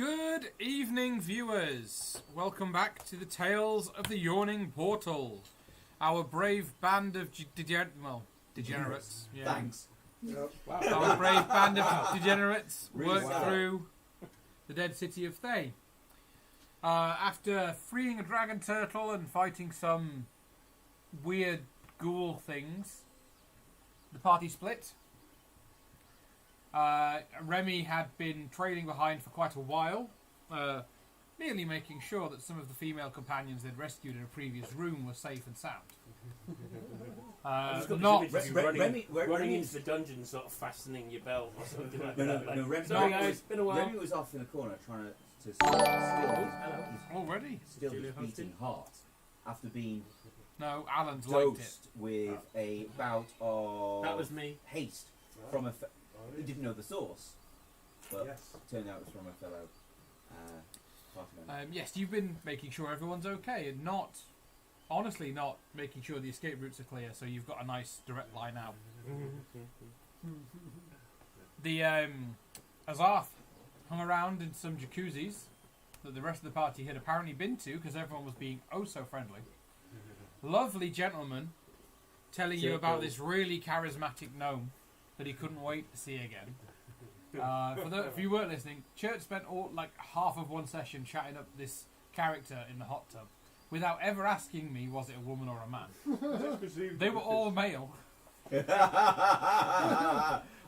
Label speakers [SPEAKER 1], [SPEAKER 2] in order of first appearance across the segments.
[SPEAKER 1] Good evening, viewers. Welcome back to the Tales of the Yawning Portal. Our brave band of degenerates. Yeah.
[SPEAKER 2] Thanks.
[SPEAKER 3] Yep.
[SPEAKER 1] Wow. Our brave band of degenerates worked through the dead city of Thay. After freeing a dragon turtle and fighting some weird ghoul things, the party split. Remy had been trailing behind for quite a while, merely making sure that some of the female companions they'd rescued in a previous room were safe and sound.
[SPEAKER 4] Running into the dungeon, sort of fastening your belt or something like that.
[SPEAKER 2] No, Remy,
[SPEAKER 4] sorry guys, it's been a while.
[SPEAKER 2] Remy was off in a corner trying to still his beating heart after being
[SPEAKER 1] No, Alan's liked it.
[SPEAKER 2] dosed with a bout of
[SPEAKER 4] That was me.
[SPEAKER 2] haste from a... He didn't know the source, but
[SPEAKER 3] Yes.
[SPEAKER 2] it turned out it was from a fellow party member.
[SPEAKER 1] Yes, you've been making sure everyone's okay and honestly not making sure the escape routes are clear, so you've got a nice direct line out. The Azarth hung around in some jacuzzis that the rest of the party had apparently been to because everyone was being oh so friendly. Lovely gentleman telling you about this really charismatic gnome that he couldn't wait to see again. If you weren't listening, Church spent half of one session chatting up this character in the hot tub without ever asking me was it a woman or a man. They were all male.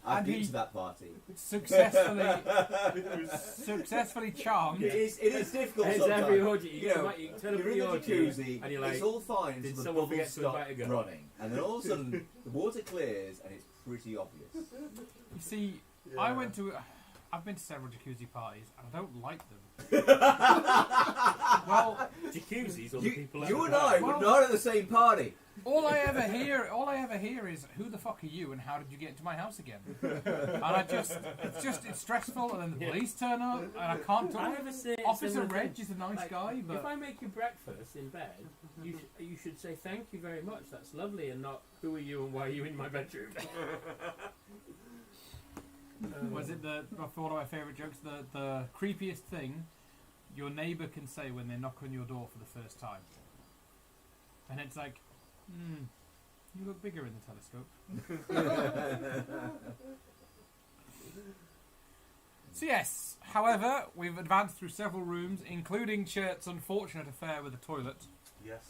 [SPEAKER 2] I've been to that party.
[SPEAKER 1] Successfully charmed.
[SPEAKER 2] It is difficult
[SPEAKER 4] It's
[SPEAKER 2] sometimes.
[SPEAKER 4] every orgy.
[SPEAKER 2] You know,
[SPEAKER 4] you turn up
[SPEAKER 2] you're
[SPEAKER 4] at
[SPEAKER 2] in
[SPEAKER 4] the
[SPEAKER 2] the
[SPEAKER 4] orgy
[SPEAKER 2] jacuzzi,
[SPEAKER 4] and you're like,
[SPEAKER 2] it's all fine
[SPEAKER 4] did
[SPEAKER 2] until the
[SPEAKER 4] someone
[SPEAKER 2] bubbles
[SPEAKER 4] forget to
[SPEAKER 2] stop
[SPEAKER 4] invite a girl?
[SPEAKER 2] running. And then all of a sudden, the water clears and it's pretty obvious.
[SPEAKER 1] You see, I've been to several jacuzzi parties and I don't like them. Well,
[SPEAKER 4] jacuzzis or the people
[SPEAKER 2] You and I were not at the same party.
[SPEAKER 1] all I ever hear is who the fuck are you and how did you get into my house again? And it's stressful, and then the police turn up and I can't talk.
[SPEAKER 4] I ever say
[SPEAKER 1] Officer Reg is a nice guy, but
[SPEAKER 4] if I make you breakfast in bed, you should say thank you very much. That's lovely, and not who are you and why are you in my bedroom.
[SPEAKER 1] was it one of my favourite jokes? The creepiest thing your neighbour can say when they knock on your door for the first time, and it's like, you look bigger in the telescope. So yes, however, we've advanced through several rooms, including Chert's unfortunate affair with the toilet.
[SPEAKER 3] Yes.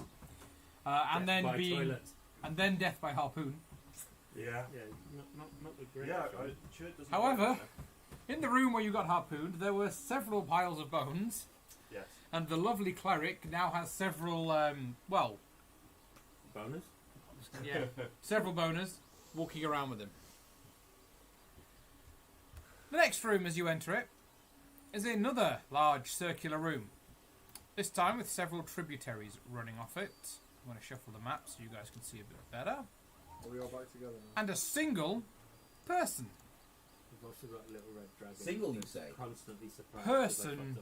[SPEAKER 1] And then
[SPEAKER 4] toilet.
[SPEAKER 1] and then death by harpoon.
[SPEAKER 3] Yeah.
[SPEAKER 4] Yeah, not the great.
[SPEAKER 3] Yeah. Church doesn't.
[SPEAKER 1] However, in the room where you got harpooned, there were several piles of bones,
[SPEAKER 3] Yes.
[SPEAKER 1] and the lovely cleric now has several,
[SPEAKER 4] Bonus.
[SPEAKER 1] several boners walking around with him. The next room, as you enter it, is another large circular room. This time with several tributaries running off it. I'm going to shuffle the map so you guys can see a bit better.
[SPEAKER 3] Are we all back together now?
[SPEAKER 1] And a single person.
[SPEAKER 4] We've also got a little red dragon.
[SPEAKER 2] Single, you say?
[SPEAKER 4] Constantly surprised.
[SPEAKER 1] Person.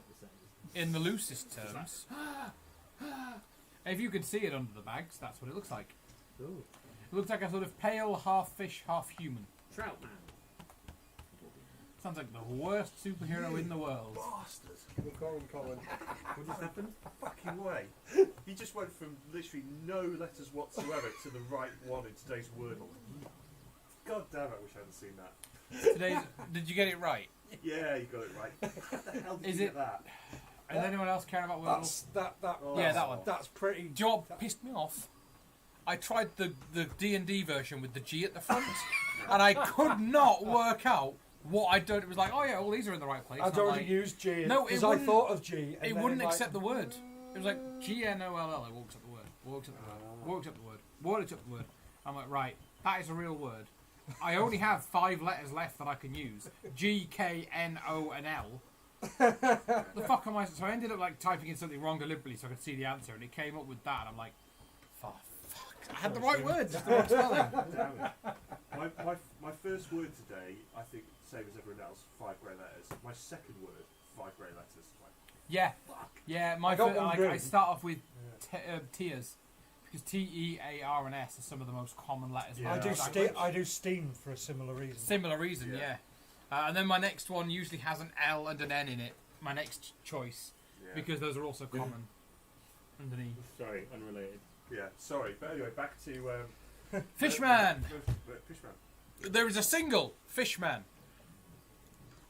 [SPEAKER 1] In the loosest terms. If you can see it under the bags, that's what it looks like.
[SPEAKER 4] Ooh.
[SPEAKER 1] It looks like a sort of pale, half fish, half human.
[SPEAKER 4] Trout man.
[SPEAKER 1] Sounds like the worst superhero in the world.
[SPEAKER 3] Bastards. We'll call him Colin.
[SPEAKER 4] What just happened?
[SPEAKER 3] Fucking way. He just went from literally no letters whatsoever to the right one in today's Wordle. God damn it, I wish I hadn't seen that.
[SPEAKER 1] Did you get it right?
[SPEAKER 3] Yeah, you got it right. How the hell did
[SPEAKER 1] Is
[SPEAKER 3] you
[SPEAKER 1] it-
[SPEAKER 3] get that?
[SPEAKER 1] Does anyone else care about Wordle?
[SPEAKER 3] Yeah,
[SPEAKER 1] that one.
[SPEAKER 3] That's pretty.
[SPEAKER 1] Do you know what pissed me off? I tried the D&D version with the G at the front, and I could not work out what I'd done. It was like, oh yeah, all these are in the right place.
[SPEAKER 5] I'd
[SPEAKER 1] And I'm
[SPEAKER 5] already
[SPEAKER 1] like,
[SPEAKER 5] used G.
[SPEAKER 1] No,
[SPEAKER 5] because
[SPEAKER 1] it
[SPEAKER 5] I
[SPEAKER 1] wouldn't-
[SPEAKER 5] thought of G. And
[SPEAKER 1] it
[SPEAKER 5] then
[SPEAKER 1] wouldn't
[SPEAKER 5] like,
[SPEAKER 1] accept the word. It was like GNOLL. I walked up the word. Walked up the word. Walked up the word. Walked up the word. I'm like, right, that is a real word. I only have 5 letters left that I can use. G, K, N, O, and L. The fuck am I? So I ended up typing in something wrong deliberately so I could see the answer, and it came up with that. And I'm like, fuck. I had the right words, just the wrong spelling.
[SPEAKER 3] Damn it. My first word today, I think, same as everyone else, 5 grey letters. My second word, 5 grey letters. Like,
[SPEAKER 1] Yeah, yeah.
[SPEAKER 5] I got one
[SPEAKER 1] I
[SPEAKER 5] green.
[SPEAKER 1] start off with tears because T, E, A, R, and S are some of the most common letters. in
[SPEAKER 3] Yeah.
[SPEAKER 1] the
[SPEAKER 5] I
[SPEAKER 1] language.
[SPEAKER 5] do steam for a similar reason.
[SPEAKER 1] Similar reason, yeah. And then my next one usually has an L and an N in it. my next choice
[SPEAKER 3] Yeah.
[SPEAKER 1] because those are also common underneath.
[SPEAKER 4] Sorry, unrelated.
[SPEAKER 3] Yeah, sorry. But anyway, back to...
[SPEAKER 1] Fishman!
[SPEAKER 3] Fishman.
[SPEAKER 1] There is a single Fishman.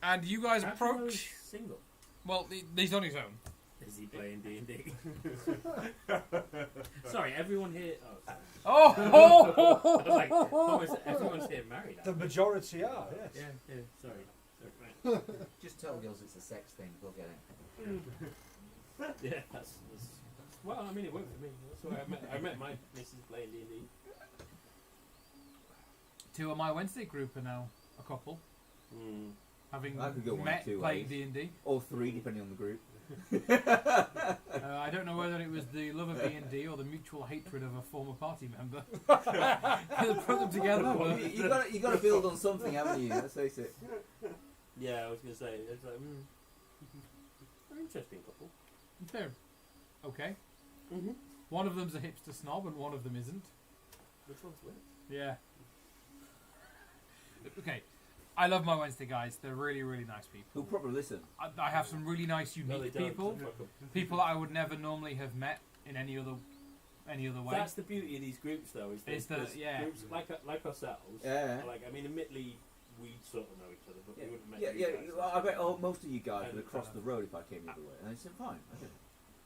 [SPEAKER 1] And you guys
[SPEAKER 4] How do you know
[SPEAKER 1] approach...
[SPEAKER 4] he's single.
[SPEAKER 1] Well, he's on his own.
[SPEAKER 4] Is he playing D&D? Sorry, everyone here... Oh, sorry.
[SPEAKER 1] Oh!
[SPEAKER 4] I was like, almost everyone's here married.
[SPEAKER 5] The majority are, yes.
[SPEAKER 4] Yeah, sorry.
[SPEAKER 2] Just tell girls it's a sex thing. They'll get it.
[SPEAKER 4] Yeah, that's well, I mean, it worked for me. That's why I met my missus playing D&D.
[SPEAKER 1] 2 of my Wednesday group are now a couple, having
[SPEAKER 2] I could go one
[SPEAKER 1] met
[SPEAKER 2] of two
[SPEAKER 1] playing
[SPEAKER 2] ways.
[SPEAKER 1] D&D.
[SPEAKER 2] Or 3, depending on the group.
[SPEAKER 1] I don't know whether it was the love of D&D or the mutual hatred of a former party member. They put them together.
[SPEAKER 2] No, you got to build on something, haven't you? Let's face it.
[SPEAKER 4] Yeah, I was going to say, it's like, an interesting couple.
[SPEAKER 1] They're okay.
[SPEAKER 4] Mm-hmm.
[SPEAKER 1] One of them's a hipster snob and one of them isn't.
[SPEAKER 4] Which one's which?
[SPEAKER 1] Yeah. Okay. I love my Wednesday guys. They're really, really nice people.
[SPEAKER 2] Who'll probably listen.
[SPEAKER 1] I have some really nice,
[SPEAKER 4] No, they
[SPEAKER 1] unique
[SPEAKER 4] don't.
[SPEAKER 1] people.
[SPEAKER 4] Fuck 'em.
[SPEAKER 1] People that I would never normally have met in any other way.
[SPEAKER 4] That's the beauty of these groups, though. Is there's
[SPEAKER 1] yeah.
[SPEAKER 4] groups like ourselves.
[SPEAKER 2] Yeah.
[SPEAKER 4] Like, I mean, admittedly, we sort of know each other, but we wouldn't have met
[SPEAKER 2] Yeah,
[SPEAKER 4] you
[SPEAKER 2] yeah.
[SPEAKER 4] guys.
[SPEAKER 2] Well, I bet most of you guys
[SPEAKER 4] And
[SPEAKER 2] would have crossed the road if I came the other way. And I said, fine. Okay.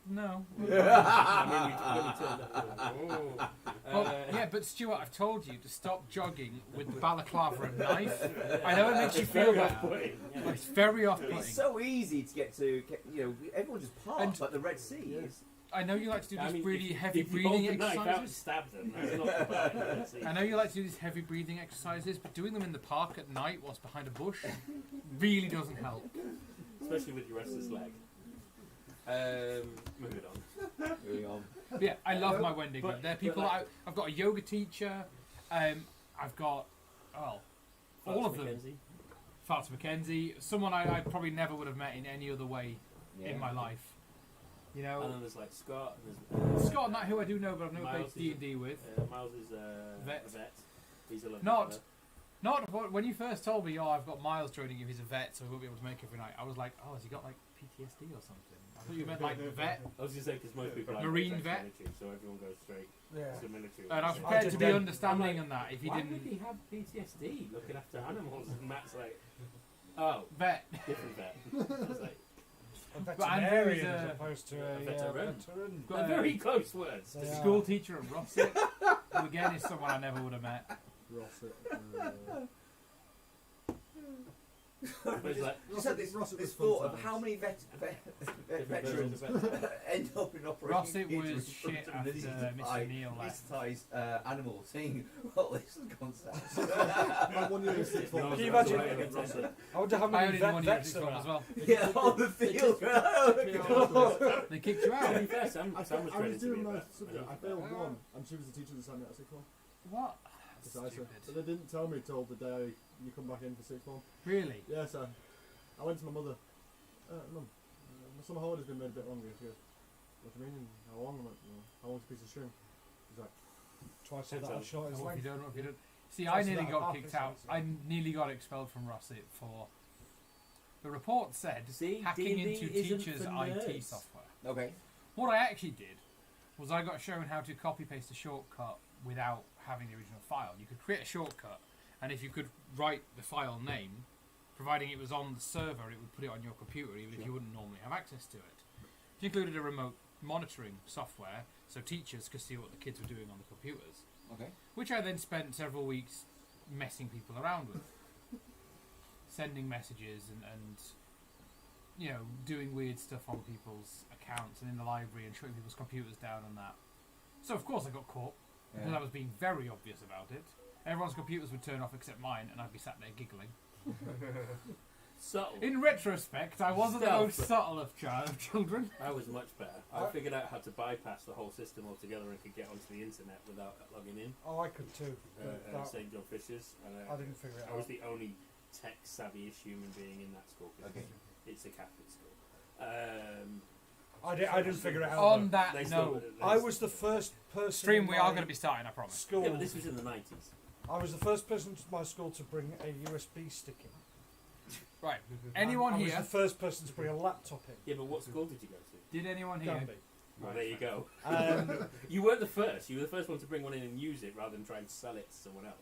[SPEAKER 1] No.
[SPEAKER 4] I mean, we turned up.
[SPEAKER 1] Well, yeah, but Stuart, I've told you to stop jogging with the balaclava and knife. I know it makes you feel bad, but it's very off-putting.
[SPEAKER 2] It's so easy to get to, everyone just parks
[SPEAKER 1] And-
[SPEAKER 2] like the Red Sea is.
[SPEAKER 1] I know you like to do
[SPEAKER 4] I
[SPEAKER 1] these
[SPEAKER 4] mean,
[SPEAKER 1] really
[SPEAKER 4] if
[SPEAKER 1] heavy
[SPEAKER 4] you
[SPEAKER 1] breathing
[SPEAKER 4] hold the knife out and
[SPEAKER 1] exercises.
[SPEAKER 4] stab them, that's not bad.
[SPEAKER 1] I know you like to do these heavy breathing exercises, but doing them in the park at night whilst behind a bush really doesn't help.
[SPEAKER 4] Especially with your restless leg. Moving on.
[SPEAKER 2] Moving on.
[SPEAKER 1] But yeah, I love my Wendy
[SPEAKER 4] But-
[SPEAKER 1] group. They're people
[SPEAKER 4] but like-
[SPEAKER 1] I've got a yoga teacher. I've got all of them.
[SPEAKER 4] Mackenzie.
[SPEAKER 1] Farts Mackenzie, someone I probably never would have met in any other way in my life. You
[SPEAKER 4] And
[SPEAKER 1] know,
[SPEAKER 4] then there's like Scott. And there's,
[SPEAKER 1] Scott, not who I do know, but I've never
[SPEAKER 4] Miles
[SPEAKER 1] played D&D with.
[SPEAKER 4] Miles is a
[SPEAKER 1] Vet.
[SPEAKER 4] He's a lovely
[SPEAKER 1] Not-
[SPEAKER 4] fella.
[SPEAKER 1] Not when you first told me, I've got Miles joining you. He's a vet, so he won't be able to make every night. I was like, has he got like PTSD or something? I thought you meant like vet.
[SPEAKER 4] I was going to say, because most people
[SPEAKER 1] Marine
[SPEAKER 4] like
[SPEAKER 1] vet.
[SPEAKER 4] military, so everyone goes straight
[SPEAKER 5] Yeah.
[SPEAKER 4] to the military.
[SPEAKER 1] And I was
[SPEAKER 4] So-
[SPEAKER 1] prepared
[SPEAKER 5] did
[SPEAKER 1] to be
[SPEAKER 5] then.
[SPEAKER 1] understanding on that if he
[SPEAKER 4] Why
[SPEAKER 1] didn't.
[SPEAKER 4] would he have PTSD looking after animals? And Matt's like, oh,
[SPEAKER 1] Vet.
[SPEAKER 4] different vet. I was like,
[SPEAKER 5] A
[SPEAKER 1] But
[SPEAKER 5] veterinarian
[SPEAKER 1] Andrew's
[SPEAKER 5] as
[SPEAKER 1] a-
[SPEAKER 5] opposed to
[SPEAKER 4] a
[SPEAKER 5] a
[SPEAKER 4] veteran.
[SPEAKER 5] veteran.
[SPEAKER 1] Got
[SPEAKER 4] they're very close words.
[SPEAKER 5] They are.
[SPEAKER 1] school teacher at Rossett, who again is someone I never would have met.
[SPEAKER 4] But it's like,
[SPEAKER 2] Just had this thought of how many veterans end up in Operation
[SPEAKER 1] Rossett
[SPEAKER 2] Theatre
[SPEAKER 1] was shit after
[SPEAKER 2] anaesthetised
[SPEAKER 1] Mr. Neil left.
[SPEAKER 2] anaesthetised animals saying, well, this has gone south.
[SPEAKER 5] Can you imagine? I wonder how
[SPEAKER 1] I
[SPEAKER 5] many
[SPEAKER 1] only did one year at
[SPEAKER 5] vets
[SPEAKER 1] sixth
[SPEAKER 5] there
[SPEAKER 1] form as
[SPEAKER 5] are.
[SPEAKER 1] well.
[SPEAKER 2] Yeah, on the field.
[SPEAKER 1] They kicked you
[SPEAKER 4] to
[SPEAKER 1] out.
[SPEAKER 4] be fair, Sam
[SPEAKER 6] I
[SPEAKER 4] was
[SPEAKER 6] was
[SPEAKER 4] training to be
[SPEAKER 6] doing
[SPEAKER 4] a
[SPEAKER 6] my
[SPEAKER 4] vet.
[SPEAKER 6] subject. I failed one, and she was the teacher that sent me out sixth form.
[SPEAKER 1] What?
[SPEAKER 6] Precisely.
[SPEAKER 1] Stupid.
[SPEAKER 6] But they didn't tell me till the day you come back in for sixth form.
[SPEAKER 1] Really?
[SPEAKER 6] Yeah, so I went to my mother. Mum, my summer holiday's been made a bit longer. She goes, what do you mean? How long? I'm like, how long's a piece of string? She's like,
[SPEAKER 5] Twice as that short as
[SPEAKER 1] What have
[SPEAKER 5] length.
[SPEAKER 1] you done? What have you done? See,
[SPEAKER 5] Twice
[SPEAKER 1] I
[SPEAKER 5] as
[SPEAKER 1] nearly
[SPEAKER 5] that
[SPEAKER 1] got
[SPEAKER 5] half
[SPEAKER 1] kicked
[SPEAKER 5] is
[SPEAKER 1] out.
[SPEAKER 5] like-
[SPEAKER 1] I nearly got expelled from Rossett for. The report said
[SPEAKER 4] See,
[SPEAKER 1] hacking
[SPEAKER 4] D&D
[SPEAKER 1] into
[SPEAKER 4] isn't
[SPEAKER 1] teachers'
[SPEAKER 4] for
[SPEAKER 1] IT
[SPEAKER 4] nerds.
[SPEAKER 1] software.
[SPEAKER 2] Okay.
[SPEAKER 1] What I actually did was I got shown how to copy paste a shortcut without having the original file. You could create a shortcut, and if you could write the file name, providing it was on the server, it would put it on your computer, even if you wouldn't normally have access to it. It included a remote monitoring software, so teachers could see what the kids were doing on the computers,
[SPEAKER 2] Okay.
[SPEAKER 1] which I then spent several weeks messing people around with. Sending messages and you know, doing weird stuff on people's accounts and in the library and shutting people's computers down and that. So of course I got caught because I was being very obvious about it. Everyone's computers would turn off except mine, and I'd be sat there giggling.
[SPEAKER 4] Subtle.
[SPEAKER 1] In retrospect, I wasn't the
[SPEAKER 4] Stealth.
[SPEAKER 1] most subtle of children.
[SPEAKER 4] I was much better. I figured out how to bypass the whole system altogether and could get onto the internet without logging in.
[SPEAKER 5] Oh, I could too. That-
[SPEAKER 4] St. John Fisher's.
[SPEAKER 5] I didn't figure it
[SPEAKER 4] I was
[SPEAKER 5] out.
[SPEAKER 4] the only tech-savvy-ish human being in that school. 'Cause
[SPEAKER 2] Okay.
[SPEAKER 4] It's a Catholic school.
[SPEAKER 5] I didn't figure it out.
[SPEAKER 1] On
[SPEAKER 5] though.
[SPEAKER 1] that
[SPEAKER 4] They still-
[SPEAKER 1] note,
[SPEAKER 4] they
[SPEAKER 5] I
[SPEAKER 4] still-
[SPEAKER 5] was the first person.
[SPEAKER 1] stream
[SPEAKER 5] in
[SPEAKER 1] we
[SPEAKER 5] my
[SPEAKER 1] are going to be starting, I promise.
[SPEAKER 5] School.
[SPEAKER 4] Yeah, but this was in the 90s.
[SPEAKER 5] I was the first person to my school to bring a USB stick in.
[SPEAKER 1] Right. Anyone
[SPEAKER 5] I was
[SPEAKER 1] here?
[SPEAKER 5] the first person to bring a laptop in.
[SPEAKER 4] Yeah, but what school did you go to?
[SPEAKER 1] Did anyone here?
[SPEAKER 5] Granby.
[SPEAKER 4] Well, there you go.
[SPEAKER 5] Um,
[SPEAKER 4] You weren't the first. You were the first one to bring one in and use it rather than try and sell it to someone else.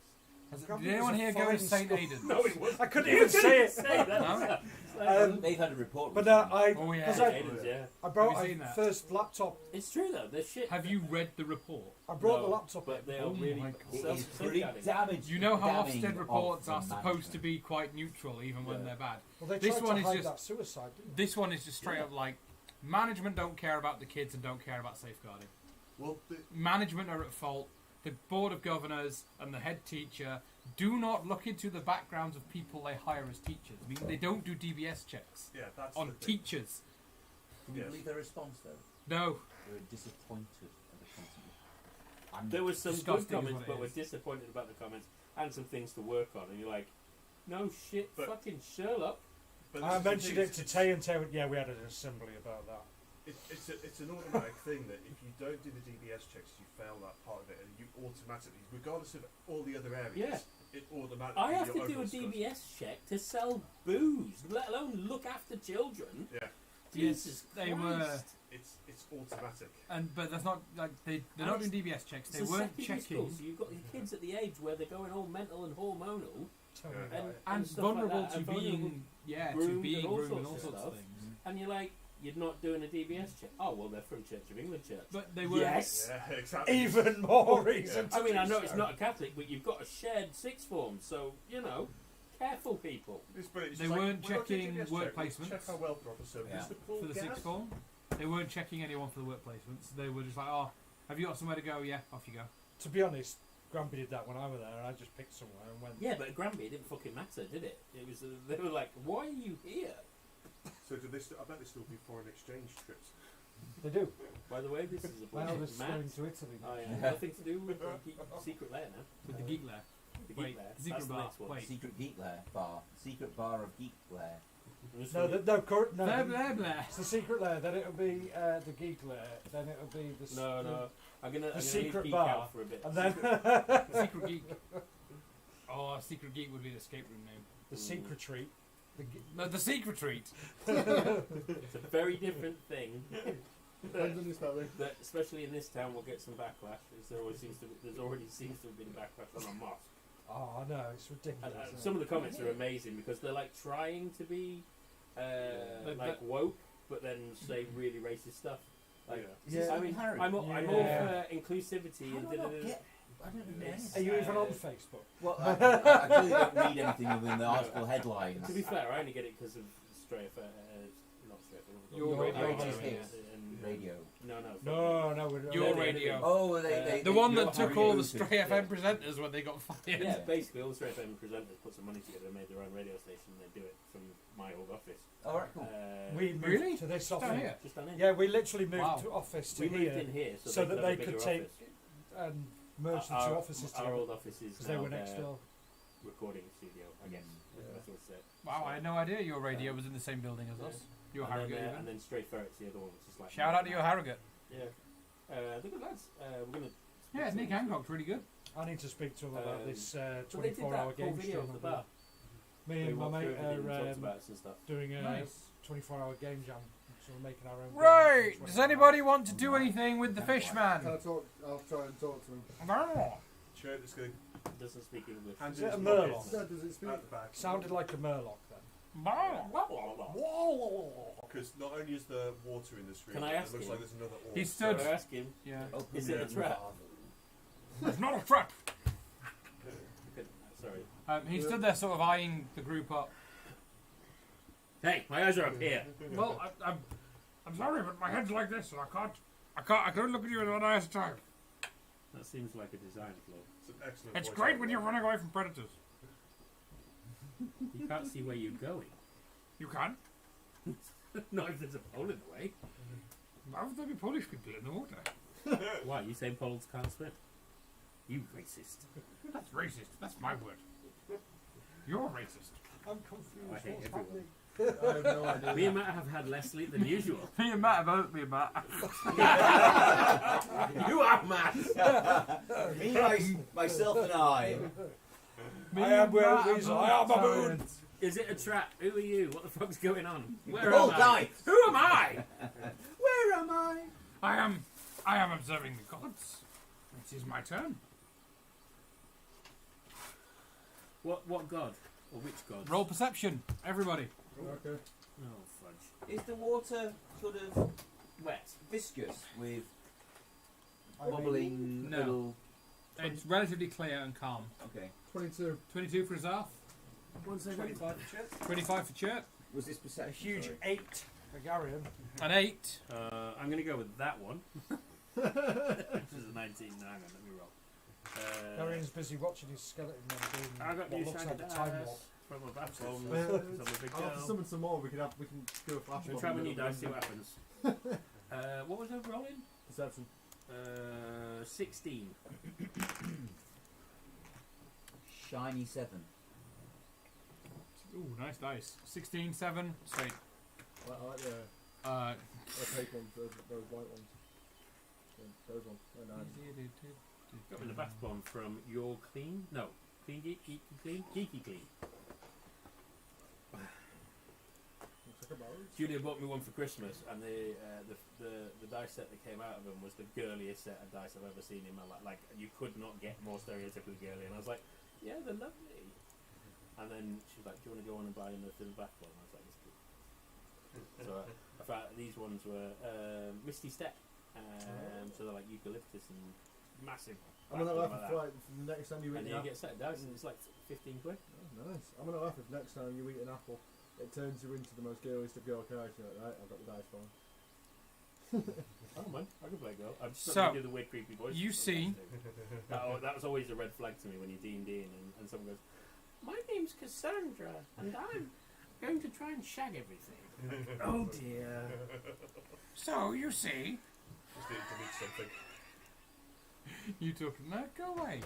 [SPEAKER 1] Did anyone here go to St Aidan's?
[SPEAKER 4] No, it wasn't.
[SPEAKER 5] I couldn't even say it.
[SPEAKER 4] Say that.
[SPEAKER 1] No?
[SPEAKER 2] They've had a report.
[SPEAKER 5] But
[SPEAKER 2] recently.
[SPEAKER 1] Oh yeah.
[SPEAKER 5] because
[SPEAKER 4] Yeah.
[SPEAKER 5] I brought
[SPEAKER 1] Have you seen
[SPEAKER 5] my
[SPEAKER 1] that?
[SPEAKER 5] first laptop.
[SPEAKER 4] It's true though. They're shit.
[SPEAKER 1] Have you read the report?
[SPEAKER 5] I brought
[SPEAKER 4] No,
[SPEAKER 5] the laptop
[SPEAKER 4] but
[SPEAKER 5] in.
[SPEAKER 4] they are
[SPEAKER 1] Oh
[SPEAKER 4] really
[SPEAKER 1] my
[SPEAKER 2] It
[SPEAKER 4] self-
[SPEAKER 2] is pretty
[SPEAKER 4] safeguarding.
[SPEAKER 2] damaged.
[SPEAKER 1] You know how
[SPEAKER 2] damning
[SPEAKER 1] Ofsted
[SPEAKER 2] of
[SPEAKER 1] reports
[SPEAKER 2] the
[SPEAKER 1] are supposed to
[SPEAKER 2] management.
[SPEAKER 1] be quite neutral, even when
[SPEAKER 4] Yeah.
[SPEAKER 1] they're bad.
[SPEAKER 5] Well, they
[SPEAKER 1] This
[SPEAKER 5] tried
[SPEAKER 1] one
[SPEAKER 5] to
[SPEAKER 1] is
[SPEAKER 5] hide
[SPEAKER 1] just-
[SPEAKER 5] that suicide, didn't they?
[SPEAKER 1] This one is just straight up like management don't care about the kids and don't care about safeguarding.
[SPEAKER 3] Well,
[SPEAKER 1] Management are at fault. The board of governors and the head teacher do not look into the backgrounds of people they hire as teachers. I mean, they don't do DBS checks
[SPEAKER 3] yeah, that's
[SPEAKER 1] on
[SPEAKER 3] the thing.
[SPEAKER 1] teachers.
[SPEAKER 2] Can you
[SPEAKER 3] Yes.
[SPEAKER 2] believe their response though?
[SPEAKER 1] No.
[SPEAKER 2] They were disappointed at the content.
[SPEAKER 4] There was some good
[SPEAKER 1] Disgusting is
[SPEAKER 4] comments,
[SPEAKER 1] what it
[SPEAKER 4] but we're
[SPEAKER 1] is.
[SPEAKER 4] disappointed about the comments and some things to work on. And you're like, no shit,
[SPEAKER 3] But-
[SPEAKER 4] fucking Sherlock.
[SPEAKER 3] But
[SPEAKER 5] I
[SPEAKER 3] this is the
[SPEAKER 5] mentioned
[SPEAKER 3] thing,
[SPEAKER 5] it to Tay and Tay went, yeah, we had an assembly about that.
[SPEAKER 3] It's an automatic thing that if you don't do the DBS checks, you fail that part of it, and you automatically, regardless of all the other areas,
[SPEAKER 4] Yeah.
[SPEAKER 3] it automatically.
[SPEAKER 4] I have
[SPEAKER 3] you're
[SPEAKER 4] to do a
[SPEAKER 3] over discussed.
[SPEAKER 4] DBS check to sell booze, let alone look after children.
[SPEAKER 3] Yeah,
[SPEAKER 4] Jesus
[SPEAKER 1] They
[SPEAKER 4] Christ.
[SPEAKER 1] were,
[SPEAKER 3] it's automatic.
[SPEAKER 1] but that's not like they're
[SPEAKER 4] And
[SPEAKER 1] not
[SPEAKER 4] it's-
[SPEAKER 1] doing DBS checks. They
[SPEAKER 4] It's a
[SPEAKER 1] weren't
[SPEAKER 4] secondary
[SPEAKER 1] checking.
[SPEAKER 4] school, so you've got your kids at the age where they're going all mental and hormonal
[SPEAKER 5] Tell me
[SPEAKER 3] Yeah.
[SPEAKER 5] about
[SPEAKER 4] and,
[SPEAKER 5] it.
[SPEAKER 1] And
[SPEAKER 4] stuff like
[SPEAKER 1] vulnerable
[SPEAKER 4] that,
[SPEAKER 1] to
[SPEAKER 4] and vulnerable,
[SPEAKER 1] being, yeah, to
[SPEAKER 4] groomed
[SPEAKER 1] being
[SPEAKER 4] and all
[SPEAKER 1] groomed and all
[SPEAKER 4] sorts of
[SPEAKER 1] sorts of
[SPEAKER 4] stuff.
[SPEAKER 1] things.
[SPEAKER 4] and you're like, you're not doing a DBS check. Oh well, they're from Church of England Church.
[SPEAKER 1] But they were.
[SPEAKER 4] Yes.
[SPEAKER 3] Yeah, exactly.
[SPEAKER 5] Even more reason.
[SPEAKER 3] Yeah.
[SPEAKER 4] I mean, I know
[SPEAKER 5] to
[SPEAKER 4] it's
[SPEAKER 5] do
[SPEAKER 4] not a Catholic, but you've got a shared sixth form, so you know, careful people.
[SPEAKER 3] It's brilliant. It's
[SPEAKER 1] They
[SPEAKER 3] just
[SPEAKER 1] weren't
[SPEAKER 3] we're not doing
[SPEAKER 1] checking
[SPEAKER 3] DBS
[SPEAKER 1] work
[SPEAKER 3] check, we'll
[SPEAKER 1] placements.
[SPEAKER 3] Check our welfare officer.
[SPEAKER 2] Yeah.
[SPEAKER 3] Mr. Paul
[SPEAKER 1] For the
[SPEAKER 3] Gass.
[SPEAKER 1] sixth form, they weren't checking anyone for the work placements. They were just like, oh, have you got somewhere to go? Yeah, off you go.
[SPEAKER 5] To be honest, Granby did that when I was there, and I just picked somewhere and went.
[SPEAKER 4] Yeah, but at Granby it didn't fucking matter, did it? It was they were like, why are you here?
[SPEAKER 3] So do they? I bet they still do foreign exchange trips.
[SPEAKER 5] They do.
[SPEAKER 4] By the way, this is a
[SPEAKER 5] My
[SPEAKER 4] bunch
[SPEAKER 5] eldest
[SPEAKER 4] of
[SPEAKER 5] going
[SPEAKER 4] Matt.
[SPEAKER 5] to Italy. now.
[SPEAKER 4] I have nothing to do with the secret lair now.
[SPEAKER 1] With the geek lair.
[SPEAKER 4] The
[SPEAKER 1] Wait,
[SPEAKER 4] geek lair.
[SPEAKER 1] secret
[SPEAKER 4] That's the
[SPEAKER 1] bar.
[SPEAKER 4] next one.
[SPEAKER 1] Wait.
[SPEAKER 2] Secret Geek Lair bar. Secret bar of Geek Lair.
[SPEAKER 5] No, no,
[SPEAKER 1] Blah, blah, blah.
[SPEAKER 5] it's the secret lair. Then it'll be the geek lair. Then it'll be the
[SPEAKER 4] No. I'm gonna
[SPEAKER 5] secret
[SPEAKER 4] geek
[SPEAKER 5] bar.
[SPEAKER 4] out for a bit.
[SPEAKER 5] and then
[SPEAKER 1] Secret geek. Oh, secret geek would be the escape room name.
[SPEAKER 5] the secret treat.
[SPEAKER 1] No, the secret treat.
[SPEAKER 4] It's a very different thing.
[SPEAKER 6] Depends on your spelling.
[SPEAKER 4] That especially in this town will get some backlash. As there always seems to be, there's already seems to have been backlash on a mosque.
[SPEAKER 5] Oh no, it's ridiculous.
[SPEAKER 4] And
[SPEAKER 5] isn't
[SPEAKER 4] some
[SPEAKER 5] it?
[SPEAKER 4] of the comments are amazing because they're like trying to be like woke, but then say really racist stuff. Like,
[SPEAKER 5] Yeah.
[SPEAKER 4] I mean,
[SPEAKER 2] Harry.
[SPEAKER 4] I'm all
[SPEAKER 5] Yeah.
[SPEAKER 4] for inclusivity
[SPEAKER 2] How
[SPEAKER 4] and
[SPEAKER 2] do I not
[SPEAKER 4] da-da-da.
[SPEAKER 2] get? I don't know
[SPEAKER 4] It's-
[SPEAKER 5] Are
[SPEAKER 2] anything.
[SPEAKER 5] you even on Facebook?
[SPEAKER 2] Well, I clearly don't read anything other than the article headlines.
[SPEAKER 4] To be fair, I only get it because of Stray Affair, not Stray Affair.
[SPEAKER 1] Your
[SPEAKER 2] radio.
[SPEAKER 4] And
[SPEAKER 2] Radio.
[SPEAKER 4] No.
[SPEAKER 5] No, we're
[SPEAKER 1] Your
[SPEAKER 4] No,
[SPEAKER 1] radio.
[SPEAKER 2] Oh, they
[SPEAKER 1] The one
[SPEAKER 2] you're
[SPEAKER 1] that took
[SPEAKER 2] Harry
[SPEAKER 1] all the
[SPEAKER 2] Lucas.
[SPEAKER 1] Stray FM presenters when they got fired.
[SPEAKER 4] Yeah, basically all the Stray FM presenters put some money together and made their own radio station and they do it from my old office.
[SPEAKER 2] All right, cool.
[SPEAKER 5] We moved
[SPEAKER 1] Really?
[SPEAKER 5] to this
[SPEAKER 1] Down
[SPEAKER 5] office.
[SPEAKER 1] here?
[SPEAKER 4] Just done it.
[SPEAKER 5] Yeah, we literally moved
[SPEAKER 1] Wow.
[SPEAKER 5] to office to
[SPEAKER 4] We moved
[SPEAKER 5] here
[SPEAKER 4] in here so,
[SPEAKER 5] so
[SPEAKER 4] they
[SPEAKER 5] that
[SPEAKER 4] could
[SPEAKER 5] they
[SPEAKER 4] have a
[SPEAKER 5] could
[SPEAKER 4] bigger
[SPEAKER 5] take
[SPEAKER 4] office.
[SPEAKER 5] and merge the two offices
[SPEAKER 4] Our
[SPEAKER 5] together
[SPEAKER 4] old office is
[SPEAKER 5] because they
[SPEAKER 4] now
[SPEAKER 5] were next
[SPEAKER 4] their
[SPEAKER 5] door.
[SPEAKER 4] recording studio, I guess.
[SPEAKER 5] Yeah.
[SPEAKER 4] That's what it said.
[SPEAKER 1] Wow, I had no idea your radio was in the same building as us. Your
[SPEAKER 4] and
[SPEAKER 1] Harrogate.
[SPEAKER 4] then,
[SPEAKER 1] even.
[SPEAKER 4] and then Stray Ferret's the other one, which is like.
[SPEAKER 1] Shout out to your Harrogate.
[SPEAKER 4] Yeah. They're good lads. We're gonna.
[SPEAKER 1] Yeah, Nick Hancock's really good.
[SPEAKER 5] I need to speak to them about this
[SPEAKER 4] So they did
[SPEAKER 5] 24-hour
[SPEAKER 4] that whole
[SPEAKER 5] game
[SPEAKER 4] video
[SPEAKER 5] stream.
[SPEAKER 4] of the bar.
[SPEAKER 5] Me
[SPEAKER 4] We
[SPEAKER 5] and my
[SPEAKER 4] walked
[SPEAKER 5] mate
[SPEAKER 4] through everything and
[SPEAKER 5] are
[SPEAKER 4] talked about it and stuff.
[SPEAKER 5] doing a
[SPEAKER 1] Nice.
[SPEAKER 5] 24-hour game jam. So we're making our own. game
[SPEAKER 1] Right.
[SPEAKER 5] for
[SPEAKER 1] Does
[SPEAKER 5] 24
[SPEAKER 1] anybody
[SPEAKER 5] hours.
[SPEAKER 1] want to do anything with the fish
[SPEAKER 6] Can
[SPEAKER 1] man?
[SPEAKER 6] I talk? I'll try and talk to him.
[SPEAKER 3] Chair that's going
[SPEAKER 4] Doesn't speak English.
[SPEAKER 3] to
[SPEAKER 5] Is it a Murloc?
[SPEAKER 6] No, does it speak?
[SPEAKER 3] at the back.
[SPEAKER 5] Sounded like a Murloc then.
[SPEAKER 3] Because not only is there water in this room,
[SPEAKER 4] Can I
[SPEAKER 3] it
[SPEAKER 4] ask
[SPEAKER 3] looks
[SPEAKER 4] him?
[SPEAKER 3] like there's another orb.
[SPEAKER 1] He stood.
[SPEAKER 4] So I ask him,
[SPEAKER 1] Yeah.
[SPEAKER 2] Open
[SPEAKER 4] Is it a
[SPEAKER 2] your
[SPEAKER 4] trap?
[SPEAKER 2] mouth.
[SPEAKER 1] It's not a trap.
[SPEAKER 4] sorry.
[SPEAKER 1] He stood there sort of eyeing the group up.
[SPEAKER 4] Hey, my eyes are up here.
[SPEAKER 1] Well, I'm sorry, but my head's like this and I can't look at you in one eye at a time.
[SPEAKER 4] That seems like a design flaw.
[SPEAKER 3] It's an excellent
[SPEAKER 1] It's
[SPEAKER 3] voice
[SPEAKER 1] great
[SPEAKER 3] actor.
[SPEAKER 1] when you're running away from predators.
[SPEAKER 4] You can't see where you're going.
[SPEAKER 1] You can.
[SPEAKER 4] Not if there's a pole in the way.
[SPEAKER 1] Why would there be Polish people in the water?
[SPEAKER 4] Why? You saying poles can't swim? You racist.
[SPEAKER 1] That's racist. That's my word. You're racist.
[SPEAKER 5] I'm confused.
[SPEAKER 4] I hate
[SPEAKER 5] What's
[SPEAKER 4] everyone.
[SPEAKER 5] happening?
[SPEAKER 6] I have no idea.
[SPEAKER 4] Me and Matt have had less sleep than usual.
[SPEAKER 1] Me and Matt about me and Matt.
[SPEAKER 4] You are Matt!
[SPEAKER 2] Me, myself, and I.
[SPEAKER 1] Me
[SPEAKER 5] I am
[SPEAKER 1] and
[SPEAKER 5] where
[SPEAKER 1] Matt
[SPEAKER 5] it is.
[SPEAKER 1] are
[SPEAKER 5] I am a
[SPEAKER 1] both
[SPEAKER 5] moon.
[SPEAKER 1] tired.
[SPEAKER 4] Is it a trap? Who are you? What the fuck's going on? Where
[SPEAKER 2] Roll
[SPEAKER 4] am I?
[SPEAKER 2] dice.
[SPEAKER 4] Who am I?
[SPEAKER 2] Where am I?
[SPEAKER 1] I am observing the gods. It is my turn.
[SPEAKER 4] What god? Or which god?
[SPEAKER 1] Roll perception, everybody.
[SPEAKER 6] Okay.
[SPEAKER 4] Oh, fudge.
[SPEAKER 2] Is the water sort of wet, viscous, with bubbling
[SPEAKER 1] No.
[SPEAKER 2] little...
[SPEAKER 1] It's relatively clear and calm.
[SPEAKER 2] Okay.
[SPEAKER 6] 22.
[SPEAKER 1] 22 for Zarth.
[SPEAKER 3] 25 for Chet.
[SPEAKER 1] 25 for Chert.
[SPEAKER 2] Was this perception?
[SPEAKER 5] A huge
[SPEAKER 2] Sorry.
[SPEAKER 5] 8 for Garion.
[SPEAKER 1] An 8.
[SPEAKER 4] I'm going to go with that one. Which is a 19. No, hang on, let me roll.
[SPEAKER 5] Garion's busy watching his skeleton and doing
[SPEAKER 4] I got
[SPEAKER 5] what
[SPEAKER 4] you
[SPEAKER 5] looks
[SPEAKER 4] shag
[SPEAKER 5] like
[SPEAKER 4] a
[SPEAKER 5] a time
[SPEAKER 4] dice
[SPEAKER 5] warp.
[SPEAKER 4] from a bath bomb.
[SPEAKER 6] Well,
[SPEAKER 4] From a big
[SPEAKER 6] I'll have to
[SPEAKER 4] girl.
[SPEAKER 6] summon some more. We can go flash.
[SPEAKER 4] We'll try with new dice, see what happens. What was I rolling?
[SPEAKER 6] Perception.
[SPEAKER 4] 16.
[SPEAKER 2] Shiny 7.
[SPEAKER 1] Ooh, nice dice. 16, 7, straight.
[SPEAKER 6] I like the opaque ones, those white ones. Yeah, those ones. They're nice.
[SPEAKER 4] Got me the bath bomb from Your Clean? No. Clean Geeky Clean? Geeky Clean.
[SPEAKER 6] Looks like a barrel.
[SPEAKER 4] Julia bought me one for Christmas, and the dice set that came out of them was the girliest set of dice I've ever seen in my life. Like, you could not get more stereotypically girly. And I was like, yeah, they're lovely. And then she was like, do you want to go on and buy another bath bomb? I was like, yes, please. So I found these ones were Misty Step. So they're like eucalyptus and massive.
[SPEAKER 6] I'm gonna
[SPEAKER 4] bath
[SPEAKER 6] laugh
[SPEAKER 4] bomb
[SPEAKER 6] if
[SPEAKER 4] like
[SPEAKER 6] like, the next time you
[SPEAKER 4] that.
[SPEAKER 6] eat
[SPEAKER 4] And
[SPEAKER 6] an
[SPEAKER 4] you
[SPEAKER 6] apple.
[SPEAKER 4] get a set of dice, and it's like 15 quid.
[SPEAKER 6] Oh, nice. I'm gonna laugh if next time you eat an apple, it turns you into the most girliest of girl characters. You're like, right, I've got the dice phone.
[SPEAKER 4] Oh man, I can play girl. I'm just
[SPEAKER 1] So,
[SPEAKER 4] not gonna do the weird creepy voice.
[SPEAKER 1] you see-
[SPEAKER 4] that was always a red flag to me when you D&D and someone goes, my name's Cassandra and I'm going to try and shag everything. Oh dear.
[SPEAKER 1] So, you see,
[SPEAKER 3] Just need to delete something.
[SPEAKER 1] you took... No, go away.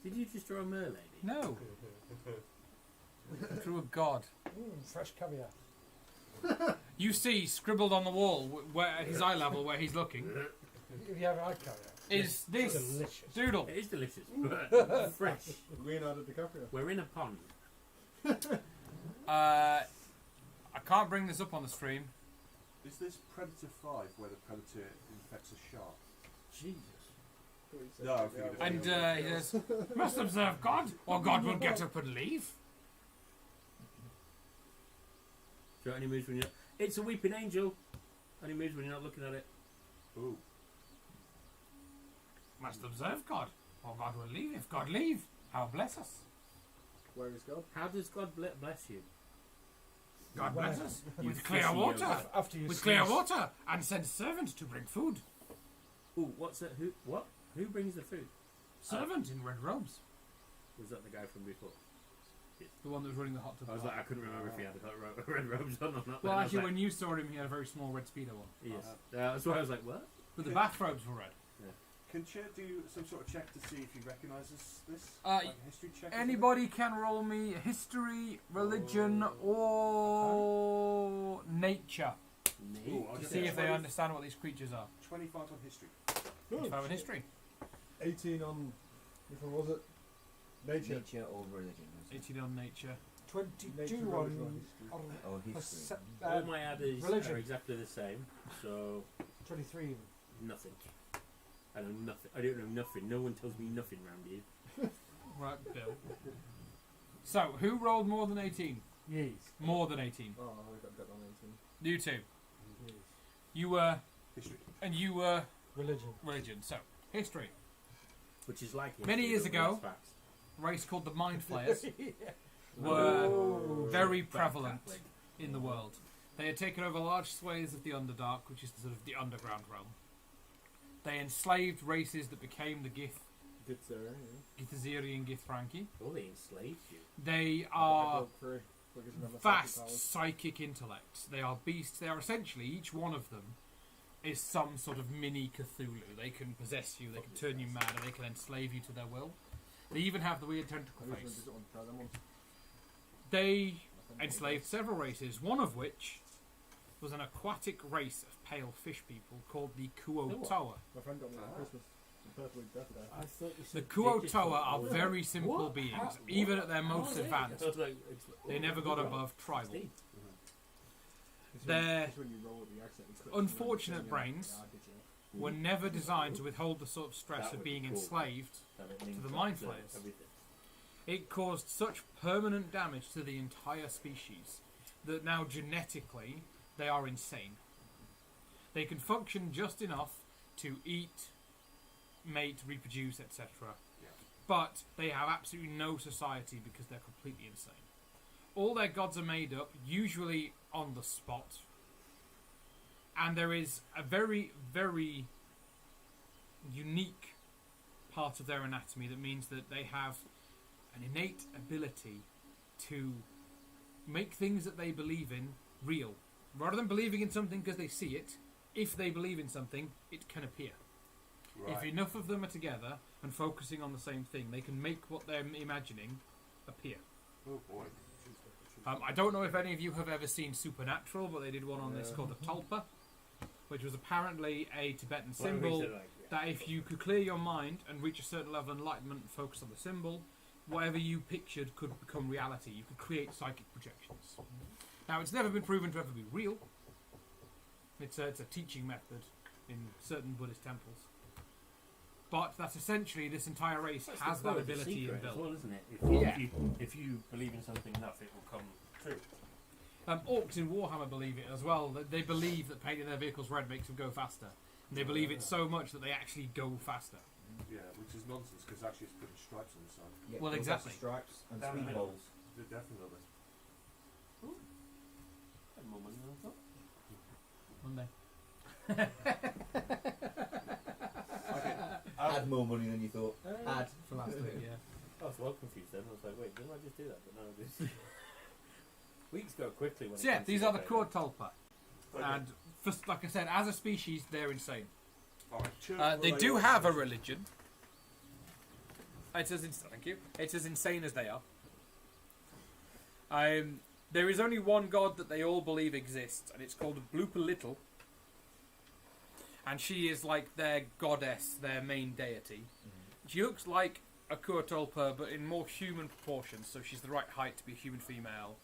[SPEAKER 4] Did you just draw a merlady?
[SPEAKER 1] No. Through a god.
[SPEAKER 5] Fresh caviar.
[SPEAKER 1] You see, scribbled on the wall, where at his eye level, where he's looking,
[SPEAKER 5] If you have eye caviar.
[SPEAKER 1] is this
[SPEAKER 5] Delicious.
[SPEAKER 1] doodle.
[SPEAKER 4] It is delicious, but fresh.
[SPEAKER 6] Leonardo DiCaprio.
[SPEAKER 4] We're in a pond.
[SPEAKER 1] I can't bring this up on the stream.
[SPEAKER 3] Is this Predator 5 where the Predator infects a shark?
[SPEAKER 4] Jesus.
[SPEAKER 3] No, I'm thinking of
[SPEAKER 1] And he says, must observe God, or God will get up and leave.
[SPEAKER 4] So it only moves when you're... It's a weeping angel. Only moves when you're not looking at it.
[SPEAKER 3] Ooh.
[SPEAKER 1] Must observe God, or God will leave. If God leave, how bless us?
[SPEAKER 6] Where is God?
[SPEAKER 4] How does God bless you?
[SPEAKER 1] God bless us
[SPEAKER 4] You
[SPEAKER 1] with clear
[SPEAKER 4] fishy
[SPEAKER 1] water.
[SPEAKER 4] yoga.
[SPEAKER 5] After you
[SPEAKER 1] With clear
[SPEAKER 5] sneeze.
[SPEAKER 1] water, and send servants to bring food.
[SPEAKER 4] Ooh, what's that? Who? What? Who brings the food?
[SPEAKER 1] Servant in red robes.
[SPEAKER 4] Was that the guy from before?
[SPEAKER 1] The one that was running the hot tub.
[SPEAKER 4] I was like, I couldn't remember if he had red robes on or not.
[SPEAKER 1] Well,
[SPEAKER 4] then I was
[SPEAKER 1] actually,
[SPEAKER 4] like,
[SPEAKER 1] when you saw him, he had a very small red speedo on.
[SPEAKER 4] yes, that's why I was like, what?
[SPEAKER 1] But the bathrobes were red.
[SPEAKER 3] Can Chet do some sort of check to see if he recognises this?
[SPEAKER 1] Uh,
[SPEAKER 3] Like a history check? or
[SPEAKER 1] Anybody can roll me history, religion, or nature
[SPEAKER 3] Ooh, I'll
[SPEAKER 1] to
[SPEAKER 3] just
[SPEAKER 1] see
[SPEAKER 3] get
[SPEAKER 1] if they
[SPEAKER 3] 20
[SPEAKER 1] understand what these creatures are.
[SPEAKER 3] something? 25 on history.
[SPEAKER 1] If I have a history.
[SPEAKER 6] 18 on. Which one was it? Nature.
[SPEAKER 2] Nature or religion? was it?
[SPEAKER 1] 18 on nature.
[SPEAKER 5] 22
[SPEAKER 6] Nature,
[SPEAKER 5] on,
[SPEAKER 6] religion, or history.
[SPEAKER 5] on
[SPEAKER 2] Oh, history.
[SPEAKER 4] All my adders
[SPEAKER 5] religion.
[SPEAKER 4] are exactly the same, so
[SPEAKER 5] 23.
[SPEAKER 4] nothing. I know nothing. I don't know nothing. No one tells me nothing round here.
[SPEAKER 1] Right, Bill. So, who rolled more than 18?
[SPEAKER 5] Yes.
[SPEAKER 1] More than 18.
[SPEAKER 6] Oh, I got that on 18.
[SPEAKER 1] You two.
[SPEAKER 5] Yes.
[SPEAKER 1] You were,
[SPEAKER 3] History.
[SPEAKER 1] and you were
[SPEAKER 5] Religion.
[SPEAKER 1] religion. So, history.
[SPEAKER 4] Which is like
[SPEAKER 1] Many
[SPEAKER 4] history,
[SPEAKER 1] years
[SPEAKER 4] but
[SPEAKER 1] ago,
[SPEAKER 4] less facts.
[SPEAKER 1] Race called the Mind Flayers
[SPEAKER 5] Yeah.
[SPEAKER 1] were
[SPEAKER 5] Oh.
[SPEAKER 1] very
[SPEAKER 4] Bad
[SPEAKER 1] prevalent
[SPEAKER 4] Catholic.
[SPEAKER 1] in the world. They had taken over large swathes of the Underdark, which is the sort of the underground realm. They enslaved races that became the
[SPEAKER 6] Good sir, yeah.
[SPEAKER 1] Githziri and Githranki.
[SPEAKER 4] Oh, they enslaved you.
[SPEAKER 1] They
[SPEAKER 6] I
[SPEAKER 1] are
[SPEAKER 6] broke free. Because of my psychic
[SPEAKER 1] vast
[SPEAKER 6] powers.
[SPEAKER 1] psychic intellects. They are beasts. They are essentially, each one of them is some sort of mini Cthulhu. They can possess you, they can turn you mad, and they can enslave you to their will. They even have the weird tentacle
[SPEAKER 6] I just
[SPEAKER 1] face.
[SPEAKER 6] wanted to try them once.
[SPEAKER 1] They enslaved several races, one of which was an aquatic race of pale fish people called the Kuo
[SPEAKER 4] The what?
[SPEAKER 1] Toa.
[SPEAKER 6] My friend got me that for Christmas. Perfectly death there.
[SPEAKER 4] I thought you
[SPEAKER 1] The
[SPEAKER 4] said
[SPEAKER 1] Kuo
[SPEAKER 4] digital.
[SPEAKER 1] Toa are very simple
[SPEAKER 4] What?
[SPEAKER 1] beings,
[SPEAKER 4] How-
[SPEAKER 1] even
[SPEAKER 4] what?
[SPEAKER 1] at their
[SPEAKER 4] How
[SPEAKER 1] most
[SPEAKER 4] are they?
[SPEAKER 1] advanced.
[SPEAKER 4] I was like,
[SPEAKER 1] They never got above tribal.
[SPEAKER 4] Steve.
[SPEAKER 1] Their
[SPEAKER 6] It's when you roll with the accent, it's quick.
[SPEAKER 1] unfortunate brains were never designed to withhold the sort of stress
[SPEAKER 4] That
[SPEAKER 1] of
[SPEAKER 4] would be
[SPEAKER 1] being
[SPEAKER 4] cool.
[SPEAKER 1] enslaved.
[SPEAKER 4] That it means
[SPEAKER 1] the
[SPEAKER 4] that
[SPEAKER 1] mind
[SPEAKER 4] the-
[SPEAKER 1] flayers.
[SPEAKER 4] everything.
[SPEAKER 1] It caused such permanent damage to the entire species that now genetically they are insane. They can function just enough to eat, mate, reproduce, etc.
[SPEAKER 3] Yeah.
[SPEAKER 1] But they have absolutely no society because they're completely insane. All their gods are made up, usually on the spot. And there is a very, very unique part of their anatomy that means that they have an innate ability to make things that they believe in real. Rather than believing in something because they see it, if they believe in something, it can appear. If
[SPEAKER 3] Right.
[SPEAKER 1] enough of them are together and focusing on the same thing, they can make what they're imagining appear.
[SPEAKER 3] Oh boy.
[SPEAKER 1] I don't know if any of you have ever seen Supernatural, but they did one on this called the Tulpa, which was apparently a Tibetan
[SPEAKER 4] What we
[SPEAKER 1] symbol
[SPEAKER 4] said, like, yeah.
[SPEAKER 1] that if you could clear your mind and reach a certain level of enlightenment and focus on the symbol, whatever you pictured could become reality. You could create psychic projections. Now, it's never been proven to ever be real. It's a teaching method in certain Buddhist temples. But that's essentially this entire race
[SPEAKER 4] That's
[SPEAKER 1] has
[SPEAKER 4] the
[SPEAKER 1] that
[SPEAKER 4] core of the
[SPEAKER 1] ability
[SPEAKER 4] secret as
[SPEAKER 1] inbuilt.
[SPEAKER 4] well, isn't it?
[SPEAKER 1] Yeah.
[SPEAKER 4] If you believe in something enough, it will come true.
[SPEAKER 1] Orcs in Warhammer believe it as well. They believe that painting their vehicles red makes them go faster. And they believe it so much that they actually go faster.
[SPEAKER 3] Yeah, which is nonsense because actually it's putting stripes on the side.
[SPEAKER 2] Yeah,
[SPEAKER 1] Well,
[SPEAKER 2] those
[SPEAKER 1] exactly.
[SPEAKER 2] Stripes and
[SPEAKER 4] Down the
[SPEAKER 2] speed
[SPEAKER 4] middle.
[SPEAKER 2] balls.
[SPEAKER 3] Definitely.
[SPEAKER 4] And more money than I thought.
[SPEAKER 1] Monday.
[SPEAKER 2] Had more money than you thought. Had.
[SPEAKER 1] For last week, yeah.
[SPEAKER 4] I was well confused then. I was like, wait, didn't I just do that? But no, this weeks go quickly when
[SPEAKER 1] So yeah,
[SPEAKER 4] it comes
[SPEAKER 1] these
[SPEAKER 4] to
[SPEAKER 1] are the
[SPEAKER 4] your
[SPEAKER 1] Cord
[SPEAKER 4] favourite.
[SPEAKER 1] Tulpa.
[SPEAKER 3] Okay.
[SPEAKER 1] And first, like I said, as a species, they're insane.
[SPEAKER 3] Alright,
[SPEAKER 1] They do have a religion. It's as thank you. It's as insane as they are. There is only one god that they all believe exists, and it's called Blooper Little. And she is like their goddess, their main deity. She looks like a Kuotolpa, but in more human proportions, so she's the right height to be a human female.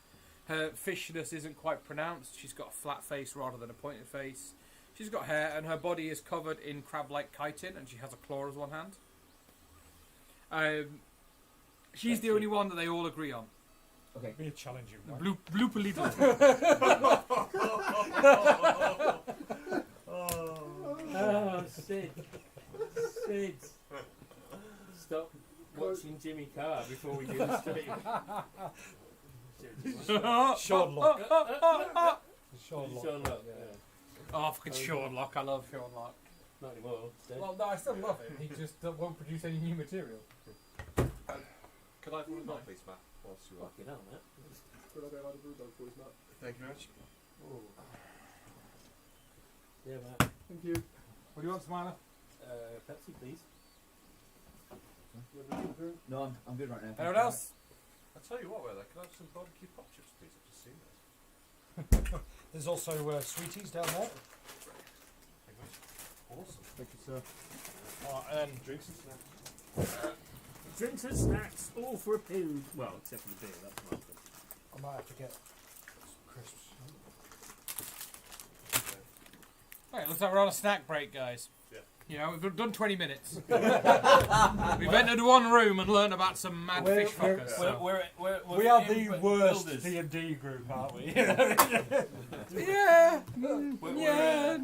[SPEAKER 1] Her fishness isn't quite pronounced. She's got a flat face rather than a pointed face. She's got hair, and her body is covered in crab-like chitin, and she has a claw as one hand. She's the only one that they all agree on.
[SPEAKER 2] Okay.
[SPEAKER 5] Be a challenging one.
[SPEAKER 1] Blooper Little.
[SPEAKER 4] Oh, Sid. Sid. Stop watching Jimmy Carr before we do the stream.
[SPEAKER 5] Sean Lock. Sean Lock.
[SPEAKER 4] Sean Lock, yeah.
[SPEAKER 1] Oh, fucking Sean Locke. I love Sean Locke.
[SPEAKER 4] Not anymore. Sid.
[SPEAKER 1] Well, no, I still love him. He just won't produce any new material.
[SPEAKER 3] Could I have one of that, please, Matt? Whilst you are.
[SPEAKER 4] Fucking hell, man.
[SPEAKER 6] Good idea, I'd have brewed that for you, Matt.
[SPEAKER 3] Thank you very much.
[SPEAKER 4] Yeah, man.
[SPEAKER 6] Thank you.
[SPEAKER 1] What do you want, Smiler?
[SPEAKER 4] Pepsi, please.
[SPEAKER 2] No, I'm good right now.
[SPEAKER 1] Anyone else?
[SPEAKER 3] I'll tell you what, Weather, can I have some barbecue pop chips, please? I've just seen this.
[SPEAKER 5] There's also sweeties down there.
[SPEAKER 3] Thank you very much. Awesome.
[SPEAKER 6] Thank you, sir.
[SPEAKER 5] And then
[SPEAKER 3] Drinks and snacks.
[SPEAKER 4] Drinks and snacks, all for a poo. Well, except for the beer, that's not good.
[SPEAKER 5] I might have to get some crisps.
[SPEAKER 1] Right, looks like we're on a snack break, guys.
[SPEAKER 3] Yeah.
[SPEAKER 1] You know, we've done 20 minutes. We've entered one room and learned about some mad
[SPEAKER 5] We're-
[SPEAKER 1] fish
[SPEAKER 5] we're-
[SPEAKER 1] fuckers.
[SPEAKER 4] We're,
[SPEAKER 1] so.
[SPEAKER 5] We are
[SPEAKER 4] in
[SPEAKER 5] the
[SPEAKER 4] bu-
[SPEAKER 5] worst
[SPEAKER 4] builders.
[SPEAKER 5] D&D group, aren't we?
[SPEAKER 1] Yeah.
[SPEAKER 4] We're,
[SPEAKER 1] Yeah.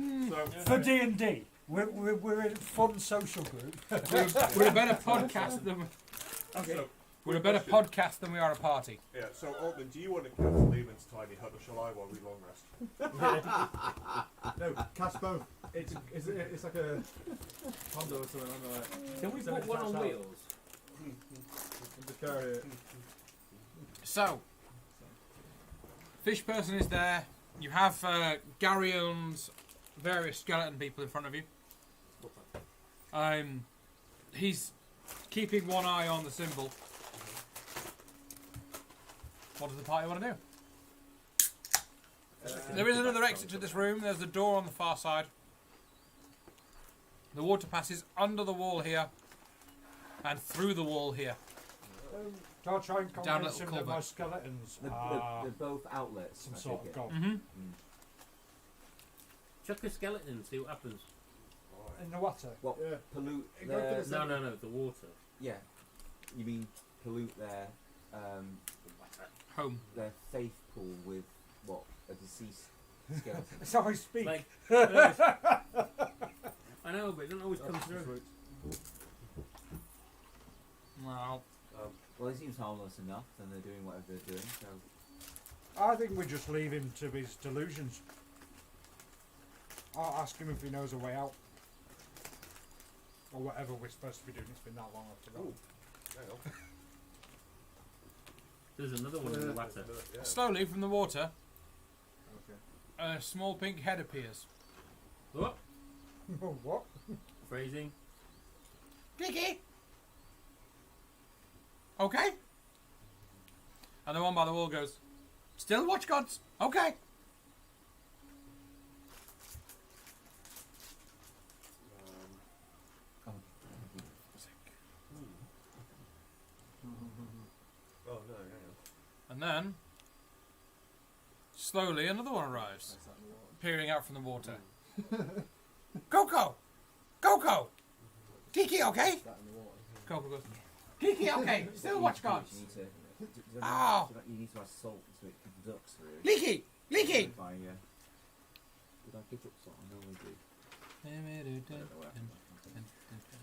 [SPEAKER 5] For D&D. We're a fun social group.
[SPEAKER 1] We're a better podcast than
[SPEAKER 3] So,
[SPEAKER 1] we're a better podcast than we are a party.
[SPEAKER 3] yeah, so Altman, do you want to catch Lehman's tiny hut or shall I while we long rest?
[SPEAKER 6] No, cast both. It's like a condo or something. I don't know.
[SPEAKER 4] Can we
[SPEAKER 6] So
[SPEAKER 4] put
[SPEAKER 6] it's
[SPEAKER 4] one on
[SPEAKER 6] attached out.
[SPEAKER 4] wheels?
[SPEAKER 6] And just carry it.
[SPEAKER 1] So, fish person is there. You have Garion's various skeleton people in front of you. He's keeping one eye on the symbol. What does the party want to do? There is another exit to this room. There's a door on the far side. The water passes under the wall here and through the wall here.
[SPEAKER 5] So I'll try and
[SPEAKER 1] Down a
[SPEAKER 5] convince
[SPEAKER 1] little
[SPEAKER 5] him that my
[SPEAKER 1] culvert.
[SPEAKER 5] skeletons
[SPEAKER 2] They're
[SPEAKER 5] are
[SPEAKER 2] both outlets.
[SPEAKER 5] some
[SPEAKER 2] I
[SPEAKER 5] sort
[SPEAKER 2] take
[SPEAKER 5] of
[SPEAKER 2] it.
[SPEAKER 5] god.
[SPEAKER 1] Mm-hmm.
[SPEAKER 4] Chuck a skeleton, see what happens.
[SPEAKER 5] In the water.
[SPEAKER 2] What
[SPEAKER 6] Yeah.
[SPEAKER 2] pollute
[SPEAKER 6] It goes to
[SPEAKER 2] their?
[SPEAKER 6] the
[SPEAKER 4] No, the water.
[SPEAKER 2] Yeah, you mean pollute their
[SPEAKER 1] Home.
[SPEAKER 2] their faith pool with what a deceased skeleton?
[SPEAKER 5] That's how I speak.
[SPEAKER 4] Like, I know, but it doesn't always come through.
[SPEAKER 1] Well,
[SPEAKER 2] Well, he seems harmless enough, and they're doing whatever they're doing. So
[SPEAKER 5] I think we just leave him to his delusions. I'll ask him if he knows a way out. Or whatever we're supposed to be doing. It's been that long, I've forgotten.
[SPEAKER 3] Hang on.
[SPEAKER 4] There's another one in the water.
[SPEAKER 3] Yeah.
[SPEAKER 1] slowly from the water,
[SPEAKER 6] Okay.
[SPEAKER 1] a small pink head appears.
[SPEAKER 4] Oh,
[SPEAKER 5] What?
[SPEAKER 4] phrasing.
[SPEAKER 1] Kiki! Okay. And the one by the wall goes, still watch gods. Okay.
[SPEAKER 3] Oh no, hang on.
[SPEAKER 1] And then, slowly another one arrives,
[SPEAKER 6] That's that in the water.
[SPEAKER 1] peering out from the water. Coco! Coco! Kiki, okay?
[SPEAKER 6] That's that in the water.
[SPEAKER 1] Coco goes, Kiki, okay? Still watch gods.
[SPEAKER 2] You need to.
[SPEAKER 1] Ow.
[SPEAKER 2] You need to add salt so it conducts through.
[SPEAKER 1] Leaky! Leaky!
[SPEAKER 2] If I, did I pick up salt? I know we do. I don't know where.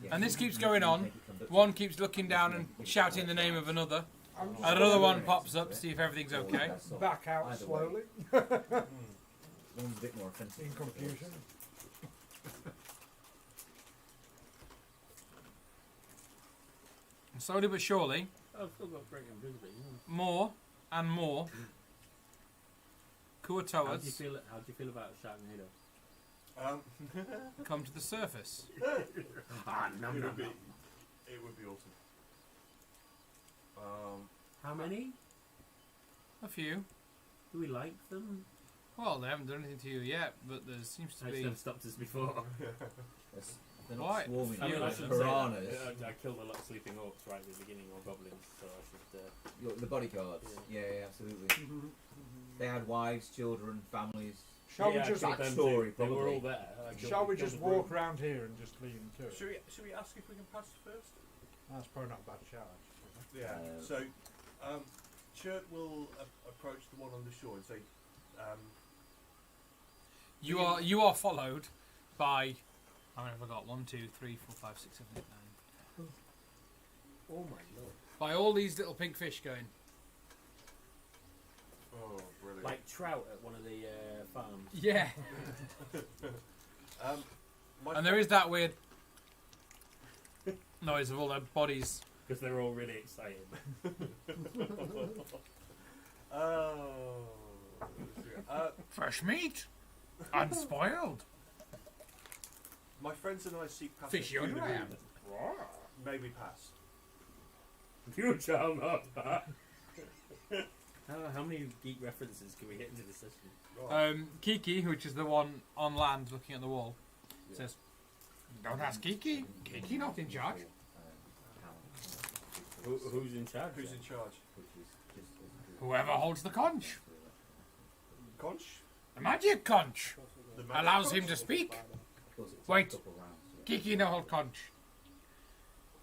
[SPEAKER 2] Yeah,
[SPEAKER 1] And this
[SPEAKER 2] you-
[SPEAKER 1] keeps
[SPEAKER 2] you-
[SPEAKER 1] going
[SPEAKER 2] you
[SPEAKER 1] on.
[SPEAKER 2] make it conduct
[SPEAKER 1] One
[SPEAKER 2] through.
[SPEAKER 1] keeps looking down and shouting the name of another.
[SPEAKER 5] I'm just
[SPEAKER 1] And another one
[SPEAKER 2] Yeah.
[SPEAKER 1] pops up to see if everything's
[SPEAKER 2] Or
[SPEAKER 1] okay.
[SPEAKER 2] that salt.
[SPEAKER 5] back out
[SPEAKER 2] Either way.
[SPEAKER 5] slowly
[SPEAKER 2] One's a bit more offensive.
[SPEAKER 5] in
[SPEAKER 2] than the other.
[SPEAKER 5] confusion.
[SPEAKER 1] And slowly but surely,
[SPEAKER 4] Oh, I've still got great invisibility.
[SPEAKER 1] more and more
[SPEAKER 4] How do you
[SPEAKER 1] Kuatoas
[SPEAKER 4] feel? How do you feel about Sharknado?
[SPEAKER 1] come to the surface.
[SPEAKER 4] Ah, no,
[SPEAKER 3] it
[SPEAKER 4] no,
[SPEAKER 3] would be.
[SPEAKER 4] no.
[SPEAKER 3] It would be awesome.
[SPEAKER 4] How many?
[SPEAKER 1] A few.
[SPEAKER 4] Do we like them?
[SPEAKER 1] Well, they haven't done anything to you yet, but there seems to
[SPEAKER 4] I just
[SPEAKER 1] be.
[SPEAKER 4] have stopped us before.
[SPEAKER 2] Yes, they're not
[SPEAKER 1] Why?
[SPEAKER 2] swarming.
[SPEAKER 1] I mean,
[SPEAKER 2] like
[SPEAKER 1] I shouldn't
[SPEAKER 2] piranhas.
[SPEAKER 4] I killed a lot of sleeping orcs right at the beginning, or goblins, so I should.
[SPEAKER 2] Look, the bodyguards. Yeah, absolutely. They had wives, children, families.
[SPEAKER 5] Shall
[SPEAKER 4] Yeah,
[SPEAKER 5] we just
[SPEAKER 4] I killed them
[SPEAKER 2] Backstory,
[SPEAKER 4] too. They were
[SPEAKER 2] probably.
[SPEAKER 4] all there. I killed-
[SPEAKER 5] shall we
[SPEAKER 4] killed
[SPEAKER 5] just
[SPEAKER 4] the brood.
[SPEAKER 5] walk around here and just lead him to it?
[SPEAKER 3] Should we ask if we can pass first?
[SPEAKER 5] That's probably not a bad shout. Actually.
[SPEAKER 3] Yeah.
[SPEAKER 2] Uh,
[SPEAKER 3] So, Chert will approach the one on the shore and say,
[SPEAKER 1] You are followed by. I mean, I forgot 1, 2, 3, 4, 5, 6, 7, 8, 9.
[SPEAKER 4] Oh my lord!
[SPEAKER 1] By all these little pink fish going.
[SPEAKER 3] "Oh, brilliant."
[SPEAKER 4] Like trout at one of the farms.
[SPEAKER 1] Yeah.
[SPEAKER 3] My
[SPEAKER 1] And there is that weird noise of all their bodies.
[SPEAKER 4] Because they're all really excited.
[SPEAKER 3] Oh.
[SPEAKER 1] Fresh meat. Unspoiled.
[SPEAKER 3] My friends and I seek passage
[SPEAKER 1] Fish
[SPEAKER 3] through
[SPEAKER 1] you
[SPEAKER 3] the
[SPEAKER 1] I
[SPEAKER 3] room.
[SPEAKER 1] am.
[SPEAKER 3] May we pass?
[SPEAKER 4] You shall not pass. How many geek references can we get into this session?
[SPEAKER 3] Right.
[SPEAKER 1] Kiki, which is the one on land looking at the wall, says, "Don't ask Kiki. Kiki not in charge."
[SPEAKER 4] Who's in charge?
[SPEAKER 3] Who's
[SPEAKER 4] then?
[SPEAKER 3] in charge?
[SPEAKER 1] Whoever holds the conch,
[SPEAKER 3] Conch?
[SPEAKER 1] the magic conch,
[SPEAKER 3] The magic
[SPEAKER 1] allows him
[SPEAKER 3] conch?
[SPEAKER 1] to speak. Wait. Kiki no hold conch.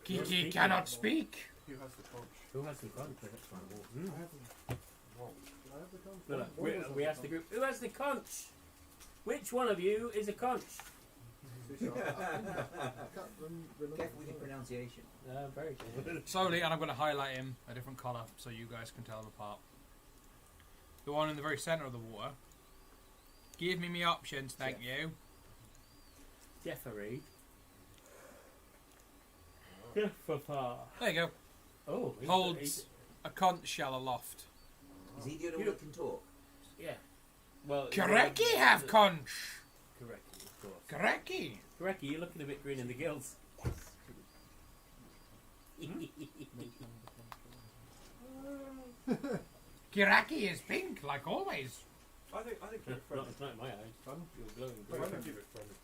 [SPEAKER 1] Kiki cannot speak.
[SPEAKER 3] Who has the conch?
[SPEAKER 4] Who has the conch?
[SPEAKER 6] I have the
[SPEAKER 4] Look, we asked the group, who has the conch? Which one of you is a conch?
[SPEAKER 2] Careful with your pronunciation.
[SPEAKER 4] Very good.
[SPEAKER 1] Slowly, and I'm going to highlight him a different colour so you guys can tell them apart. The one in the very centre of the water. Give me my options, thank you.
[SPEAKER 4] Jeffrey. Jeffrey.
[SPEAKER 1] There you go.
[SPEAKER 4] Oh,
[SPEAKER 1] Holds a conch shell aloft.
[SPEAKER 2] Is he the only one that can talk?
[SPEAKER 4] Yeah. Well,
[SPEAKER 1] Kareki have conch.
[SPEAKER 4] Kareki, of course.
[SPEAKER 1] Kareki.
[SPEAKER 4] Kareki, you're looking a bit green in the gills.
[SPEAKER 1] Kiraki is pink, like always.
[SPEAKER 3] I think give it
[SPEAKER 4] Not,
[SPEAKER 3] friendly.
[SPEAKER 4] it's not in my eyes.
[SPEAKER 6] Fun.
[SPEAKER 4] You're glowing
[SPEAKER 3] I
[SPEAKER 4] green.
[SPEAKER 3] think give it friendly.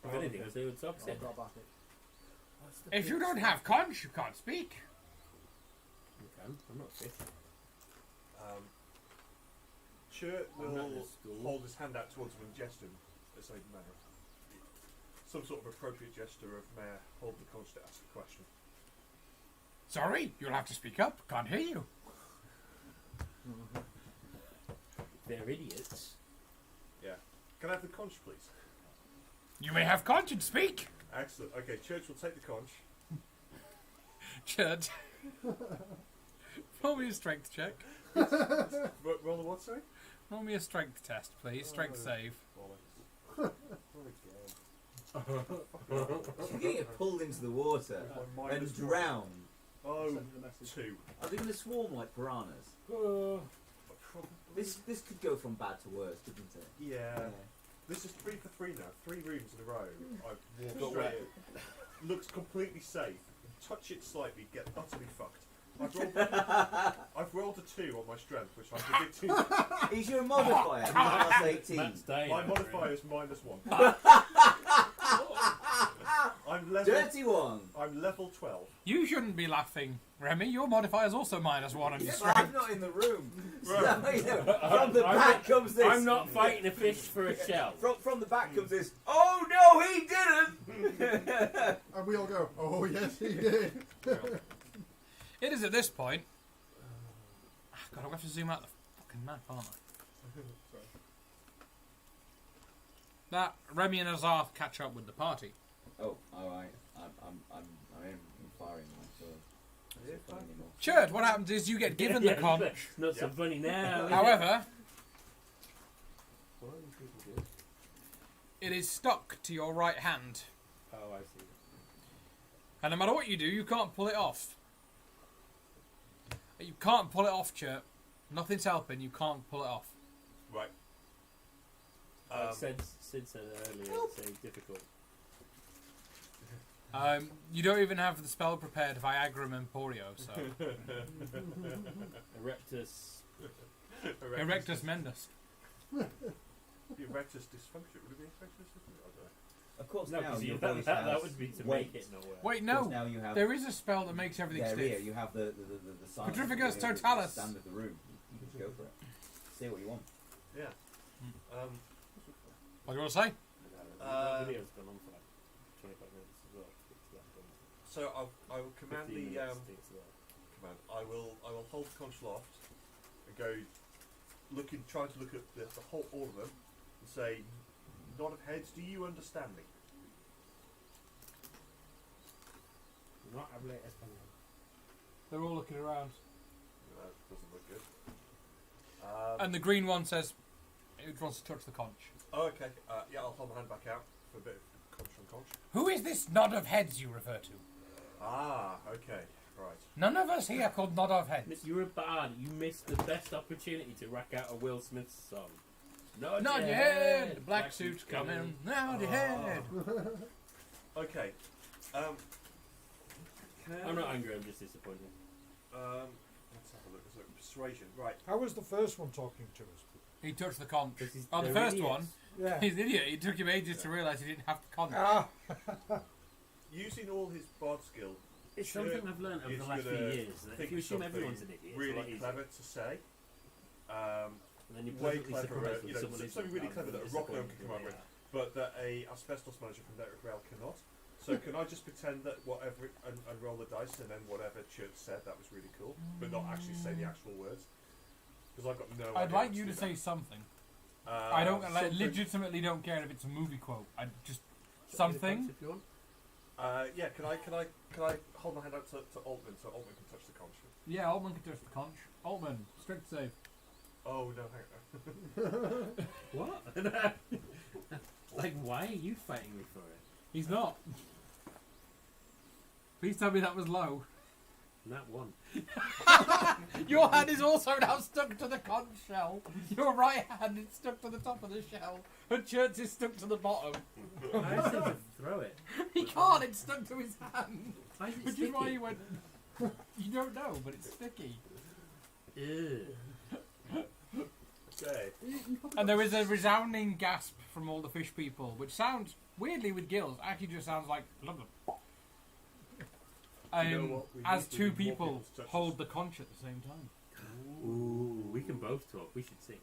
[SPEAKER 4] If anything, I say it's opposite.
[SPEAKER 6] I've got back it.
[SPEAKER 1] If you don't have conch, you can't speak.
[SPEAKER 4] You can. I'm not a fish.
[SPEAKER 3] Chert
[SPEAKER 4] I'm not in
[SPEAKER 3] will
[SPEAKER 4] school.
[SPEAKER 3] hold his hand out towards him and gesture as a mayor. Some sort of appropriate gesture of mayor hold the conch to ask a question.
[SPEAKER 1] Sorry, you'll have to speak up. Can't hear you.
[SPEAKER 4] They're idiots.
[SPEAKER 3] Yeah. Can I have the conch, please?
[SPEAKER 1] You may have conch and speak.
[SPEAKER 3] Excellent. Okay, Church will take the conch.
[SPEAKER 1] Church. Roll me a strength check.
[SPEAKER 3] Roll the what, sorry?
[SPEAKER 1] Roll me a strength test, please. Strength save.
[SPEAKER 3] Bollocks.
[SPEAKER 2] You're going to get pulled into the water
[SPEAKER 3] My
[SPEAKER 2] and
[SPEAKER 3] minus one.
[SPEAKER 2] drowned.
[SPEAKER 3] Oh,
[SPEAKER 6] Send you the message.
[SPEAKER 3] 2.
[SPEAKER 2] Are they going to swarm like piranhas? This could go from bad to worse, couldn't it?
[SPEAKER 3] Yeah. This is 3 for 3 now. 3 rooms in a row. I've
[SPEAKER 4] Got
[SPEAKER 3] walked
[SPEAKER 4] wet.
[SPEAKER 3] straight in. Looks completely safe. Touch it slightly, get utterly fucked. I've rolled a 2 on my strength, which I'm predicting.
[SPEAKER 2] Is your modifier plus 18?
[SPEAKER 4] Matt's dying.
[SPEAKER 3] My
[SPEAKER 4] over
[SPEAKER 3] modifier
[SPEAKER 4] it.
[SPEAKER 3] is -1.
[SPEAKER 2] Dirty one!
[SPEAKER 3] I'm level 12.
[SPEAKER 1] You shouldn't be laughing, Remy. Your modifier is also -1 on your
[SPEAKER 2] Yeah, but
[SPEAKER 1] strength.
[SPEAKER 2] I'm not in the room. So,
[SPEAKER 3] Right.
[SPEAKER 2] you know, from the back comes this.
[SPEAKER 4] I'm not fighting a fish for a shell.
[SPEAKER 2] From the back comes this. Oh no, he didn't!
[SPEAKER 6] And we all go, oh yes, he did.
[SPEAKER 1] It is at this point. God, I'm going to have to zoom out the fucking map, aren't I? That Remy and Azarth catch up with the party.
[SPEAKER 2] Oh, alright. I'm in firing now, so.
[SPEAKER 3] Yeah,
[SPEAKER 2] It's not fun anymore.
[SPEAKER 1] Church, what happens is you get given the conch.
[SPEAKER 4] It's not so funny now.
[SPEAKER 1] However,
[SPEAKER 4] What are you people doing?
[SPEAKER 1] it is stuck to your right hand.
[SPEAKER 4] Oh, I see.
[SPEAKER 1] And no matter what you do, you can't pull it off. You can't pull it off, Chirp. Nothing's helping, you can't pull it off.
[SPEAKER 3] Right.
[SPEAKER 4] Sid said earlier it's difficult.
[SPEAKER 1] You don't even have the spell prepared, Viagra Emporio, so.
[SPEAKER 4] Erectus.
[SPEAKER 1] Erectus Mendus.
[SPEAKER 3] Erectus dysfunction. Would it be erectus dysfunction? I don't know.
[SPEAKER 2] Of course,
[SPEAKER 4] No,
[SPEAKER 2] now
[SPEAKER 4] because
[SPEAKER 2] your
[SPEAKER 4] that
[SPEAKER 2] voice has
[SPEAKER 4] would be to
[SPEAKER 2] weight.
[SPEAKER 4] make it not work.
[SPEAKER 1] Wait,
[SPEAKER 2] Of course,
[SPEAKER 1] no.
[SPEAKER 2] now you have
[SPEAKER 1] There is a spell that makes everything
[SPEAKER 2] there,
[SPEAKER 1] stiff.
[SPEAKER 2] you have the silence.
[SPEAKER 1] Petrificus
[SPEAKER 2] the
[SPEAKER 1] totalis.
[SPEAKER 2] Stand of the room. You can just go for it. Say what you want.
[SPEAKER 3] Yeah.
[SPEAKER 1] What do you want to say?
[SPEAKER 4] The video's gone on for like 25 minutes as well.
[SPEAKER 3] So I will command
[SPEAKER 4] 15
[SPEAKER 3] the
[SPEAKER 4] minutes, I think it's about.
[SPEAKER 3] command. I will hold the conch loft and go try to look at the whole all of them and say, nod of heads. Do you understand me?
[SPEAKER 4] Not habla español.
[SPEAKER 1] They're all looking around.
[SPEAKER 3] That doesn't look good.
[SPEAKER 1] And the green one says, it wants to touch the conch.
[SPEAKER 3] Oh, okay. Yeah, I'll hold my hand back out for a bit of conch on conch.
[SPEAKER 1] Who is this nod of heads you refer to?
[SPEAKER 3] Ah, okay. Right.
[SPEAKER 1] None of us here called nod of heads.
[SPEAKER 4] You're a bard. You missed the best opportunity to rack out a Will Smith song. Nod
[SPEAKER 1] Nod
[SPEAKER 4] your
[SPEAKER 1] your head, the black suit's coming. Nod your head.
[SPEAKER 3] Okay.
[SPEAKER 4] I'm not angry. I'm just disappointed.
[SPEAKER 3] Let's have a look. So persuasion. Right.
[SPEAKER 5] How was the first one talking to us?
[SPEAKER 1] He touched the conch.
[SPEAKER 4] This is-
[SPEAKER 1] Oh, the
[SPEAKER 4] they're
[SPEAKER 1] first
[SPEAKER 4] idiots.
[SPEAKER 1] one,
[SPEAKER 5] Yeah.
[SPEAKER 1] he's an idiot. It took him ages to realise he didn't have the conch.
[SPEAKER 5] Ah,
[SPEAKER 3] Using all his bard skill,
[SPEAKER 4] It's
[SPEAKER 3] Sure,
[SPEAKER 4] something I've learned over
[SPEAKER 3] he's
[SPEAKER 4] the last few
[SPEAKER 3] gonna
[SPEAKER 4] years. That
[SPEAKER 3] think
[SPEAKER 4] if you
[SPEAKER 3] of
[SPEAKER 4] assume
[SPEAKER 3] something
[SPEAKER 4] everyone's an idiot, it's a lot
[SPEAKER 3] really
[SPEAKER 4] easier.
[SPEAKER 3] clever to say.
[SPEAKER 4] And then you're
[SPEAKER 3] Way
[SPEAKER 4] pleasantly
[SPEAKER 3] cleverer,
[SPEAKER 4] surprised when
[SPEAKER 3] you know,
[SPEAKER 4] someone
[SPEAKER 3] something
[SPEAKER 4] isn't
[SPEAKER 3] really
[SPEAKER 4] rather
[SPEAKER 3] clever
[SPEAKER 4] than
[SPEAKER 3] that a rock gnome
[SPEAKER 4] disappointed
[SPEAKER 3] can come
[SPEAKER 4] when
[SPEAKER 3] up with.
[SPEAKER 4] they are.
[SPEAKER 3] But that a asbestos manager from Network Rail cannot. So can I just pretend that whatever and roll the dice and then whatever Church said that was really cool, but not actually say the actual words? Because I've got no idea.
[SPEAKER 1] I'd like you to say something. I don't
[SPEAKER 3] something-
[SPEAKER 1] legitimately don't care if it's a movie quote. I just something.
[SPEAKER 4] If you want.
[SPEAKER 3] Yeah, can I hold my hand out to Altman so Altman can touch the conch?
[SPEAKER 1] Yeah, Altman can touch the conch. Altman, strict save.
[SPEAKER 3] Oh no, hang on.
[SPEAKER 4] What? Like, why are you fighting me for it?
[SPEAKER 1] He's not. Please tell me that was low.
[SPEAKER 4] That one.
[SPEAKER 1] Your hand is also now stuck to the conch shell. Your right hand is stuck to the top of the shell. And Church is stuck to the bottom.
[SPEAKER 4] I just need to throw it.
[SPEAKER 1] He can't, it's stuck to his hand.
[SPEAKER 4] Why is it
[SPEAKER 1] Which is why
[SPEAKER 4] sticky?
[SPEAKER 1] he went. You don't know, but it's sticky.
[SPEAKER 4] Ew.
[SPEAKER 3] Okay.
[SPEAKER 1] And there is a resounding gasp from all the fish people, which sounds weirdly with gills, actually just sounds like blah, blah.
[SPEAKER 3] You know what? We
[SPEAKER 1] As
[SPEAKER 3] need
[SPEAKER 1] two
[SPEAKER 3] more
[SPEAKER 1] people
[SPEAKER 3] to touch
[SPEAKER 1] hold
[SPEAKER 3] us.
[SPEAKER 1] the conch at the same time.
[SPEAKER 4] Ooh, we can both talk. We should sing.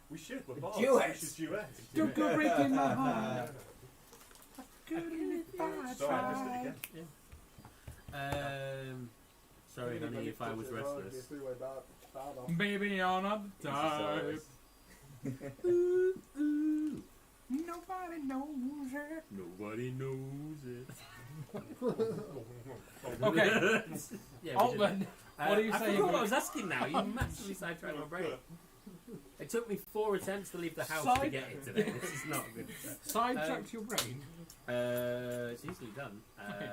[SPEAKER 3] We should. We're bards.
[SPEAKER 2] Duet.
[SPEAKER 3] We should duet.
[SPEAKER 1] Don't go breaking my heart.
[SPEAKER 3] Sorry, I missed it again.
[SPEAKER 4] Sorry, honey, if I was restless.
[SPEAKER 1] Baby, you're not the type.
[SPEAKER 4] Ooh, ooh.
[SPEAKER 1] Nobody knows it.
[SPEAKER 4] Nobody knows it.
[SPEAKER 1] Okay.
[SPEAKER 4] Yeah,
[SPEAKER 1] Altman, what are you
[SPEAKER 4] I
[SPEAKER 1] saying?
[SPEAKER 4] forgot what I was asking now. You massively sidetracked my brain. It took me 4 attempts to leave the house to get it today. This is not good.
[SPEAKER 1] Sidetracked your brain.
[SPEAKER 4] It's easily done.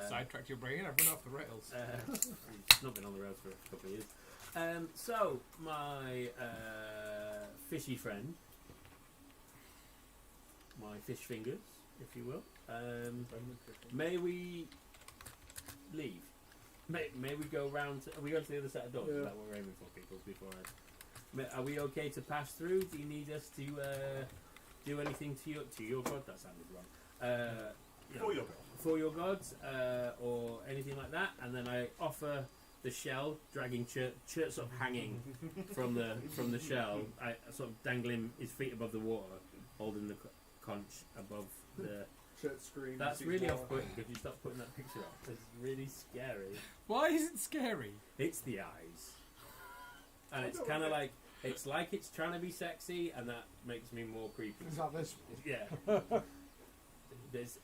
[SPEAKER 1] Sidetracked your brain. I've run off the rails.
[SPEAKER 4] It's not been on the rails for a couple of years. So, my fishy friend, my fish fingers, if you will, may we leave? May we go round? Are we going to the other set of doors? Is that what we're aiming for, people? Before are we okay to pass through? Do you need us to do anything to your god? That sounded wrong.
[SPEAKER 3] For your god.
[SPEAKER 4] For your gods, or anything like that, and then I offer the shell, dragging Chert sort of hanging from the shell. I sort of dangling his feet above the water, holding the conch above the.
[SPEAKER 6] Shirt screen.
[SPEAKER 4] That's really off-putting. Could you stop putting that picture up? It's really scary.
[SPEAKER 1] Why is it scary?
[SPEAKER 4] It's the eyes, and it's kind of like it's trying to be sexy, and that makes me more creepy.
[SPEAKER 5] Is that this?
[SPEAKER 4] Yeah.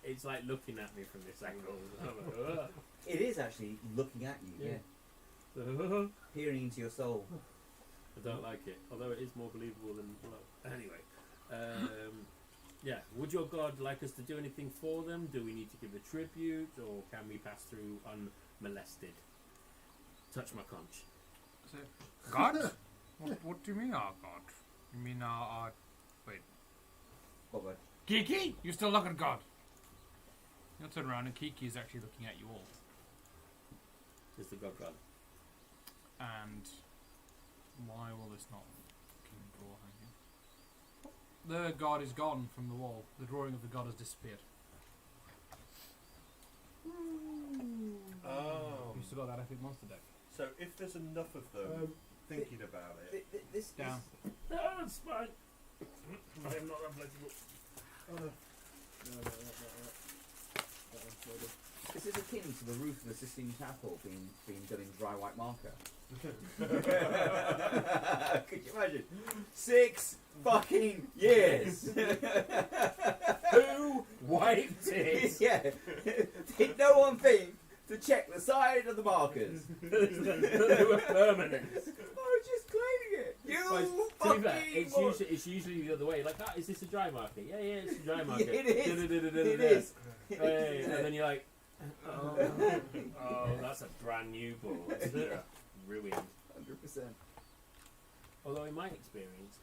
[SPEAKER 4] It's like looking at me from this angle. I'm like,
[SPEAKER 2] It is actually looking at you,
[SPEAKER 4] "Ugh."
[SPEAKER 2] peering into your soul.
[SPEAKER 4] I don't like it, although it is more believable than blood. Anyway, yeah. Would your god like us to do anything for them? Do we need to give a tribute, or can we pass through unmolested? Touch my conch.
[SPEAKER 1] God? What do you mean our God? You mean our wait.
[SPEAKER 2] What word?
[SPEAKER 1] Kiki? You still look at God. You'll turn around and Kiki is actually looking at you all.
[SPEAKER 4] Is the god gone?
[SPEAKER 1] And why will this not fucking draw hanging? The god is gone from the wall. The drawing of the god has disappeared.
[SPEAKER 3] Oh.
[SPEAKER 1] You still got that epic monster deck.
[SPEAKER 3] So if there's enough of them thinking about it,
[SPEAKER 2] This
[SPEAKER 1] Down.
[SPEAKER 4] No, it's fine. I am not that flexible.
[SPEAKER 2] This is akin to the roof of the Sistine Chapel being done in dry white marker. Could you imagine? 6 fucking years.
[SPEAKER 4] Who wiped it?
[SPEAKER 2] Yeah. Did no one think to check the side of the markers?
[SPEAKER 4] They were permanent.
[SPEAKER 2] I was just cleaning it. You
[SPEAKER 4] To be fair,
[SPEAKER 2] fucking
[SPEAKER 4] it's usually the other way. Like, is this a dry marker? Yeah, it's a dry marker.
[SPEAKER 2] It is. It is.
[SPEAKER 4] Hey, and then you're like, oh, that's a brand new board. Ruined.
[SPEAKER 2] 100%.
[SPEAKER 4] Although in my experience,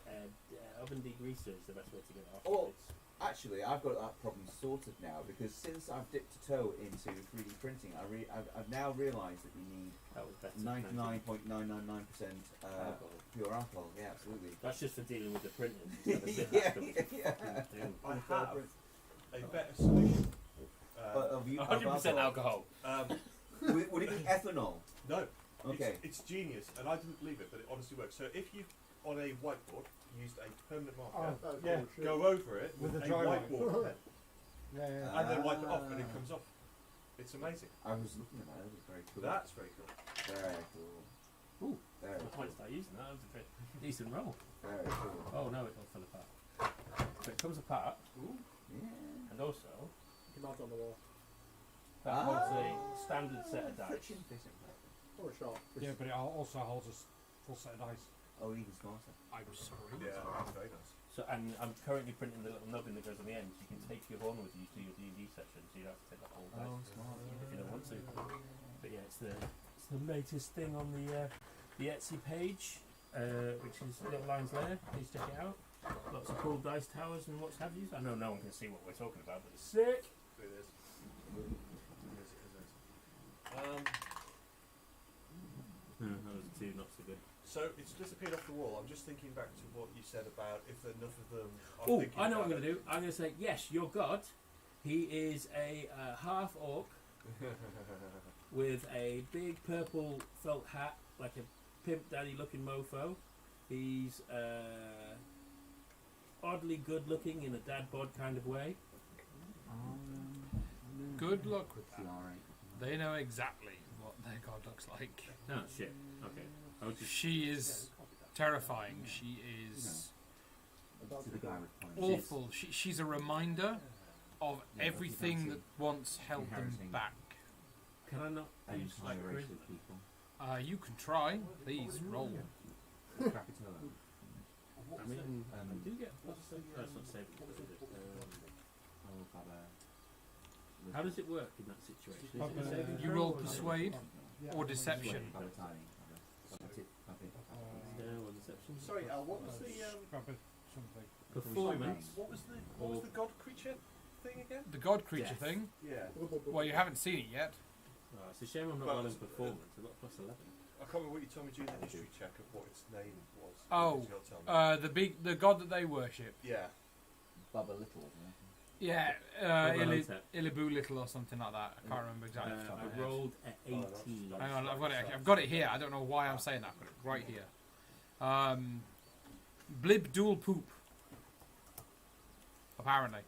[SPEAKER 4] oven degreaser is the best way to get it off.
[SPEAKER 2] Oh, actually, I've got that problem sorted now because since I've dipped a toe into 3D printing, I've now realised that you need
[SPEAKER 4] That was better.
[SPEAKER 2] 99.999%
[SPEAKER 4] Alcohol.
[SPEAKER 2] pure alcohol. Yeah, absolutely.
[SPEAKER 4] That's just for dealing with the printers.
[SPEAKER 2] Yeah.
[SPEAKER 3] I have a better solution.
[SPEAKER 2] Of
[SPEAKER 4] 100% alcohol.
[SPEAKER 2] Would it be ethanol?
[SPEAKER 3] No.
[SPEAKER 2] Okay.
[SPEAKER 3] It's genius, and I didn't believe it, but it honestly works. So if you, on a whiteboard, used a permanent marker, go over it
[SPEAKER 5] With
[SPEAKER 3] with
[SPEAKER 5] a
[SPEAKER 3] a
[SPEAKER 5] dry
[SPEAKER 3] whiteboard pen,
[SPEAKER 5] Yeah.
[SPEAKER 3] and then wipe it off, and it comes off. It's amazing.
[SPEAKER 2] I was looking at that. That was very cool.
[SPEAKER 3] That's very cool.
[SPEAKER 2] Very cool.
[SPEAKER 4] Ooh.
[SPEAKER 2] Very
[SPEAKER 4] I
[SPEAKER 2] cool.
[SPEAKER 4] might start using that. That was a bit decent roll.
[SPEAKER 2] Very cool.
[SPEAKER 4] Oh no, it all fell apart. So it comes apart,
[SPEAKER 2] Yeah.
[SPEAKER 4] and also
[SPEAKER 6] You mount it on the wall.
[SPEAKER 4] that holds a standard set of dice.
[SPEAKER 2] Friction fitting.
[SPEAKER 6] Or a shot.
[SPEAKER 5] Yeah, but it also holds a full set of dice.
[SPEAKER 2] Oh, even smarter.
[SPEAKER 1] I'm sorry.
[SPEAKER 3] Yeah, that's very nice.
[SPEAKER 4] So, and I'm currently printing the little nubbin that goes on the end. So you can take your horn with you to your D&D session, so you don't have to take the whole dice if you don't want to. But yeah, it's the latest thing on the Etsy page, which is little lines there. Please check it out. Lots of cool dice towers and what have you. I know no one can see what we're talking about, but it's sick.
[SPEAKER 3] It is.
[SPEAKER 4] That was 2 not so good.
[SPEAKER 3] So it's disappeared off the wall. I'm just thinking back to what you said about if enough of them are
[SPEAKER 4] Oh,
[SPEAKER 3] thinking
[SPEAKER 4] I know what I'm
[SPEAKER 3] about
[SPEAKER 4] going to do. I'm going to say, yes, your god He is a half orc with a big purple felt hat, like a pimp daddy looking mofo. He's oddly good looking in a dad bod kind of way.
[SPEAKER 1] Good luck with that.
[SPEAKER 2] CRA.
[SPEAKER 1] They know exactly what their god looks like.
[SPEAKER 4] Oh shit. Okay. I was just
[SPEAKER 1] She is terrifying. She is
[SPEAKER 2] To the guy with points.
[SPEAKER 1] awful. She's a reminder of
[SPEAKER 2] Yeah,
[SPEAKER 1] everything that once held them
[SPEAKER 2] Inheriting.
[SPEAKER 1] back.
[SPEAKER 4] Can I not
[SPEAKER 2] An
[SPEAKER 4] use like
[SPEAKER 2] entire race
[SPEAKER 4] charisma?
[SPEAKER 2] of people.
[SPEAKER 1] You can try. Please roll.
[SPEAKER 2] Krakatoa.
[SPEAKER 4] I mean, I do get plus. That's not saving.
[SPEAKER 2] Oh, Baba.
[SPEAKER 4] How does it work in that situation? Is it a
[SPEAKER 5] Baba-
[SPEAKER 4] saving
[SPEAKER 1] You
[SPEAKER 4] throw
[SPEAKER 1] roll
[SPEAKER 4] or is it-
[SPEAKER 1] persuade or deception.
[SPEAKER 2] Baba tiny. That's it. Baba.
[SPEAKER 4] Or deception?
[SPEAKER 3] Sorry, Al. What was the
[SPEAKER 5] Probably something.
[SPEAKER 4] Performance.
[SPEAKER 3] what was the god creature thing again?
[SPEAKER 1] The god creature
[SPEAKER 4] Death.
[SPEAKER 1] thing.
[SPEAKER 3] Yeah.
[SPEAKER 1] Well, you haven't seen it yet.
[SPEAKER 4] Oh, it's a shame I'm not
[SPEAKER 3] But-
[SPEAKER 4] well in performance. I've got plus 11.
[SPEAKER 3] I can't remember what you told me during the history check of what its name was.
[SPEAKER 1] Oh,
[SPEAKER 3] You gotta tell me.
[SPEAKER 1] the god that they worship.
[SPEAKER 3] Yeah.
[SPEAKER 2] Baba Little, wasn't it?
[SPEAKER 1] Yeah,
[SPEAKER 4] Hotep.
[SPEAKER 1] Ilibu Little or something like that. I can't remember exactly. off the top of
[SPEAKER 4] I
[SPEAKER 1] my head.
[SPEAKER 4] rolled at 18.
[SPEAKER 1] Hang on, I've got it here. I don't know why I'm saying that. I've got it right here. Blib dual poop. Apparently,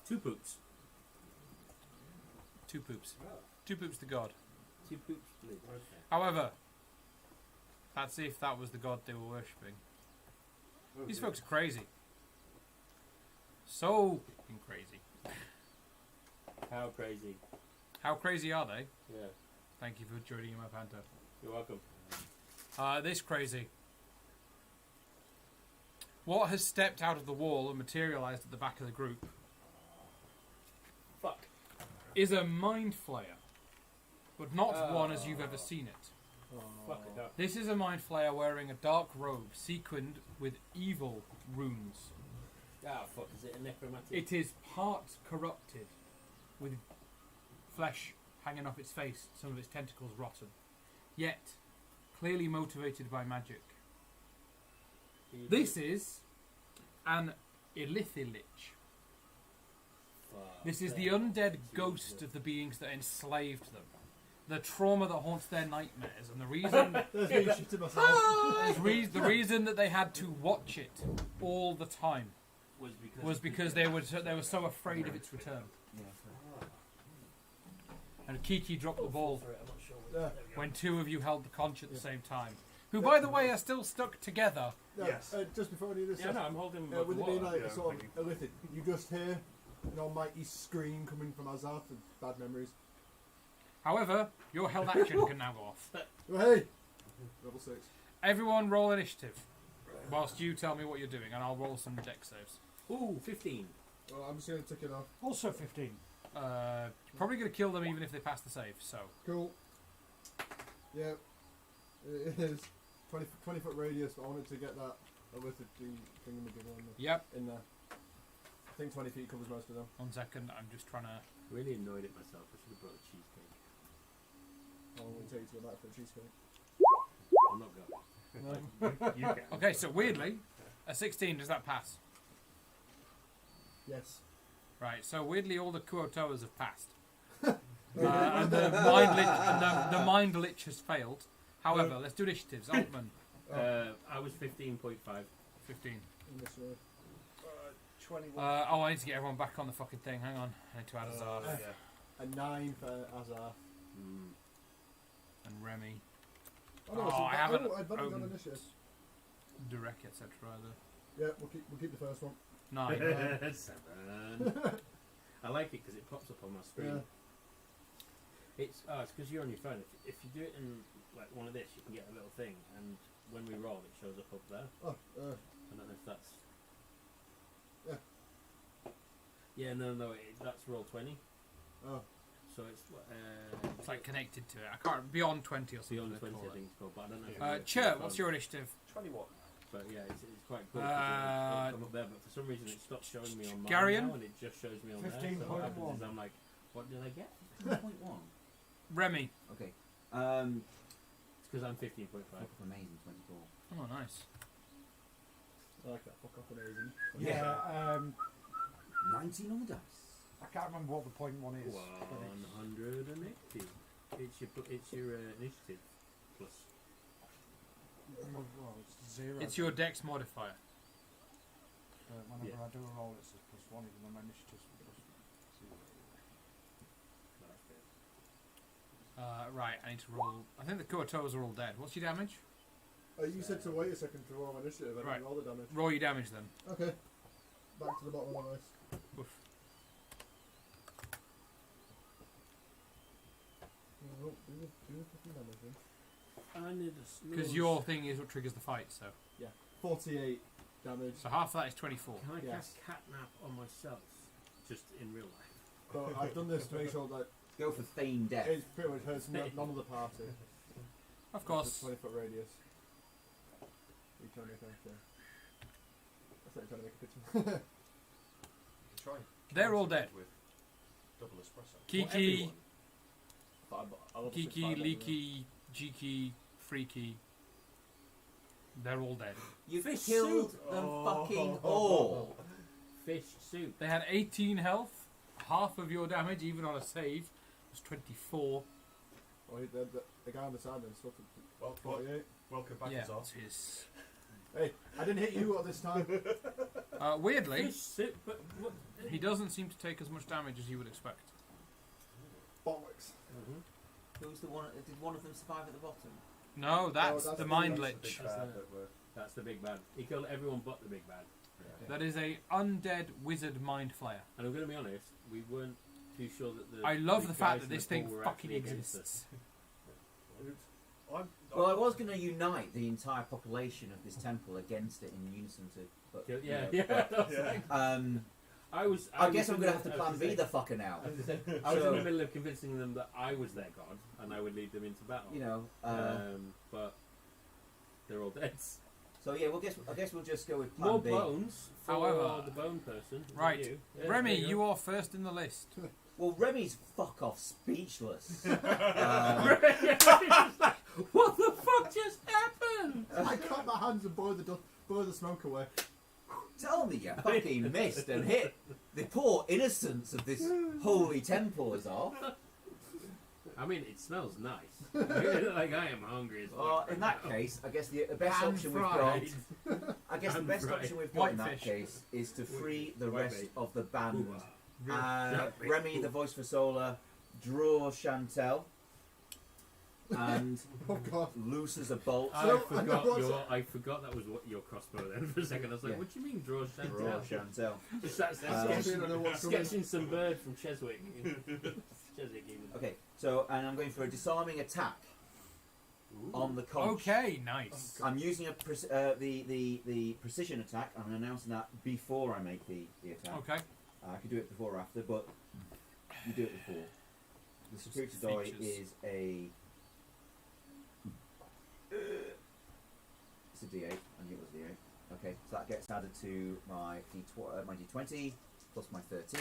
[SPEAKER 4] 2 poops.
[SPEAKER 1] 2 poops. 2 poops the god.
[SPEAKER 4] 2 poops, please. Okay.
[SPEAKER 1] However, that's if that was the god they were worshipping. These folks are crazy. So fucking crazy.
[SPEAKER 4] How crazy.
[SPEAKER 1] How crazy are they?
[SPEAKER 4] Yeah.
[SPEAKER 1] Thank you for joining in my panto.
[SPEAKER 4] You're welcome.
[SPEAKER 1] This crazy. What has stepped out of the wall and materialised at the back of the group
[SPEAKER 4] Fuck.
[SPEAKER 1] is a mind flayer, but not one as you've ever seen it.
[SPEAKER 4] Fuck it up.
[SPEAKER 1] This is a mind flayer wearing a dark robe sequined with evil runes.
[SPEAKER 4] Ah, fuck. Is it a necromantic?
[SPEAKER 1] It is part corrupted, with flesh hanging off its face, some of its tentacles rotten, yet clearly motivated by magic. This is an Illithilich.
[SPEAKER 4] Fuck.
[SPEAKER 1] This is the undead ghost of the beings that enslaved them. The trauma that haunts their nightmares, and the reason
[SPEAKER 6] There's me shitting myself.
[SPEAKER 1] the reason that they had to watch it all the time was because they were so afraid of its return.
[SPEAKER 2] Yeah.
[SPEAKER 1] And Kiki dropped the ball
[SPEAKER 6] Yeah.
[SPEAKER 1] when 2 of you held the conch at the same time. Who, by the way, are still stuck together.
[SPEAKER 6] Yeah,
[SPEAKER 3] Yes.
[SPEAKER 6] just before any of this
[SPEAKER 4] Yeah,
[SPEAKER 6] stuff,
[SPEAKER 4] no, I'm holding.
[SPEAKER 6] with it being like
[SPEAKER 3] Yeah,
[SPEAKER 6] a sort
[SPEAKER 3] thinking.
[SPEAKER 6] of illithid, you just hear an almighty scream coming from Azath and bad memories.
[SPEAKER 1] However, your held action can now go off.
[SPEAKER 6] Oh, hey! Level 6.
[SPEAKER 1] Everyone roll initiative, whilst you tell me what you're doing, and I'll roll some deck saves.
[SPEAKER 4] Ooh, 15.
[SPEAKER 6] Well, I'm just going to tick it off.
[SPEAKER 5] Also 15.
[SPEAKER 1] Probably going to kill them even if they pass the save, so...
[SPEAKER 6] Cool. Yeah. It is 20 foot radius, but I wanted to get that illithid thingamajigger
[SPEAKER 1] Yep.
[SPEAKER 6] in there. I think 20 feet covers most of them.
[SPEAKER 1] 1 second, I'm just trying to...
[SPEAKER 4] Really annoyed at myself. I should have brought a cheesecake.
[SPEAKER 6] How long will it take you to go back for a cheesecake?
[SPEAKER 4] I'm not going. You can.
[SPEAKER 1] Okay, so weirdly, a 16, does that pass?
[SPEAKER 6] Yes.
[SPEAKER 1] Right, so weirdly all the Kuotoas have passed. And the mind lich has failed. However, let's do initiatives. Altman,
[SPEAKER 4] I was 15.5.
[SPEAKER 1] 15.
[SPEAKER 6] In this way.
[SPEAKER 3] 21.
[SPEAKER 1] I need to get everyone back on the fucking thing. Hang on. I need to add Azar
[SPEAKER 3] Yeah.
[SPEAKER 6] A 9 for Azar.
[SPEAKER 1] and Remy.
[SPEAKER 6] Oh,
[SPEAKER 1] I haven't
[SPEAKER 6] I've got
[SPEAKER 1] opened
[SPEAKER 6] initiative.
[SPEAKER 1] Durek, etc. either.
[SPEAKER 6] Yeah, we'll keep the first one.
[SPEAKER 1] 9.
[SPEAKER 4] 7. I like it because it pops up on my screen.
[SPEAKER 6] Yeah.
[SPEAKER 4] It's because you're on your phone. If you do it in like one of this, you can get a little thing, and when we roll, it shows up there.
[SPEAKER 6] Oh,
[SPEAKER 4] I don't know if that's.
[SPEAKER 6] Yeah.
[SPEAKER 4] Yeah, no, that's roll 20.
[SPEAKER 6] oh.
[SPEAKER 4] So it's
[SPEAKER 1] It's like connected to it. I can't... Beyond 20 or something.
[SPEAKER 4] beyond
[SPEAKER 1] they
[SPEAKER 4] 20,
[SPEAKER 1] call
[SPEAKER 4] I
[SPEAKER 1] it.
[SPEAKER 4] think it's called. But I don't know. If
[SPEAKER 1] Chert,
[SPEAKER 4] it's on
[SPEAKER 1] what's
[SPEAKER 4] phone.
[SPEAKER 1] your initiative?
[SPEAKER 3] 21.
[SPEAKER 4] But yeah, it's quite cool. 'Cause it'll come up there, but for some reason it stops showing me on mine
[SPEAKER 1] Garion?
[SPEAKER 4] now, and it just shows me on there. So what happens
[SPEAKER 5] 15.1.
[SPEAKER 4] is I'm like, what did I get?
[SPEAKER 2] 2.1.
[SPEAKER 1] Remy.
[SPEAKER 2] Okay.
[SPEAKER 4] It's because I'm 15.5.
[SPEAKER 2] Fuck off amazing 24.
[SPEAKER 1] Oh, nice.
[SPEAKER 6] I like that. Fuck off amazing.
[SPEAKER 5] Yeah,
[SPEAKER 2] 19 on the dice.
[SPEAKER 5] I can't remember what the point one is.
[SPEAKER 4] 180. It's your initiative plus.
[SPEAKER 5] Well, it's 0.
[SPEAKER 1] It's your dex modifier.
[SPEAKER 5] Whenever
[SPEAKER 4] Yeah.
[SPEAKER 5] I do a roll, it says +1, even though my initiative's +0.
[SPEAKER 1] Right, I need to roll. I think the Kuatoas are all dead. What's your damage?
[SPEAKER 6] You said to wait a second to roll my initiative. I
[SPEAKER 1] Right.
[SPEAKER 6] didn't roll the damage.
[SPEAKER 1] Roll your damage then.
[SPEAKER 6] Okay. Back to the bottom of the list.
[SPEAKER 1] Oof.
[SPEAKER 6] Oh, do the 15 damage then.
[SPEAKER 4] I need a snooze.
[SPEAKER 1] Because your thing is what triggers the fight, so.
[SPEAKER 6] 48 damage.
[SPEAKER 1] So half of that is 24.
[SPEAKER 4] Can I
[SPEAKER 6] Yes.
[SPEAKER 4] cast catnap on myself? Just in real life.
[SPEAKER 6] But I've done this to make sure that
[SPEAKER 2] Go for feigned death.
[SPEAKER 6] it pretty much hurts none of the party.
[SPEAKER 1] Of
[SPEAKER 6] It's
[SPEAKER 1] course.
[SPEAKER 6] a 20-foot radius. You trying to make a That's not trying to make a picture.
[SPEAKER 3] You can try and
[SPEAKER 1] They're all
[SPEAKER 3] cancel it
[SPEAKER 1] dead.
[SPEAKER 3] with double espresso.
[SPEAKER 1] Kiki,
[SPEAKER 6] I'll
[SPEAKER 1] Kiki, Leaky, Jiki, Freaky. They're all dead.
[SPEAKER 2] You've
[SPEAKER 4] Fish
[SPEAKER 2] killed
[SPEAKER 4] soup.
[SPEAKER 2] them
[SPEAKER 3] Oh.
[SPEAKER 2] fucking all.
[SPEAKER 4] Fish soup.
[SPEAKER 1] They had 18 health. Half of your damage, even on a save, was 24.
[SPEAKER 6] Oh, the guy on the side then still took
[SPEAKER 3] Well,
[SPEAKER 6] 48.
[SPEAKER 3] welcome back,
[SPEAKER 1] Yeah,
[SPEAKER 3] Azar.
[SPEAKER 1] it's his.
[SPEAKER 6] Hey, I didn't hit you at this time.
[SPEAKER 1] Weirdly,
[SPEAKER 4] Fish soup, but what?
[SPEAKER 1] he doesn't seem to take as much damage as you would expect.
[SPEAKER 6] Bollocks.
[SPEAKER 2] Who's the one? Did one of them survive at the bottom?
[SPEAKER 1] No, that's
[SPEAKER 6] that's
[SPEAKER 1] the
[SPEAKER 6] the-
[SPEAKER 1] Mind
[SPEAKER 3] That's the
[SPEAKER 1] Lich.
[SPEAKER 3] big
[SPEAKER 4] That's
[SPEAKER 3] bad
[SPEAKER 4] the-
[SPEAKER 3] that we're-
[SPEAKER 4] That's the big bad. He killed everyone but the big bad.
[SPEAKER 1] That is a undead wizard mind flayer.
[SPEAKER 4] And I'm going to be honest, we weren't too sure that the.
[SPEAKER 1] I love the fact
[SPEAKER 4] guys
[SPEAKER 1] that
[SPEAKER 4] in the
[SPEAKER 1] this thing
[SPEAKER 4] pool were
[SPEAKER 1] fucking
[SPEAKER 4] actually against
[SPEAKER 1] exists.
[SPEAKER 2] Well, I was going to unite the entire population of this temple against it in unison to. But,
[SPEAKER 4] us.
[SPEAKER 2] you
[SPEAKER 4] Yeah,
[SPEAKER 2] know,
[SPEAKER 4] yeah.
[SPEAKER 2] but,
[SPEAKER 4] That's like-
[SPEAKER 2] I
[SPEAKER 4] was
[SPEAKER 2] guess I'm
[SPEAKER 4] in
[SPEAKER 2] going to have
[SPEAKER 4] the-
[SPEAKER 2] to
[SPEAKER 4] I was
[SPEAKER 2] plan
[SPEAKER 4] gonna
[SPEAKER 2] B
[SPEAKER 4] say-
[SPEAKER 2] the fucker now.
[SPEAKER 4] I was gonna say, I was
[SPEAKER 2] So-
[SPEAKER 4] in the middle of convincing them that I was their god and I would lead them into battle.
[SPEAKER 2] You know.
[SPEAKER 4] But they're all dead.
[SPEAKER 2] So yeah, I guess we'll just go with plan
[SPEAKER 4] More
[SPEAKER 2] B.
[SPEAKER 4] bones for
[SPEAKER 1] However-
[SPEAKER 4] the bone person. Is that
[SPEAKER 1] Right.
[SPEAKER 4] you? Yeah,
[SPEAKER 1] Remy,
[SPEAKER 4] there
[SPEAKER 1] you
[SPEAKER 4] go.
[SPEAKER 1] are first in the list.
[SPEAKER 2] Well, Remy's fuck off speechless.
[SPEAKER 4] What the fuck just happened?
[SPEAKER 6] I cut my hands and blow the smoke away.
[SPEAKER 2] Tell me you fucking missed and hit the poor innocence of this holy temple, Azar.
[SPEAKER 4] I mean, it smells nice. Like I am hungry as
[SPEAKER 2] Well,
[SPEAKER 4] fuck
[SPEAKER 2] in
[SPEAKER 4] right
[SPEAKER 2] that
[SPEAKER 4] now.
[SPEAKER 2] case, I guess the best
[SPEAKER 1] Pan
[SPEAKER 2] option we've
[SPEAKER 1] fried.
[SPEAKER 2] got. I guess the
[SPEAKER 4] Pan
[SPEAKER 2] best
[SPEAKER 4] fried.
[SPEAKER 2] option we've got in that
[SPEAKER 1] Whitefish.
[SPEAKER 2] case is to free the
[SPEAKER 4] White
[SPEAKER 2] rest
[SPEAKER 4] bait.
[SPEAKER 2] of the band.
[SPEAKER 4] Ooh,
[SPEAKER 2] Remy, the voice for Solar, draw Chantel, and
[SPEAKER 6] Oh god.
[SPEAKER 2] looses a bolt.
[SPEAKER 4] I forgot that was what your crossbow then for a second. I was like,
[SPEAKER 2] Yeah.
[SPEAKER 4] what do you mean draw
[SPEAKER 2] Draw
[SPEAKER 4] Chantel?
[SPEAKER 2] Chantel.
[SPEAKER 4] Just that's
[SPEAKER 6] I don't know what's coming.
[SPEAKER 4] sketching some bird from Cheswick. Cheswick even.
[SPEAKER 2] Okay, so and I'm going for a disarming attack on the conch.
[SPEAKER 1] Okay, nice.
[SPEAKER 2] I'm using the precision attack. I'm announcing that before I make the attack.
[SPEAKER 1] Okay.
[SPEAKER 2] I could do it before or after, but you do it before. The security die
[SPEAKER 1] Features.
[SPEAKER 2] is a. It's a D8. I knew it was a D8. Okay, so that gets added to my D20 plus my 13.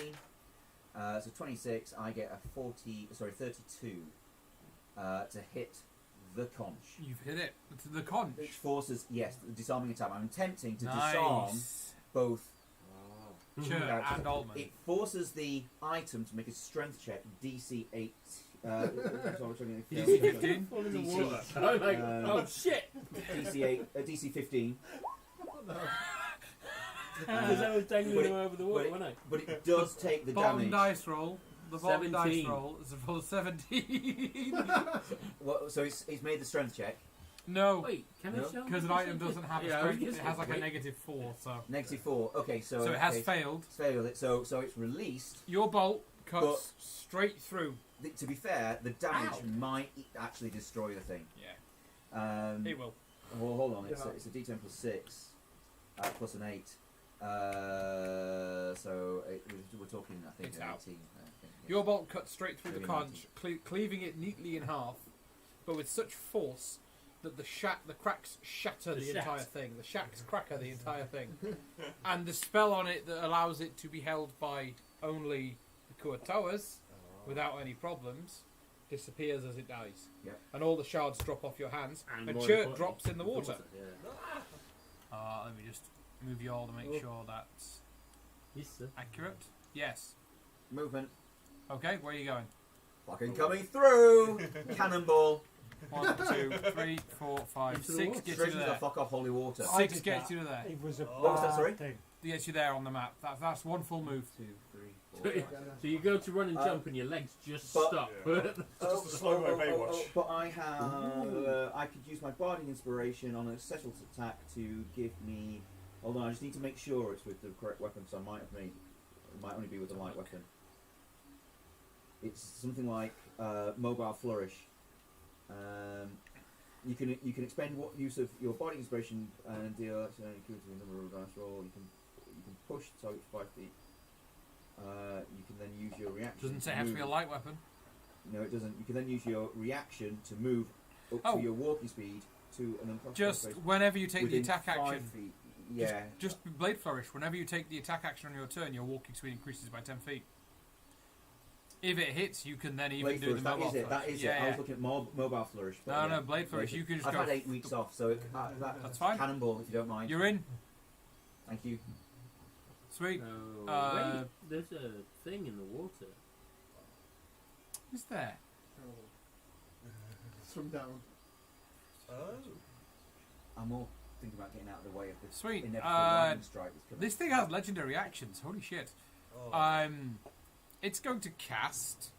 [SPEAKER 2] So 26. I get a 32 to hit the conch,
[SPEAKER 1] You've hit it. It's the conch.
[SPEAKER 2] which forces the disarming attack. I'm attempting to disarm
[SPEAKER 1] Nice.
[SPEAKER 2] both.
[SPEAKER 1] Sure,
[SPEAKER 2] characters.
[SPEAKER 1] and Altman.
[SPEAKER 2] It forces the item to make a strength check, DC 8.
[SPEAKER 1] DC 15?
[SPEAKER 4] Fall in the
[SPEAKER 2] DC.
[SPEAKER 4] water. I'm like,
[SPEAKER 2] Um,
[SPEAKER 4] oh shit!
[SPEAKER 2] DC 8, DC 15.
[SPEAKER 4] Because I was dangling
[SPEAKER 2] but
[SPEAKER 4] him over the water, wasn't I?
[SPEAKER 2] But it does take the
[SPEAKER 1] Bottom
[SPEAKER 2] damage.
[SPEAKER 1] dice roll. The bottom dice
[SPEAKER 4] 17.
[SPEAKER 1] roll is a roll of 17.
[SPEAKER 2] Well, so it's made the strength check.
[SPEAKER 1] No,
[SPEAKER 4] Wait, can I
[SPEAKER 2] No.
[SPEAKER 4] show
[SPEAKER 1] because an item doesn't have a
[SPEAKER 4] Yeah, I was
[SPEAKER 1] strength. It
[SPEAKER 4] gonna
[SPEAKER 1] has
[SPEAKER 4] say,
[SPEAKER 1] like a
[SPEAKER 4] wait.
[SPEAKER 1] negative 4, so.
[SPEAKER 2] -4. Okay, so
[SPEAKER 1] So it has
[SPEAKER 2] okay,
[SPEAKER 1] failed.
[SPEAKER 2] it's failed it. So it's released.
[SPEAKER 1] Your bolt cuts straight through.
[SPEAKER 2] To be fair, the damage
[SPEAKER 1] Ow.
[SPEAKER 2] might actually destroy the thing.
[SPEAKER 1] Yeah, it will.
[SPEAKER 2] Well, hold on. It's
[SPEAKER 6] Yeah.
[SPEAKER 2] a D10 plus 6, plus an 8. So we're talking, I think,
[SPEAKER 1] It's
[SPEAKER 2] 18.
[SPEAKER 1] out.
[SPEAKER 2] I think, yeah.
[SPEAKER 1] Your bolt cuts straight through the
[SPEAKER 2] Really
[SPEAKER 1] conch, cleaving it neatly in half, but with such force that the cracks shatter
[SPEAKER 4] The
[SPEAKER 1] the
[SPEAKER 4] shat.
[SPEAKER 1] entire thing. The shacks cracker the entire thing. And the spell on it that allows it to be held by only the Kuatoas without any problems disappears as it dies.
[SPEAKER 2] Yep.
[SPEAKER 1] And all the shards drop off your hands, and
[SPEAKER 4] more
[SPEAKER 1] Chert
[SPEAKER 4] importantly,
[SPEAKER 1] drops in the water.
[SPEAKER 4] Yeah.
[SPEAKER 1] Let me just move you all to make
[SPEAKER 6] Oh.
[SPEAKER 1] sure that's
[SPEAKER 4] Yes, sir.
[SPEAKER 1] accurate. Yes.
[SPEAKER 2] Movement.
[SPEAKER 1] Okay, where are you going?
[SPEAKER 2] Fucking coming through! Cannonball.
[SPEAKER 1] 1, 2, 3, 4, 5,
[SPEAKER 4] Into the
[SPEAKER 1] 6
[SPEAKER 4] water.
[SPEAKER 1] gets
[SPEAKER 2] Straight
[SPEAKER 1] you to
[SPEAKER 2] into the
[SPEAKER 1] there.
[SPEAKER 2] fuck off holy water.
[SPEAKER 5] I
[SPEAKER 1] 6
[SPEAKER 5] did
[SPEAKER 1] gets
[SPEAKER 5] that.
[SPEAKER 1] you to there.
[SPEAKER 5] It was a
[SPEAKER 2] What was that,
[SPEAKER 5] bad
[SPEAKER 2] sorry?
[SPEAKER 5] thing.
[SPEAKER 1] Gets you there on the map. That's one full move.
[SPEAKER 2] 2, 3,
[SPEAKER 4] So
[SPEAKER 2] 4, 5.
[SPEAKER 4] you go to run and jump and your legs just
[SPEAKER 2] but-
[SPEAKER 4] stop.
[SPEAKER 3] Yeah. Just a slow-mo Baywatch.
[SPEAKER 2] But I have. I could use my Barding Inspiration on a settled attack to give me. Hold on, I just need to make sure it's with the correct weapon, so I might have made. It might only be with the light weapon. It's something like Mobile Flourish. You can expend what use of your Barding Inspiration and deal actually equal to the number of dice roll. You can push the target 5 feet. You can then use your reaction.
[SPEAKER 1] Doesn't say it has to be a light weapon.
[SPEAKER 2] No, it doesn't. You can then use your reaction to move up
[SPEAKER 1] Oh.
[SPEAKER 2] to your walking speed to an uncrossed
[SPEAKER 1] Just
[SPEAKER 2] space
[SPEAKER 1] whenever you take the
[SPEAKER 2] within
[SPEAKER 1] attack
[SPEAKER 2] 5
[SPEAKER 1] action.
[SPEAKER 2] feet. Yeah.
[SPEAKER 1] Just Blade Flourish. Whenever you take the attack action on your turn, your walking speed increases by 10 feet. If it hits, you can then even
[SPEAKER 2] Blade
[SPEAKER 1] do the
[SPEAKER 2] Flourish, that
[SPEAKER 1] mobile
[SPEAKER 2] is it.
[SPEAKER 1] flourish.
[SPEAKER 2] That is
[SPEAKER 1] yeah,
[SPEAKER 2] it. I
[SPEAKER 1] yeah.
[SPEAKER 2] was looking at Mobile Flourish. but
[SPEAKER 1] No,
[SPEAKER 2] yeah.
[SPEAKER 1] no, Blade Flourish. You can just
[SPEAKER 2] I've
[SPEAKER 1] go.
[SPEAKER 2] had 8 weeks off, so
[SPEAKER 1] That's fine.
[SPEAKER 2] Cannonball, if you don't mind.
[SPEAKER 1] You're in.
[SPEAKER 2] Thank you.
[SPEAKER 1] Sweet.
[SPEAKER 4] Oh, wait, there's a thing in the water.
[SPEAKER 1] Is there?
[SPEAKER 6] Swim down.
[SPEAKER 3] Oh.
[SPEAKER 2] I'm more thinking about getting out of the way of this
[SPEAKER 1] Sweet.
[SPEAKER 2] inevitable lightning strike that's coming.
[SPEAKER 1] This thing has legendary actions. Holy shit.
[SPEAKER 3] Oh.
[SPEAKER 1] It's going to cast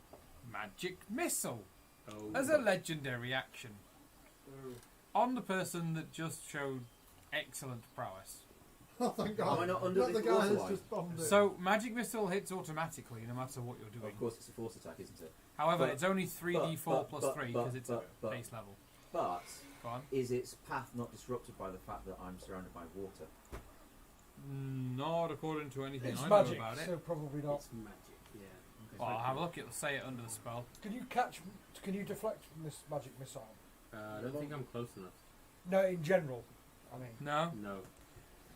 [SPEAKER 1] Magic Missile
[SPEAKER 4] Oh,
[SPEAKER 1] as a legendary action on the person that just showed excellent prowess.
[SPEAKER 6] Oh, thank God.
[SPEAKER 2] Am I not under
[SPEAKER 6] Not
[SPEAKER 2] the
[SPEAKER 6] the guy
[SPEAKER 2] water
[SPEAKER 6] that's
[SPEAKER 2] line?
[SPEAKER 6] just bombed it.
[SPEAKER 1] So Magic Missile hits automatically no matter what you're doing.
[SPEAKER 2] Of course, it's a force attack, isn't it?
[SPEAKER 1] However,
[SPEAKER 2] but-
[SPEAKER 1] it's only 3d4 plus 3 because it's
[SPEAKER 2] but-
[SPEAKER 1] a base level.
[SPEAKER 2] But
[SPEAKER 1] Go on.
[SPEAKER 2] is its path not disrupted by the fact that I'm surrounded by water?
[SPEAKER 1] Not according to anything
[SPEAKER 5] It's
[SPEAKER 1] I know
[SPEAKER 5] magic,
[SPEAKER 1] about it.
[SPEAKER 5] so probably not.
[SPEAKER 4] It's magic, yeah.
[SPEAKER 1] Well, I'll have a look. It'll say it under the spell.
[SPEAKER 5] Can you deflect from this magic missile?
[SPEAKER 4] I don't think I'm close enough.
[SPEAKER 5] No, in general. I mean,
[SPEAKER 1] No.
[SPEAKER 4] No.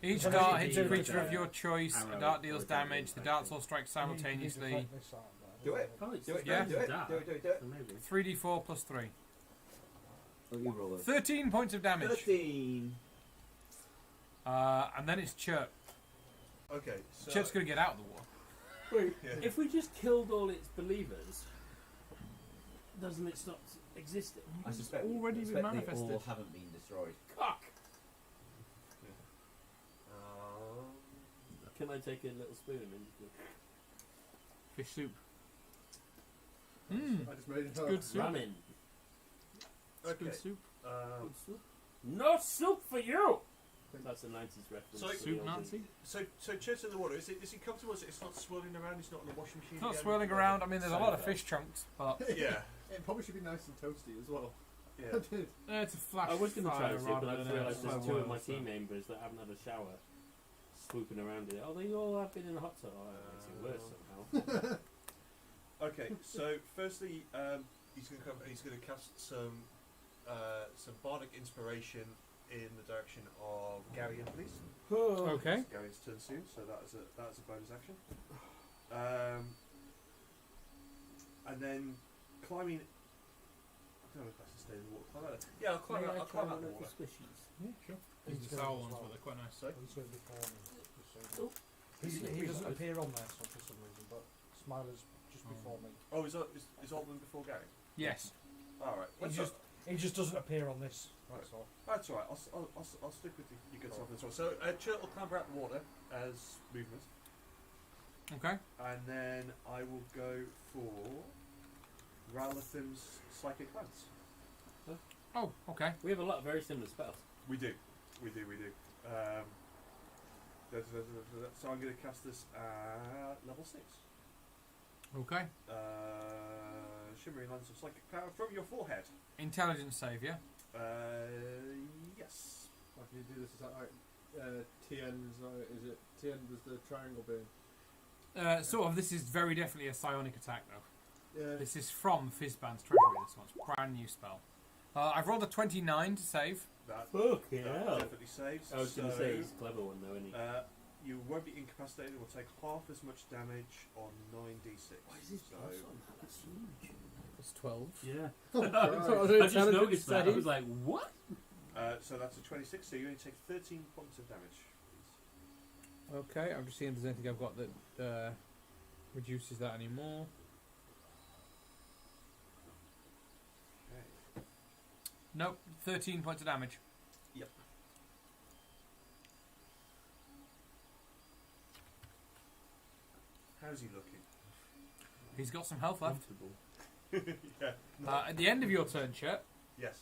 [SPEAKER 1] Each
[SPEAKER 5] So
[SPEAKER 1] dart
[SPEAKER 5] you
[SPEAKER 1] hits
[SPEAKER 5] can
[SPEAKER 1] a
[SPEAKER 5] do
[SPEAKER 1] creature
[SPEAKER 5] like
[SPEAKER 1] of
[SPEAKER 5] a
[SPEAKER 1] your choice.
[SPEAKER 4] arrow
[SPEAKER 1] A dart
[SPEAKER 4] or
[SPEAKER 1] deals
[SPEAKER 4] a javelin
[SPEAKER 1] damage. The
[SPEAKER 4] type
[SPEAKER 1] darts
[SPEAKER 4] thing.
[SPEAKER 1] all strike
[SPEAKER 5] can you
[SPEAKER 1] simultaneously.
[SPEAKER 5] deflect this out there?
[SPEAKER 2] Do it.
[SPEAKER 4] Oh, it's
[SPEAKER 2] Do it,
[SPEAKER 1] Yeah.
[SPEAKER 2] do it,
[SPEAKER 4] dark,
[SPEAKER 2] do it, do it, do it.
[SPEAKER 4] so maybe.
[SPEAKER 1] 3d4 plus 3.
[SPEAKER 2] Oh, you roll it.
[SPEAKER 1] 13 points of damage.
[SPEAKER 2] 13.
[SPEAKER 1] And then it's Chirp.
[SPEAKER 3] Okay, so...
[SPEAKER 1] Chirp's going to get out of the water.
[SPEAKER 4] Wait,
[SPEAKER 3] Yeah.
[SPEAKER 4] if we just killed all its believers, doesn't it stop existing?
[SPEAKER 2] I suspect,
[SPEAKER 1] Already been
[SPEAKER 2] they
[SPEAKER 1] manifested.
[SPEAKER 2] all haven't been destroyed.
[SPEAKER 4] Cock!
[SPEAKER 3] Um,
[SPEAKER 4] Can I take a little spoon and
[SPEAKER 1] Fish soup.
[SPEAKER 6] I just made it up.
[SPEAKER 1] Good soup.
[SPEAKER 4] ramen?
[SPEAKER 3] okay.
[SPEAKER 1] Good soup.
[SPEAKER 4] Good soup. No soup for you! That's a 90s reference.
[SPEAKER 3] So-
[SPEAKER 1] Soup Nazi.
[SPEAKER 3] So Church in the water, is he comfortable? It's not swirling around, it's not in the washing machine?
[SPEAKER 1] It's not
[SPEAKER 3] again?
[SPEAKER 1] swirling around. I mean, there's a lot of fish chunks, but
[SPEAKER 3] Yeah.
[SPEAKER 6] It probably should be nice and toasty as well.
[SPEAKER 3] Yeah.
[SPEAKER 6] I did.
[SPEAKER 1] it's a flash.
[SPEAKER 4] I was going to try
[SPEAKER 1] fire
[SPEAKER 4] and see it, but I
[SPEAKER 1] rather
[SPEAKER 4] just
[SPEAKER 1] than a
[SPEAKER 4] realised there's
[SPEAKER 1] slow
[SPEAKER 4] two of my
[SPEAKER 1] boil, so-
[SPEAKER 4] team members that haven't had a shower swooping around in it. Oh, they all have been in the hot tub. Oh, that makes it worse somehow.
[SPEAKER 3] Okay, so firstly, he's going to cast some bardic inspiration in the direction of Garrion, please.
[SPEAKER 1] Okay.
[SPEAKER 3] Garrion's turn soon, so that is a bonus action. And then climbing. I don't know if I should stay in the water. Climb out. Yeah, I'll climb out. I'll climb out the water.
[SPEAKER 1] Yeah, sure. These are the sour ones, but they're quite nice.
[SPEAKER 3] So,
[SPEAKER 5] He's going before me. just
[SPEAKER 4] Oh.
[SPEAKER 5] so you know. He doesn't appear on there so for some reason, but Smiler's just before me.
[SPEAKER 3] oh, is Altman before Gary?
[SPEAKER 1] Yes.
[SPEAKER 3] All right.
[SPEAKER 5] He just doesn't appear on this. That's all.
[SPEAKER 3] That's all right. I'll stick with your good stuff as well. So Churt will clamber out the water as movement,
[SPEAKER 1] Okay.
[SPEAKER 3] and then I will go for Ralathim's psychic glance.
[SPEAKER 1] Oh, okay.
[SPEAKER 4] We have a lot of very similar spells.
[SPEAKER 3] We do. So I'm going to cast this at level 6.
[SPEAKER 1] Okay.
[SPEAKER 3] Shimmering lens of psychic power from your forehead.
[SPEAKER 1] Intelligence save, yeah?
[SPEAKER 3] Yes.
[SPEAKER 6] How can you do this? Is that like TN? Is it TN was the triangle being?
[SPEAKER 1] Sort of. This is very definitely a psionic attack, though.
[SPEAKER 6] Yeah.
[SPEAKER 1] This is from Fizzband's treasury, this one's a brand new spell. I've rolled a 29 to save.
[SPEAKER 3] That
[SPEAKER 4] Fucking
[SPEAKER 3] that
[SPEAKER 4] hell.
[SPEAKER 3] definitely saves.
[SPEAKER 4] I was going to
[SPEAKER 3] So,
[SPEAKER 4] say he's a clever one though, isn't he?
[SPEAKER 3] you won't be incapacitated. Will take half as much damage on 9d6.
[SPEAKER 4] Why is his
[SPEAKER 3] So,
[SPEAKER 4] plus on that? That's huge.
[SPEAKER 1] It's 12.
[SPEAKER 4] Yeah.
[SPEAKER 6] Oh,
[SPEAKER 4] I
[SPEAKER 6] Christ.
[SPEAKER 4] just noticed that. I was like, what?
[SPEAKER 3] so that's a 26. So you only take 13 points of damage.
[SPEAKER 1] Okay, I'm just seeing if there's anything I've got that reduces that anymore.
[SPEAKER 3] Okay.
[SPEAKER 1] Nope, 13 points of damage.
[SPEAKER 3] Yep. How's he looking?
[SPEAKER 1] He's got some health left.
[SPEAKER 3] Yeah.
[SPEAKER 1] At the end of your turn, Chet,
[SPEAKER 3] Yes.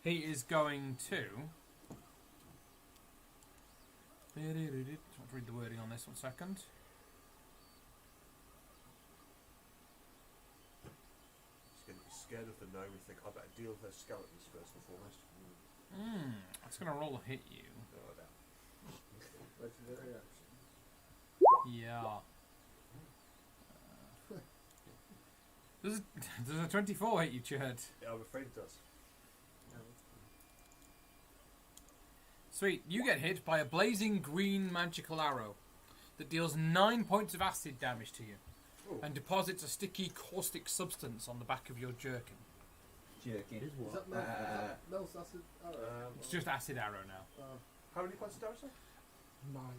[SPEAKER 1] he is going to... Just want to read the wording on this 1 second.
[SPEAKER 3] He's going to be scared of the gnome and think, I better deal with those skeletons first and foremost.
[SPEAKER 1] That's going to roll a hit you.
[SPEAKER 3] Oh, no.
[SPEAKER 6] Legendary action.
[SPEAKER 1] Yeah. Does a 24 hit you, Chet?
[SPEAKER 3] Yeah, I'm afraid it does.
[SPEAKER 1] Sweet. You get hit by a blazing green magical arrow that deals 9 points of acid damage to you
[SPEAKER 3] Ooh.
[SPEAKER 1] and deposits a sticky, caustic substance on the back of your jerkin.
[SPEAKER 2] Jerking.
[SPEAKER 6] Is that Mel's acid?
[SPEAKER 1] It's just acid arrow now.
[SPEAKER 3] How many points of damage, sir?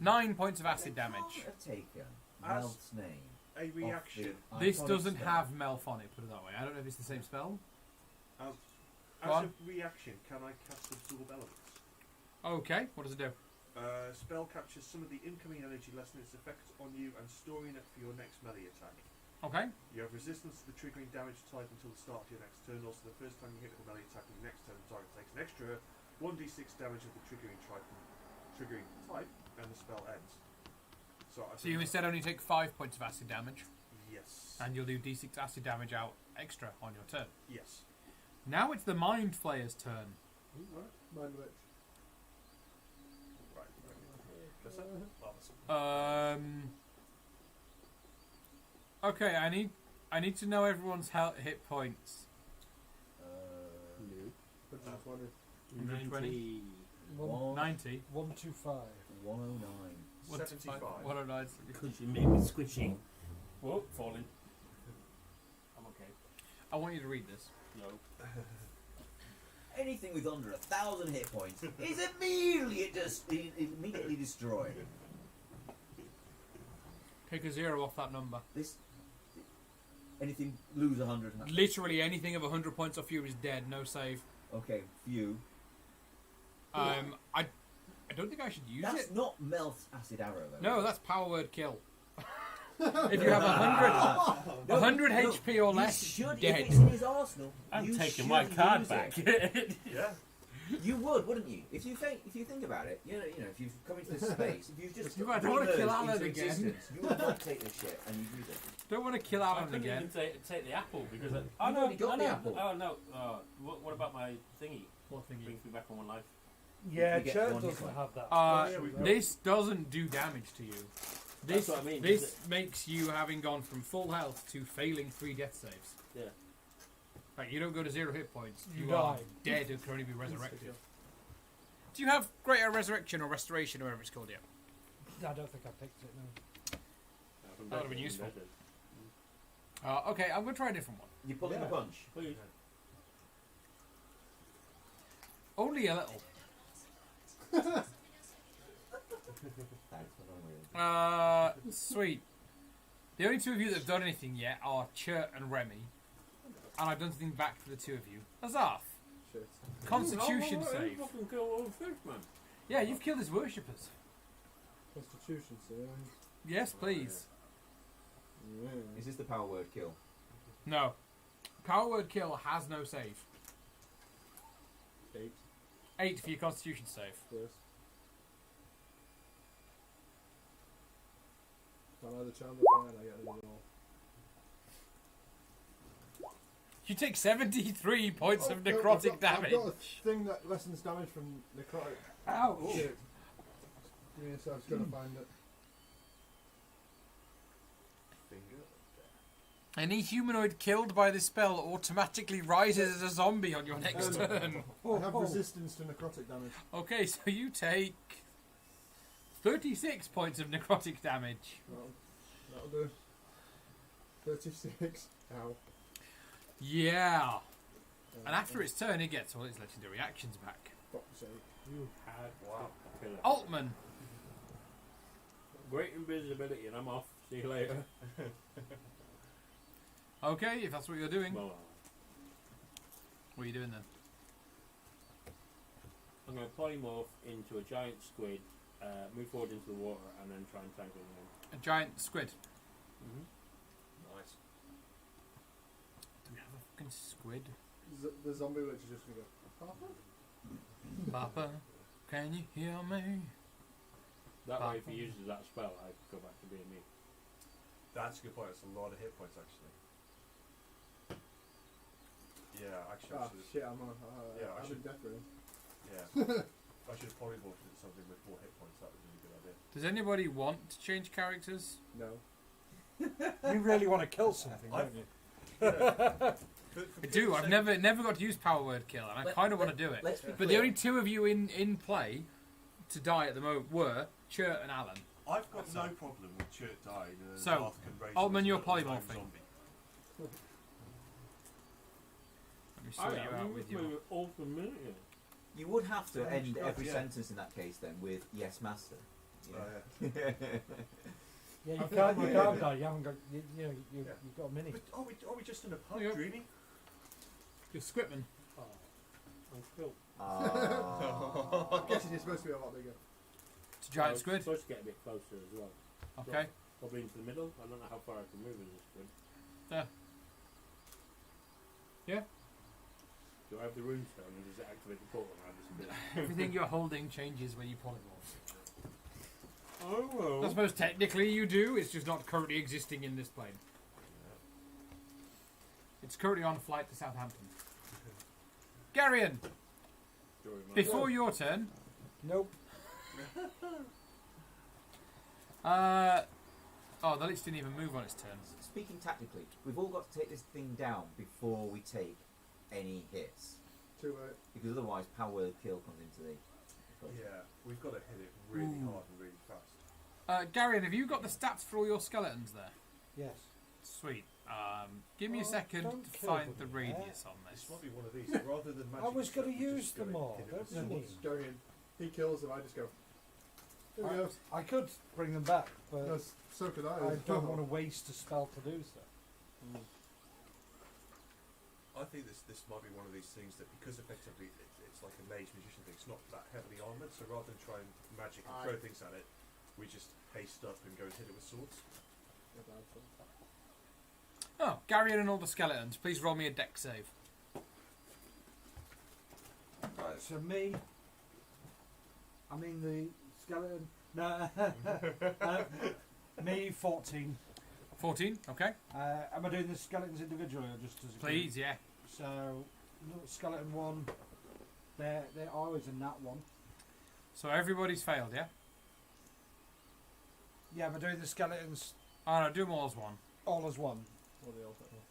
[SPEAKER 1] 9 points of acid damage.
[SPEAKER 2] Have taken
[SPEAKER 3] As-
[SPEAKER 2] Mel's name.
[SPEAKER 3] A reaction.
[SPEAKER 2] off the
[SPEAKER 1] This
[SPEAKER 2] iconic
[SPEAKER 1] doesn't
[SPEAKER 2] spell.
[SPEAKER 1] have Melf on it, put it that way. I don't know if it's the same spell.
[SPEAKER 3] As
[SPEAKER 1] Go on.
[SPEAKER 3] a reaction, can I cast Absorb Elements?
[SPEAKER 1] Okay, what does it do?
[SPEAKER 3] Spell captures some of the incoming energy, lessening its effect on you and storing it for your next melee attack.
[SPEAKER 1] Okay.
[SPEAKER 3] You have resistance to the triggering damage type until the start of your next turn. Also, the first time you hit with a melee attack in the next turn, the target takes an extra 1d6 damage of the triggering type, and the spell ends. So
[SPEAKER 1] You instead only take 5 points of acid damage,
[SPEAKER 3] Yes.
[SPEAKER 1] and you'll do d6 acid damage out extra on your turn.
[SPEAKER 3] Yes.
[SPEAKER 1] Now it's the Mind Flayer's turn.
[SPEAKER 6] Mind Witch.
[SPEAKER 3] Right. Guess that? Oh, that's-
[SPEAKER 1] Okay, I need to know everyone's hit points.
[SPEAKER 6] But just wondering.
[SPEAKER 1] 120. 90.
[SPEAKER 5] 125.
[SPEAKER 2] 109.
[SPEAKER 3] 75.
[SPEAKER 1] 109.
[SPEAKER 4] Because you made me squishy. Whoa, falling. I'm okay.
[SPEAKER 1] I want you to read this.
[SPEAKER 4] No.
[SPEAKER 2] Anything with under 1,000 hit points is immediately destroyed.
[SPEAKER 1] Take a 0 off that number.
[SPEAKER 2] Anything lose 100.
[SPEAKER 1] Literally anything of 100 points off you is dead. No save.
[SPEAKER 2] Okay, few.
[SPEAKER 1] I don't think I should use
[SPEAKER 2] That's
[SPEAKER 1] it.
[SPEAKER 2] not Mel's acid arrow though.
[SPEAKER 1] No, that's power word kill. If you have 100 HP or less,
[SPEAKER 2] should,
[SPEAKER 1] dead.
[SPEAKER 2] If it's in his arsenal,
[SPEAKER 4] I'm
[SPEAKER 2] you
[SPEAKER 4] taking
[SPEAKER 2] should
[SPEAKER 4] my card
[SPEAKER 2] use
[SPEAKER 4] back.
[SPEAKER 2] it.
[SPEAKER 3] Yeah.
[SPEAKER 2] You would, wouldn't you? If you think about it, you know, if you've come into this space, if you've just
[SPEAKER 1] I don't wanna kill
[SPEAKER 2] re-emerged
[SPEAKER 1] Alan
[SPEAKER 2] into
[SPEAKER 1] again.
[SPEAKER 2] existence, you would not take this shit, and you do this.
[SPEAKER 1] Don't want to kill
[SPEAKER 4] I
[SPEAKER 1] Alan
[SPEAKER 4] couldn't
[SPEAKER 1] again.
[SPEAKER 4] even take the apple because
[SPEAKER 2] You've already got the apple.
[SPEAKER 4] Oh no! What about my thingy?
[SPEAKER 1] What thingy?
[SPEAKER 4] Brings me back on 1 life.
[SPEAKER 5] Yeah,
[SPEAKER 2] You get
[SPEAKER 5] Church
[SPEAKER 2] one hit
[SPEAKER 5] doesn't
[SPEAKER 2] point.
[SPEAKER 5] have that.
[SPEAKER 3] Yeah, we-
[SPEAKER 1] This doesn't do damage to you.
[SPEAKER 4] That's what I mean.
[SPEAKER 1] This
[SPEAKER 4] Does it-
[SPEAKER 1] makes you having gone from full health to failing 3 death saves.
[SPEAKER 4] Yeah.
[SPEAKER 1] Like you don't go to 0 hit points.
[SPEAKER 5] You
[SPEAKER 1] are
[SPEAKER 5] die.
[SPEAKER 1] dead and can only be resurrected. Do you have greater resurrection or restoration or whatever it's called yet?
[SPEAKER 5] I don't think I picked it, no.
[SPEAKER 1] That would've been useful. Okay, I'm going to try a different one.
[SPEAKER 2] You pull in the punch.
[SPEAKER 4] Please.
[SPEAKER 1] Only a little.
[SPEAKER 2] Thanks for knowing me.
[SPEAKER 1] Sweet. The only 2 of you that have done anything yet are Chert and Remy. And I've done something back for the 2 of you. Azarth.
[SPEAKER 6] Shit.
[SPEAKER 1] Constitution save.
[SPEAKER 4] Fucking kill all the fish, man.
[SPEAKER 1] Yeah, you've killed his worshippers.
[SPEAKER 6] Constitution save.
[SPEAKER 1] Yes, please.
[SPEAKER 6] Yeah.
[SPEAKER 2] Is this the power word kill?
[SPEAKER 1] No. Power word kill has no save.
[SPEAKER 6] 8.
[SPEAKER 1] 8 for your constitution save.
[SPEAKER 6] Yes. If I either charmed or fire, I get another roll.
[SPEAKER 1] You take 73 points of
[SPEAKER 6] no,
[SPEAKER 1] necrotic damage.
[SPEAKER 6] I've got a thing that lessens damage from necrotic.
[SPEAKER 1] Ouch.
[SPEAKER 6] Shit. Yeah, so I was going to find it.
[SPEAKER 3] Finger.
[SPEAKER 1] Any humanoid killed by this spell automatically rises as a zombie on your next turn.
[SPEAKER 6] I have resistance to necrotic damage.
[SPEAKER 1] Okay, so you take 36 points of necrotic damage.
[SPEAKER 6] That'll do. 36. Ow.
[SPEAKER 1] Yeah. And after its turn, it gets all its legendary actions back.
[SPEAKER 6] Fuck's sake.
[SPEAKER 4] You had
[SPEAKER 3] Wow.
[SPEAKER 4] to kill it.
[SPEAKER 1] Altman.
[SPEAKER 4] Great invisibility, and I'm off See you later.
[SPEAKER 1] Okay, if that's what you're doing.
[SPEAKER 4] Well,
[SPEAKER 1] What are you doing then?
[SPEAKER 4] I'm going to polymorph into a giant squid, move forward into the water, and then try and tangle them
[SPEAKER 1] A giant squid.
[SPEAKER 4] in.
[SPEAKER 3] Nice.
[SPEAKER 1] Do we have a fucking squid?
[SPEAKER 6] The zombie witch is just gonna go. Papa?
[SPEAKER 1] Papa, can you hear me?
[SPEAKER 4] That way, if he uses that spell, I go back to being me.
[SPEAKER 3] That's a good point. That's a lot of hit points, actually. Yeah, actually, I
[SPEAKER 6] Ah,
[SPEAKER 3] should.
[SPEAKER 6] shit, I'm
[SPEAKER 3] Yeah, I
[SPEAKER 6] I'm
[SPEAKER 3] should-
[SPEAKER 6] in death room.
[SPEAKER 3] Yeah. I should have polymorphed into something with more hit points. That would be a good idea.
[SPEAKER 1] Does anybody want to change characters?
[SPEAKER 6] No.
[SPEAKER 5] You really want to kill something,
[SPEAKER 3] I've-
[SPEAKER 5] don't you?
[SPEAKER 1] I do. I've never got to use power word kill, and I kind of want to do it.
[SPEAKER 2] Let's be
[SPEAKER 1] But the
[SPEAKER 2] clear.
[SPEAKER 1] only two of you in play to die at the moment were Chert and Alan.
[SPEAKER 3] I've got no problem with Chert dying. And
[SPEAKER 1] So,
[SPEAKER 3] Darth can raise
[SPEAKER 1] Altman,
[SPEAKER 3] him
[SPEAKER 1] you're
[SPEAKER 3] as a little time
[SPEAKER 1] polymorphing.
[SPEAKER 3] zombie.
[SPEAKER 1] Let me sort you out with you.
[SPEAKER 4] Awesome minute.
[SPEAKER 2] You would have to end
[SPEAKER 3] God,
[SPEAKER 2] every
[SPEAKER 3] yeah.
[SPEAKER 2] sentence in that case then with yes, master.
[SPEAKER 3] Oh,
[SPEAKER 2] Yeah.
[SPEAKER 5] Yeah, you
[SPEAKER 3] I think-
[SPEAKER 5] can't,
[SPEAKER 3] yeah,
[SPEAKER 5] you
[SPEAKER 3] yeah,
[SPEAKER 5] can't
[SPEAKER 3] yeah.
[SPEAKER 5] die. You haven't got,
[SPEAKER 3] Yeah.
[SPEAKER 5] you've got a mini.
[SPEAKER 3] But are we just in a pub
[SPEAKER 1] Yep.
[SPEAKER 3] dreaming?
[SPEAKER 1] You're Squitman.
[SPEAKER 4] Oh, I'm still.
[SPEAKER 2] Ah.
[SPEAKER 6] I'm guessing you're supposed to be a lot bigger.
[SPEAKER 1] It's a giant
[SPEAKER 4] I'm
[SPEAKER 1] squid.
[SPEAKER 4] supposed to get a bit closer as well.
[SPEAKER 1] Okay.
[SPEAKER 4] Probably into the middle. I don't know how far I can move in this squid.
[SPEAKER 1] Yeah. Yeah.
[SPEAKER 4] Do I have the runestone and does it activate the portal around this bit?
[SPEAKER 1] Everything you're holding changes when you polymorph.
[SPEAKER 4] Oh well.
[SPEAKER 1] I suppose technically you do. It's just not currently existing in this plane. It's currently on flight to Southampton. Garion, before your turn.
[SPEAKER 5] Nope.
[SPEAKER 1] Oh, the Lich didn't even move on its turn.
[SPEAKER 2] Speaking tactically, we've all got to take this thing down before we take any hits.
[SPEAKER 6] Too
[SPEAKER 2] Because otherwise power word kill comes into the equation.
[SPEAKER 3] Yeah, we've got to hit it really
[SPEAKER 1] Ooh.
[SPEAKER 3] hard and really fast.
[SPEAKER 1] Garion, have you got the stats for all your skeletons there?
[SPEAKER 5] Yes.
[SPEAKER 1] Sweet. Give me a
[SPEAKER 5] Oh,
[SPEAKER 1] second
[SPEAKER 5] don't
[SPEAKER 1] to
[SPEAKER 5] kill
[SPEAKER 1] find
[SPEAKER 5] them
[SPEAKER 1] the
[SPEAKER 5] yet.
[SPEAKER 1] radius on
[SPEAKER 3] This
[SPEAKER 1] this.
[SPEAKER 3] might be one of these. Rather than magic,
[SPEAKER 5] I was going to
[SPEAKER 3] stuff, we're
[SPEAKER 5] use
[SPEAKER 3] just
[SPEAKER 5] them
[SPEAKER 3] gonna
[SPEAKER 5] all.
[SPEAKER 3] hit it
[SPEAKER 5] Don't
[SPEAKER 3] with
[SPEAKER 5] you
[SPEAKER 3] swords.
[SPEAKER 5] mean?
[SPEAKER 6] What's going in? He kills them, I just go. There we go.
[SPEAKER 5] I could bring them back, but
[SPEAKER 6] No, so could I.
[SPEAKER 5] I don't want to waste a spell to do so.
[SPEAKER 3] I think this might be one of these things that because effectively it's like a mage magician thing. It's not that heavily armoured, so rather than try and magic and throw things at it, we just haste up and go and hit it with swords.
[SPEAKER 1] Oh, Garion and all the skeletons. Please roll me a deck save.
[SPEAKER 5] Right, so me. I mean the skeleton. No. Me 14.
[SPEAKER 1] 14. Okay.
[SPEAKER 5] Am I doing the skeletons individually or just as a group?
[SPEAKER 1] Please, yeah.
[SPEAKER 5] So, little skeleton 1. They're always in that one.
[SPEAKER 1] So everybody's failed, yeah?
[SPEAKER 5] Yeah, am I doing the skeletons
[SPEAKER 1] Oh no, do them all as one.
[SPEAKER 5] all as one?
[SPEAKER 6] Or the ultimate.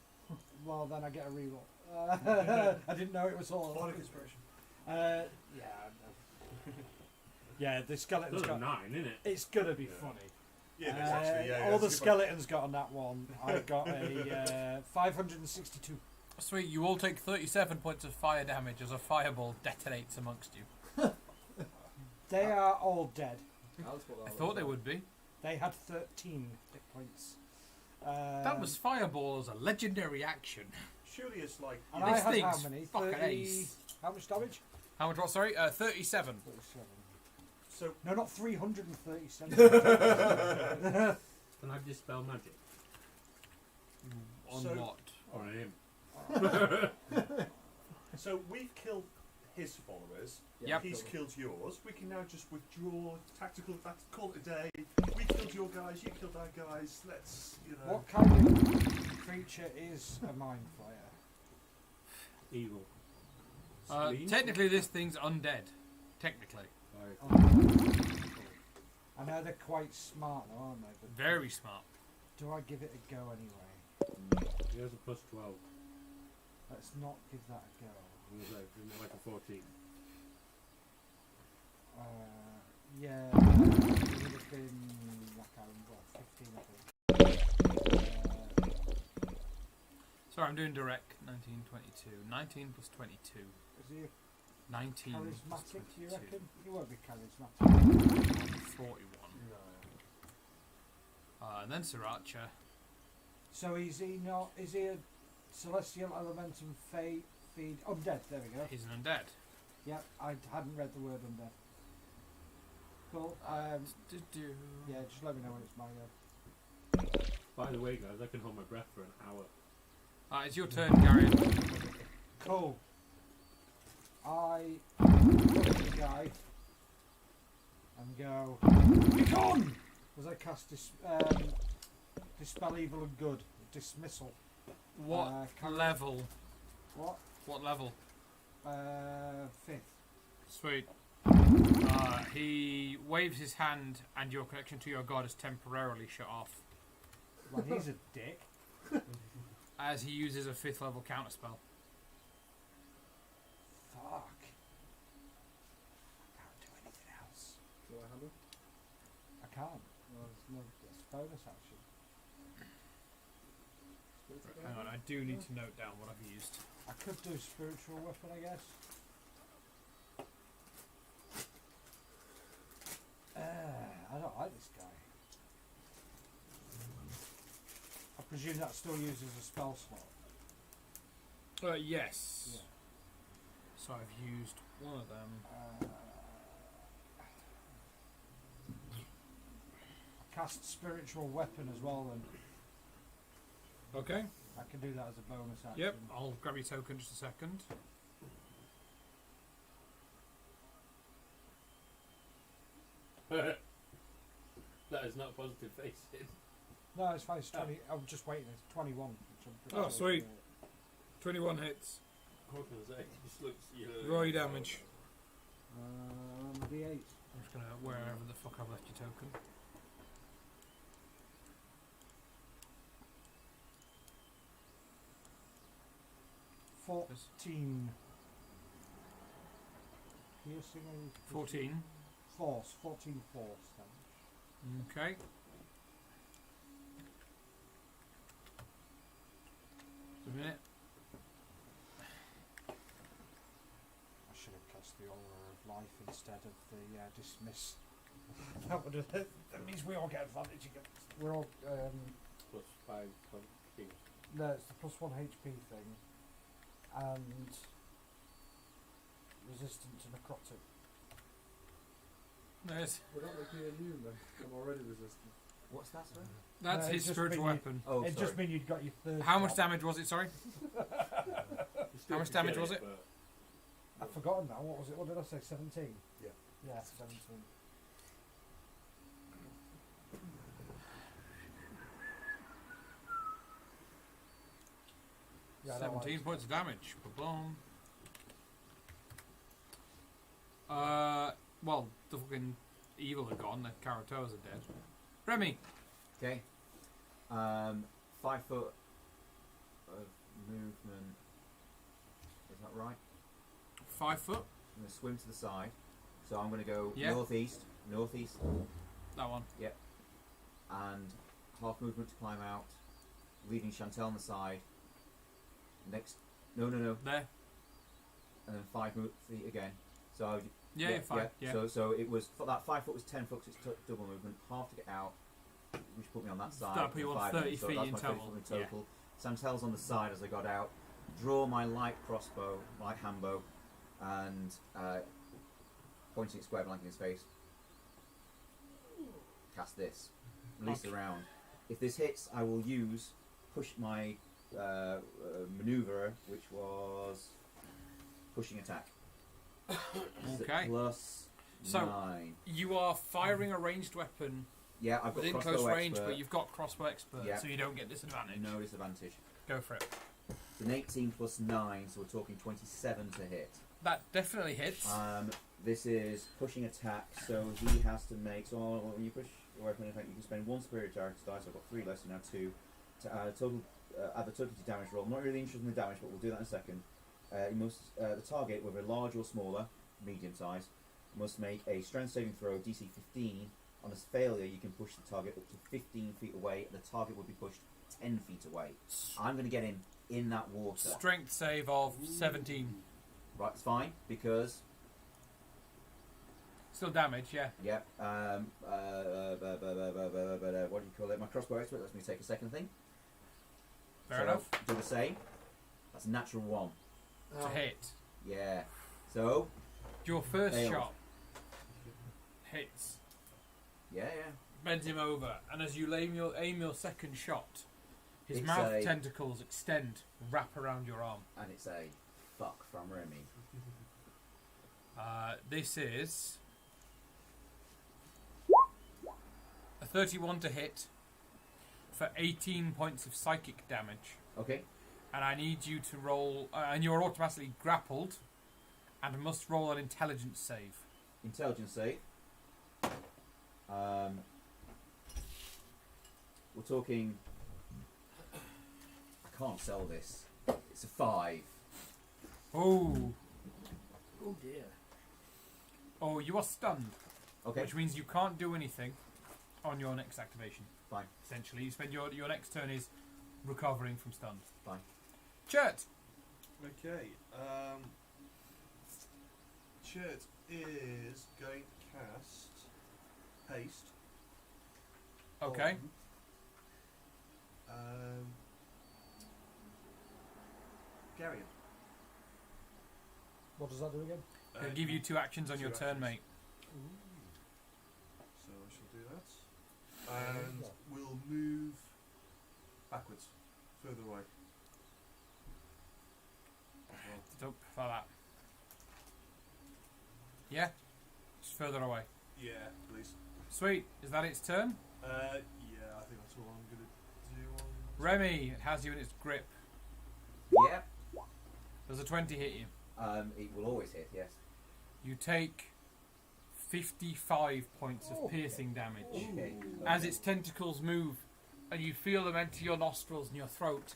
[SPEAKER 5] Well, then I get a reroll. I didn't know it was all.
[SPEAKER 3] Bardic inspiration.
[SPEAKER 5] Yeah. Yeah, the skeleton's
[SPEAKER 4] That's
[SPEAKER 5] got.
[SPEAKER 4] 9, isn't it?
[SPEAKER 5] It's gonna be
[SPEAKER 3] Yeah.
[SPEAKER 5] funny.
[SPEAKER 3] Yeah, there's actually yeah.
[SPEAKER 5] All the
[SPEAKER 3] that's a good point.
[SPEAKER 5] skeletons got on that one. I got a 562.
[SPEAKER 1] Sweet, you all take 37 points of fire damage as a fireball detonates amongst you.
[SPEAKER 5] They are all dead.
[SPEAKER 1] I thought they would be.
[SPEAKER 5] They had 13 hit points.
[SPEAKER 1] That was fireball as a legendary action.
[SPEAKER 3] Surely it's like
[SPEAKER 5] And
[SPEAKER 3] you
[SPEAKER 5] I
[SPEAKER 1] This
[SPEAKER 5] had
[SPEAKER 1] thing's
[SPEAKER 5] how many?
[SPEAKER 1] fucking
[SPEAKER 5] 30.
[SPEAKER 1] ace.
[SPEAKER 5] How much damage?
[SPEAKER 1] How much? What? Sorry, 37.
[SPEAKER 5] 37.
[SPEAKER 3] so
[SPEAKER 5] No, not 337.
[SPEAKER 4] Can I dispel magic?
[SPEAKER 1] On
[SPEAKER 3] So-
[SPEAKER 1] what?
[SPEAKER 4] On him.
[SPEAKER 3] so we've killed his followers.
[SPEAKER 1] Yep.
[SPEAKER 3] He's killed yours. We can now just withdraw. Tactical. Call it a day. We killed your guys. You killed our guys. Let's
[SPEAKER 5] What kind of creature is a mind flayer?
[SPEAKER 4] Evil.
[SPEAKER 1] Technically, this thing's undead. Technically.
[SPEAKER 5] I know they're quite smart, though, aren't they? But
[SPEAKER 1] Very smart.
[SPEAKER 5] do I give it a go anyway?
[SPEAKER 4] He has a plus 12.
[SPEAKER 5] Let's not give that a go.
[SPEAKER 4] He was like a 14.
[SPEAKER 5] Yeah, it would have been like 15, I think.
[SPEAKER 1] Sorry, I'm doing direct. 19, 22. 19 plus 22.
[SPEAKER 5] Is he
[SPEAKER 1] 19 plus
[SPEAKER 5] charismatic, do you
[SPEAKER 1] 22.
[SPEAKER 5] reckon? He won't be charismatic.
[SPEAKER 1] 41. And then Sriracha.
[SPEAKER 5] So is he not? Is he a celestial elementum fey feed undead? There we go.
[SPEAKER 1] He's an undead.
[SPEAKER 5] Yep, I hadn't read the word undead. Cool. Yeah, just let me know when it's my go.
[SPEAKER 4] By the way, guys, I can hold my breath for an hour.
[SPEAKER 1] It's your turn, Gary.
[SPEAKER 5] Cool. I look at the guy and go, "Be gone!" As I cast Dispel Evil and Good. Dismissal.
[SPEAKER 1] What level?
[SPEAKER 5] What?
[SPEAKER 1] What level?
[SPEAKER 5] 5th.
[SPEAKER 1] Sweet. He waves his hand, and your connection to your god is temporarily shut off
[SPEAKER 5] Well, he's a dick.
[SPEAKER 1] as he uses a 5th level counterspell.
[SPEAKER 5] Fuck. I can't do anything else.
[SPEAKER 6] Do I handle?
[SPEAKER 5] I can't. Well, it's bonus action.
[SPEAKER 1] Hang on, I do need to note down what I've used.
[SPEAKER 5] I could do spiritual weapon, I guess. I don't like this guy. I presume that still uses a spell slot.
[SPEAKER 1] Yes.
[SPEAKER 5] Yeah.
[SPEAKER 1] So I've used one of them.
[SPEAKER 5] Cast spiritual weapon as well, then.
[SPEAKER 1] Okay.
[SPEAKER 5] I can do that as a bonus action.
[SPEAKER 1] Yep. I'll grab your token just a second.
[SPEAKER 4] That is not positive facing.
[SPEAKER 5] No, it's fine. It's 20. I'm just waiting. It's 21. Which I'm pretty
[SPEAKER 1] Oh,
[SPEAKER 5] sure
[SPEAKER 1] sweet.
[SPEAKER 5] is
[SPEAKER 1] 21 hits.
[SPEAKER 4] What was I? It just looks.
[SPEAKER 1] Roll your damage.
[SPEAKER 5] D8.
[SPEAKER 1] I'm just gonna wherever the fuck I've left your token.
[SPEAKER 5] Piercing.
[SPEAKER 1] 14.
[SPEAKER 5] Force. 14 force damage.
[SPEAKER 1] Okay. Just a minute.
[SPEAKER 5] I should have cast the Aura of Life instead of the Dismiss. That would have. That means we all get advantage against. We're all.
[SPEAKER 4] Plus 5 HP.
[SPEAKER 5] No, it's the +1 HP thing, and resistant to necrotic.
[SPEAKER 1] There's.
[SPEAKER 6] We're not making a new then. I'm already resistant.
[SPEAKER 2] What's that, sir?
[SPEAKER 1] That's
[SPEAKER 5] No,
[SPEAKER 1] his
[SPEAKER 5] it's just
[SPEAKER 1] spiritual
[SPEAKER 5] been-
[SPEAKER 1] weapon.
[SPEAKER 2] Oh,
[SPEAKER 5] It
[SPEAKER 2] sorry.
[SPEAKER 5] just means you'd got your third.
[SPEAKER 1] How much
[SPEAKER 5] shot.
[SPEAKER 1] damage was it? Sorry.
[SPEAKER 4] You still
[SPEAKER 1] How much
[SPEAKER 4] could
[SPEAKER 1] damage
[SPEAKER 4] get
[SPEAKER 1] was it?
[SPEAKER 4] but-
[SPEAKER 5] I've forgotten now. What was it? What did I say? 17.
[SPEAKER 6] Yeah.
[SPEAKER 5] Yeah, 17. Yeah, I don't
[SPEAKER 1] 17
[SPEAKER 5] like
[SPEAKER 1] points of damage. Boom. Well, the fucking evil are gone. The Karatoas are dead. Remy.
[SPEAKER 2] Okay. 5 foot of movement. Is that right?
[SPEAKER 1] 5 foot.
[SPEAKER 2] I'm going to swim to the side. So I'm going to go
[SPEAKER 1] Yeah.
[SPEAKER 2] northeast,
[SPEAKER 1] That one.
[SPEAKER 2] and half movement to climb out, leaving Chantel on the side. Next, no,
[SPEAKER 1] There.
[SPEAKER 2] and then 5 feet again. So I would,
[SPEAKER 1] Yeah, you're fine. Yeah.
[SPEAKER 2] So it was that 5 foot was 10 foot. 'Cause it's double movement. Half to get out, which put me on that side.
[SPEAKER 1] That'll put you
[SPEAKER 2] and
[SPEAKER 1] on
[SPEAKER 2] 5
[SPEAKER 1] 30
[SPEAKER 2] so
[SPEAKER 1] feet
[SPEAKER 2] that's
[SPEAKER 1] in
[SPEAKER 2] my 30
[SPEAKER 1] total.
[SPEAKER 2] foot in total. Chantel's on the side as I got out. Draw my light crossbow, light handbow, and pointing at square blank in his face. Cast this. Release the round. If this hits, I will use push my maneuver, which was pushing attack. Is it
[SPEAKER 1] Okay.
[SPEAKER 2] plus
[SPEAKER 1] So-
[SPEAKER 2] 9.
[SPEAKER 1] You are firing a ranged weapon
[SPEAKER 2] Yeah, I've got
[SPEAKER 1] within
[SPEAKER 2] crossbow
[SPEAKER 1] close range,
[SPEAKER 2] expert.
[SPEAKER 1] but you've got crossbow expert,
[SPEAKER 2] Yeah.
[SPEAKER 1] so you don't get disadvantage.
[SPEAKER 2] No disadvantage.
[SPEAKER 1] Go for it.
[SPEAKER 2] It's an 18 plus 9, so we're talking 27 to hit.
[SPEAKER 1] That definitely hits.
[SPEAKER 2] This is pushing attack, so he has to make. So when you push a weapon attack, you can spend 1 superior character dice. I've got 3 less, so now 2 to add the total to damage roll. I'm not really interested in the damage, but we'll do that in a second. You must the target, whether large or smaller, medium size, must make a strength saving throw DC 15. On a failure, you can push the target up to 15 feet away, and the target will be pushed 10 feet away. I'm going to get him in that water.
[SPEAKER 1] Strength save of 17.
[SPEAKER 2] Right, it's fine, because
[SPEAKER 1] Still damage, yeah.
[SPEAKER 2] Yep. What do you call it? My crossbow expert lets me take a second thing.
[SPEAKER 1] Fair
[SPEAKER 2] So,
[SPEAKER 1] enough.
[SPEAKER 2] Do the same. That's a natural 1.
[SPEAKER 1] To hit.
[SPEAKER 2] Yeah. So,
[SPEAKER 1] Your first
[SPEAKER 2] Failed.
[SPEAKER 1] shot hits.
[SPEAKER 2] yeah.
[SPEAKER 1] Bends him over, and as you aim your second shot, his
[SPEAKER 2] It's
[SPEAKER 1] mouth
[SPEAKER 2] a-
[SPEAKER 1] tentacles extend, wrap around your arm.
[SPEAKER 2] And it's a fuck from Remy.
[SPEAKER 1] This is a 31 to hit for 18 points of psychic damage.
[SPEAKER 2] Okay.
[SPEAKER 1] And I need you to roll, and you're automatically grappled, and must roll an intelligence save.
[SPEAKER 2] Intelligence save. We're talking. I can't sell this. It's a 5.
[SPEAKER 1] Oh.
[SPEAKER 4] Oh dear.
[SPEAKER 1] Oh, you are stunned,
[SPEAKER 2] Okay.
[SPEAKER 1] which means you can't do anything on your next activation.
[SPEAKER 2] Fine.
[SPEAKER 1] Essentially, you spend your next turn is recovering from stun.
[SPEAKER 2] Fine.
[SPEAKER 1] Chert.
[SPEAKER 3] Okay. Chert is going to cast haste.
[SPEAKER 1] Okay.
[SPEAKER 3] on, Garion.
[SPEAKER 5] What does that do again?
[SPEAKER 1] It'll give you 2 actions on your
[SPEAKER 3] two
[SPEAKER 1] turn,
[SPEAKER 3] actions.
[SPEAKER 1] mate.
[SPEAKER 3] So I shall do that. And we'll move backwards, further away. As well.
[SPEAKER 1] Don't prefer that. Yeah? Just further away.
[SPEAKER 3] Yeah, please.
[SPEAKER 1] Sweet. Is that its turn?
[SPEAKER 3] Yeah, I think that's all I'm going to do on...
[SPEAKER 1] Remy, it has you in its grip.
[SPEAKER 2] Yep.
[SPEAKER 1] Does a 20 hit you?
[SPEAKER 2] It will always hit, yes.
[SPEAKER 1] You take 55 points of piercing damage.
[SPEAKER 2] Okay.
[SPEAKER 1] As its tentacles move, and you feel them enter your nostrils and your throat,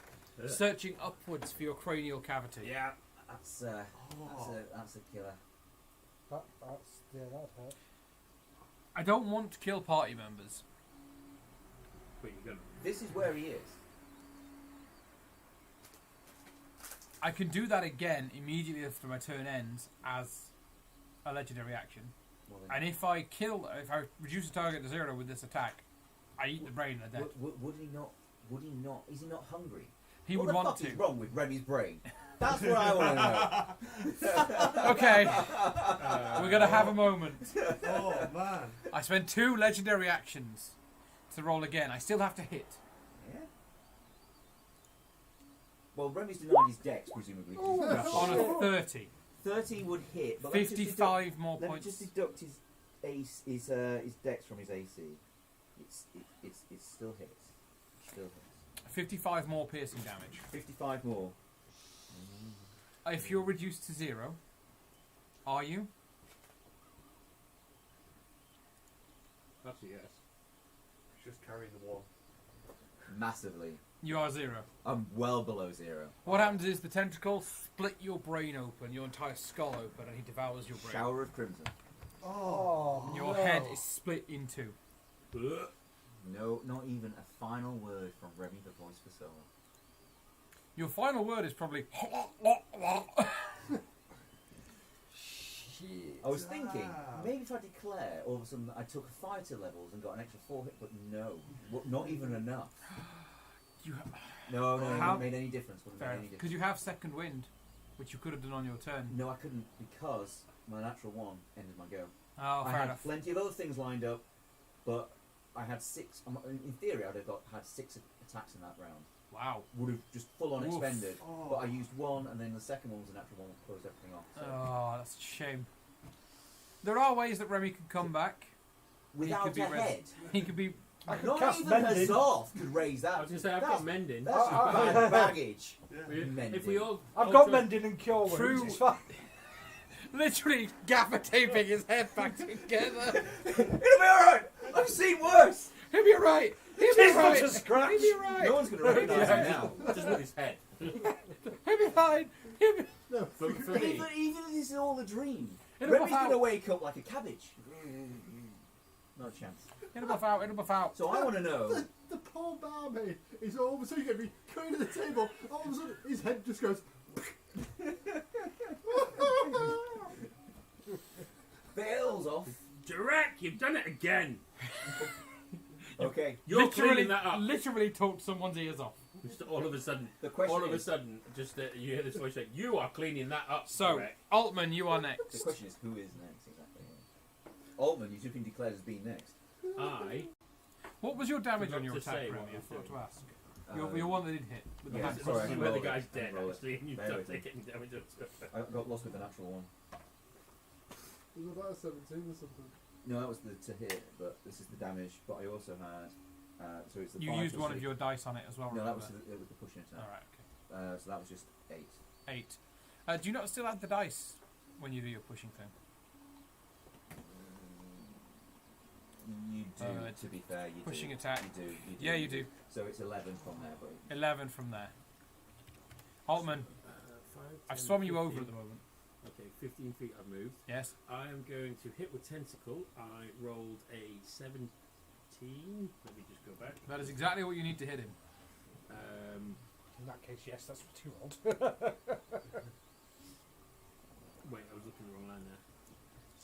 [SPEAKER 1] searching upwards for your cranial cavity.
[SPEAKER 4] Yeah.
[SPEAKER 2] That's a killer.
[SPEAKER 5] That'd hurt.
[SPEAKER 1] I don't want to kill party members.
[SPEAKER 4] But you're gonna.
[SPEAKER 2] This is where he is.
[SPEAKER 1] I can do that again immediately after my turn ends as a legendary action.
[SPEAKER 2] Well, then-
[SPEAKER 1] And if I reduce the target to 0 with this attack, I eat the brain and they're dead.
[SPEAKER 2] Would he not? Would he not? Is he not hungry?
[SPEAKER 1] He
[SPEAKER 2] what
[SPEAKER 1] would
[SPEAKER 2] the
[SPEAKER 1] want
[SPEAKER 2] fuck
[SPEAKER 1] to.
[SPEAKER 2] is wrong with Remy's brain? That's what I want to know.
[SPEAKER 1] Okay, we're going to have a moment.
[SPEAKER 3] Oh, man.
[SPEAKER 1] I spend 2 legendary actions to roll again. I still have to hit.
[SPEAKER 2] Yeah. Well, Remy's denied his dex, presumably. 'cause he's grappled.
[SPEAKER 1] On a 30.
[SPEAKER 2] 30 would hit. But let's just
[SPEAKER 1] 55 more
[SPEAKER 2] Let me
[SPEAKER 1] points.
[SPEAKER 2] just deduct his his dex from his AC. It still hits. Still hits.
[SPEAKER 1] 55 more piercing damage.
[SPEAKER 2] 55 more.
[SPEAKER 1] If you're reduced to 0, are you?
[SPEAKER 4] That's a yes.
[SPEAKER 3] It's just carrying the 1.
[SPEAKER 2] Massively.
[SPEAKER 1] You are 0.
[SPEAKER 2] I'm well below 0.
[SPEAKER 1] What happens is the tentacle split your brain open, your entire skull open, and he devours your brain.
[SPEAKER 2] Shower of crimson.
[SPEAKER 5] Oh,
[SPEAKER 1] And your head is split in 2.
[SPEAKER 2] No, not even a final word from Remy the Voice for Soul.
[SPEAKER 1] Your final word is probably.
[SPEAKER 2] I was thinking, maybe if I declare all of a sudden I took 5 to levels and got an extra 4 hit, but no. Not even enough.
[SPEAKER 1] You
[SPEAKER 2] No, it
[SPEAKER 1] How-
[SPEAKER 2] wouldn't made any difference. Wouldn't
[SPEAKER 1] fair
[SPEAKER 2] make any
[SPEAKER 1] enough. Because
[SPEAKER 2] difference.
[SPEAKER 1] you have second wind, which you could have done on your turn.
[SPEAKER 2] No, I couldn't because my natural 1 ended my go.
[SPEAKER 1] Oh,
[SPEAKER 2] I
[SPEAKER 1] fair
[SPEAKER 2] had
[SPEAKER 1] enough.
[SPEAKER 2] plenty of other things lined up, but I had 6. In theory, I'd have had 6 attacks in that round.
[SPEAKER 1] Wow.
[SPEAKER 2] Would have just full on
[SPEAKER 1] Oof.
[SPEAKER 2] expended,
[SPEAKER 3] Oh.
[SPEAKER 2] but I used 1, and then the second one was a natural 1 that closed everything off. So.
[SPEAKER 1] Oh, that's a shame. There are ways that Remy can come back.
[SPEAKER 2] Without
[SPEAKER 1] could be
[SPEAKER 2] a
[SPEAKER 1] res-
[SPEAKER 2] head.
[SPEAKER 1] He could be.
[SPEAKER 5] I could
[SPEAKER 2] Not
[SPEAKER 5] cast
[SPEAKER 2] even
[SPEAKER 5] mending.
[SPEAKER 2] Hazard could raise that.
[SPEAKER 4] I was gonna say I've
[SPEAKER 2] That's-
[SPEAKER 4] got mending.
[SPEAKER 2] That's
[SPEAKER 5] I-
[SPEAKER 2] bad baggage.
[SPEAKER 3] Yeah.
[SPEAKER 2] Mending.
[SPEAKER 4] If we all,
[SPEAKER 5] I've
[SPEAKER 4] all
[SPEAKER 5] got
[SPEAKER 4] try-
[SPEAKER 5] mending and cure wounds.
[SPEAKER 1] True.
[SPEAKER 5] It's fine.
[SPEAKER 1] Literally gaffer taping his head back together.
[SPEAKER 2] It'll be alright! I've seen worse!
[SPEAKER 1] He'll be alright. He'll be
[SPEAKER 5] Tis but
[SPEAKER 1] alright.
[SPEAKER 5] a scratch.
[SPEAKER 1] He'll be alright.
[SPEAKER 2] No one's going to recognise him now.
[SPEAKER 4] just with his head.
[SPEAKER 1] He'll be fine. He'll be.
[SPEAKER 4] For me,
[SPEAKER 2] Even if this is all a dream,
[SPEAKER 1] It'll
[SPEAKER 2] Remy's
[SPEAKER 1] buff
[SPEAKER 2] going to
[SPEAKER 1] out.
[SPEAKER 2] wake up like a cabbage. Not a chance.
[SPEAKER 1] It'll buff out. It'll buff out.
[SPEAKER 2] So I want to know.
[SPEAKER 6] The poor barmaid is all of a sudden going to be coming to the table. All of a sudden, his head just goes.
[SPEAKER 2] Bails off
[SPEAKER 4] Jarek, you've done it again.
[SPEAKER 2] Okay.
[SPEAKER 4] You're cleaning that up.
[SPEAKER 1] Literally talked someone's ears off.
[SPEAKER 4] Just all of a sudden,
[SPEAKER 2] The question is,
[SPEAKER 4] you hear this voice saying, "You are cleaning that up."
[SPEAKER 1] So,
[SPEAKER 4] Jarek."
[SPEAKER 1] Altman, you are
[SPEAKER 2] the
[SPEAKER 1] next.
[SPEAKER 2] question is who is next exactly? Altman, you've been declared as being next.
[SPEAKER 1] What was your damage on your
[SPEAKER 4] Forgot to
[SPEAKER 1] attack,
[SPEAKER 4] say
[SPEAKER 1] Remy?
[SPEAKER 4] what
[SPEAKER 1] I
[SPEAKER 4] you're
[SPEAKER 1] forgot to
[SPEAKER 4] doing.
[SPEAKER 1] ask. Your one that didn't hit. With the
[SPEAKER 2] Yeah,
[SPEAKER 1] hand.
[SPEAKER 4] This
[SPEAKER 2] sorry, I
[SPEAKER 4] is
[SPEAKER 2] can
[SPEAKER 4] where the
[SPEAKER 2] roll it.
[SPEAKER 4] guy's
[SPEAKER 2] I can
[SPEAKER 4] dead,
[SPEAKER 2] roll it.
[SPEAKER 4] actually, and you
[SPEAKER 2] Bear
[SPEAKER 4] don't
[SPEAKER 2] with me.
[SPEAKER 4] take any damage.
[SPEAKER 2] I got lost with the natural one.
[SPEAKER 6] Was it about a 17 or something?
[SPEAKER 2] No, that was the to hit, but this is the damage. But I also had. So it's the
[SPEAKER 1] You
[SPEAKER 2] 5
[SPEAKER 1] used
[SPEAKER 2] plus
[SPEAKER 1] one of
[SPEAKER 2] 6.
[SPEAKER 1] your dice on it as well.
[SPEAKER 2] No, that
[SPEAKER 1] remember?
[SPEAKER 2] was the pushing attack.
[SPEAKER 1] Alright, okay.
[SPEAKER 2] So that was just 8.
[SPEAKER 1] 8. Do you not still add the dice when you do your pushing thing?
[SPEAKER 2] You do, to be fair. You
[SPEAKER 1] Pushing
[SPEAKER 2] do.
[SPEAKER 1] attack.
[SPEAKER 2] You do.
[SPEAKER 1] Yeah, you do.
[SPEAKER 2] So it's 11 from there, but
[SPEAKER 1] 11 from there. Altman,
[SPEAKER 4] 5,
[SPEAKER 1] I've
[SPEAKER 4] 10,
[SPEAKER 1] swum you
[SPEAKER 4] 15.
[SPEAKER 1] over at the moment.
[SPEAKER 4] Okay, 15 feet I've moved.
[SPEAKER 1] Yes.
[SPEAKER 4] I am going to hit with tentacle. I rolled a 17. Let me just go back.
[SPEAKER 1] That is exactly what you need to hit him.
[SPEAKER 5] In that case, yes, that's what you rolled.
[SPEAKER 4] Wait, I was looking at the wrong line there.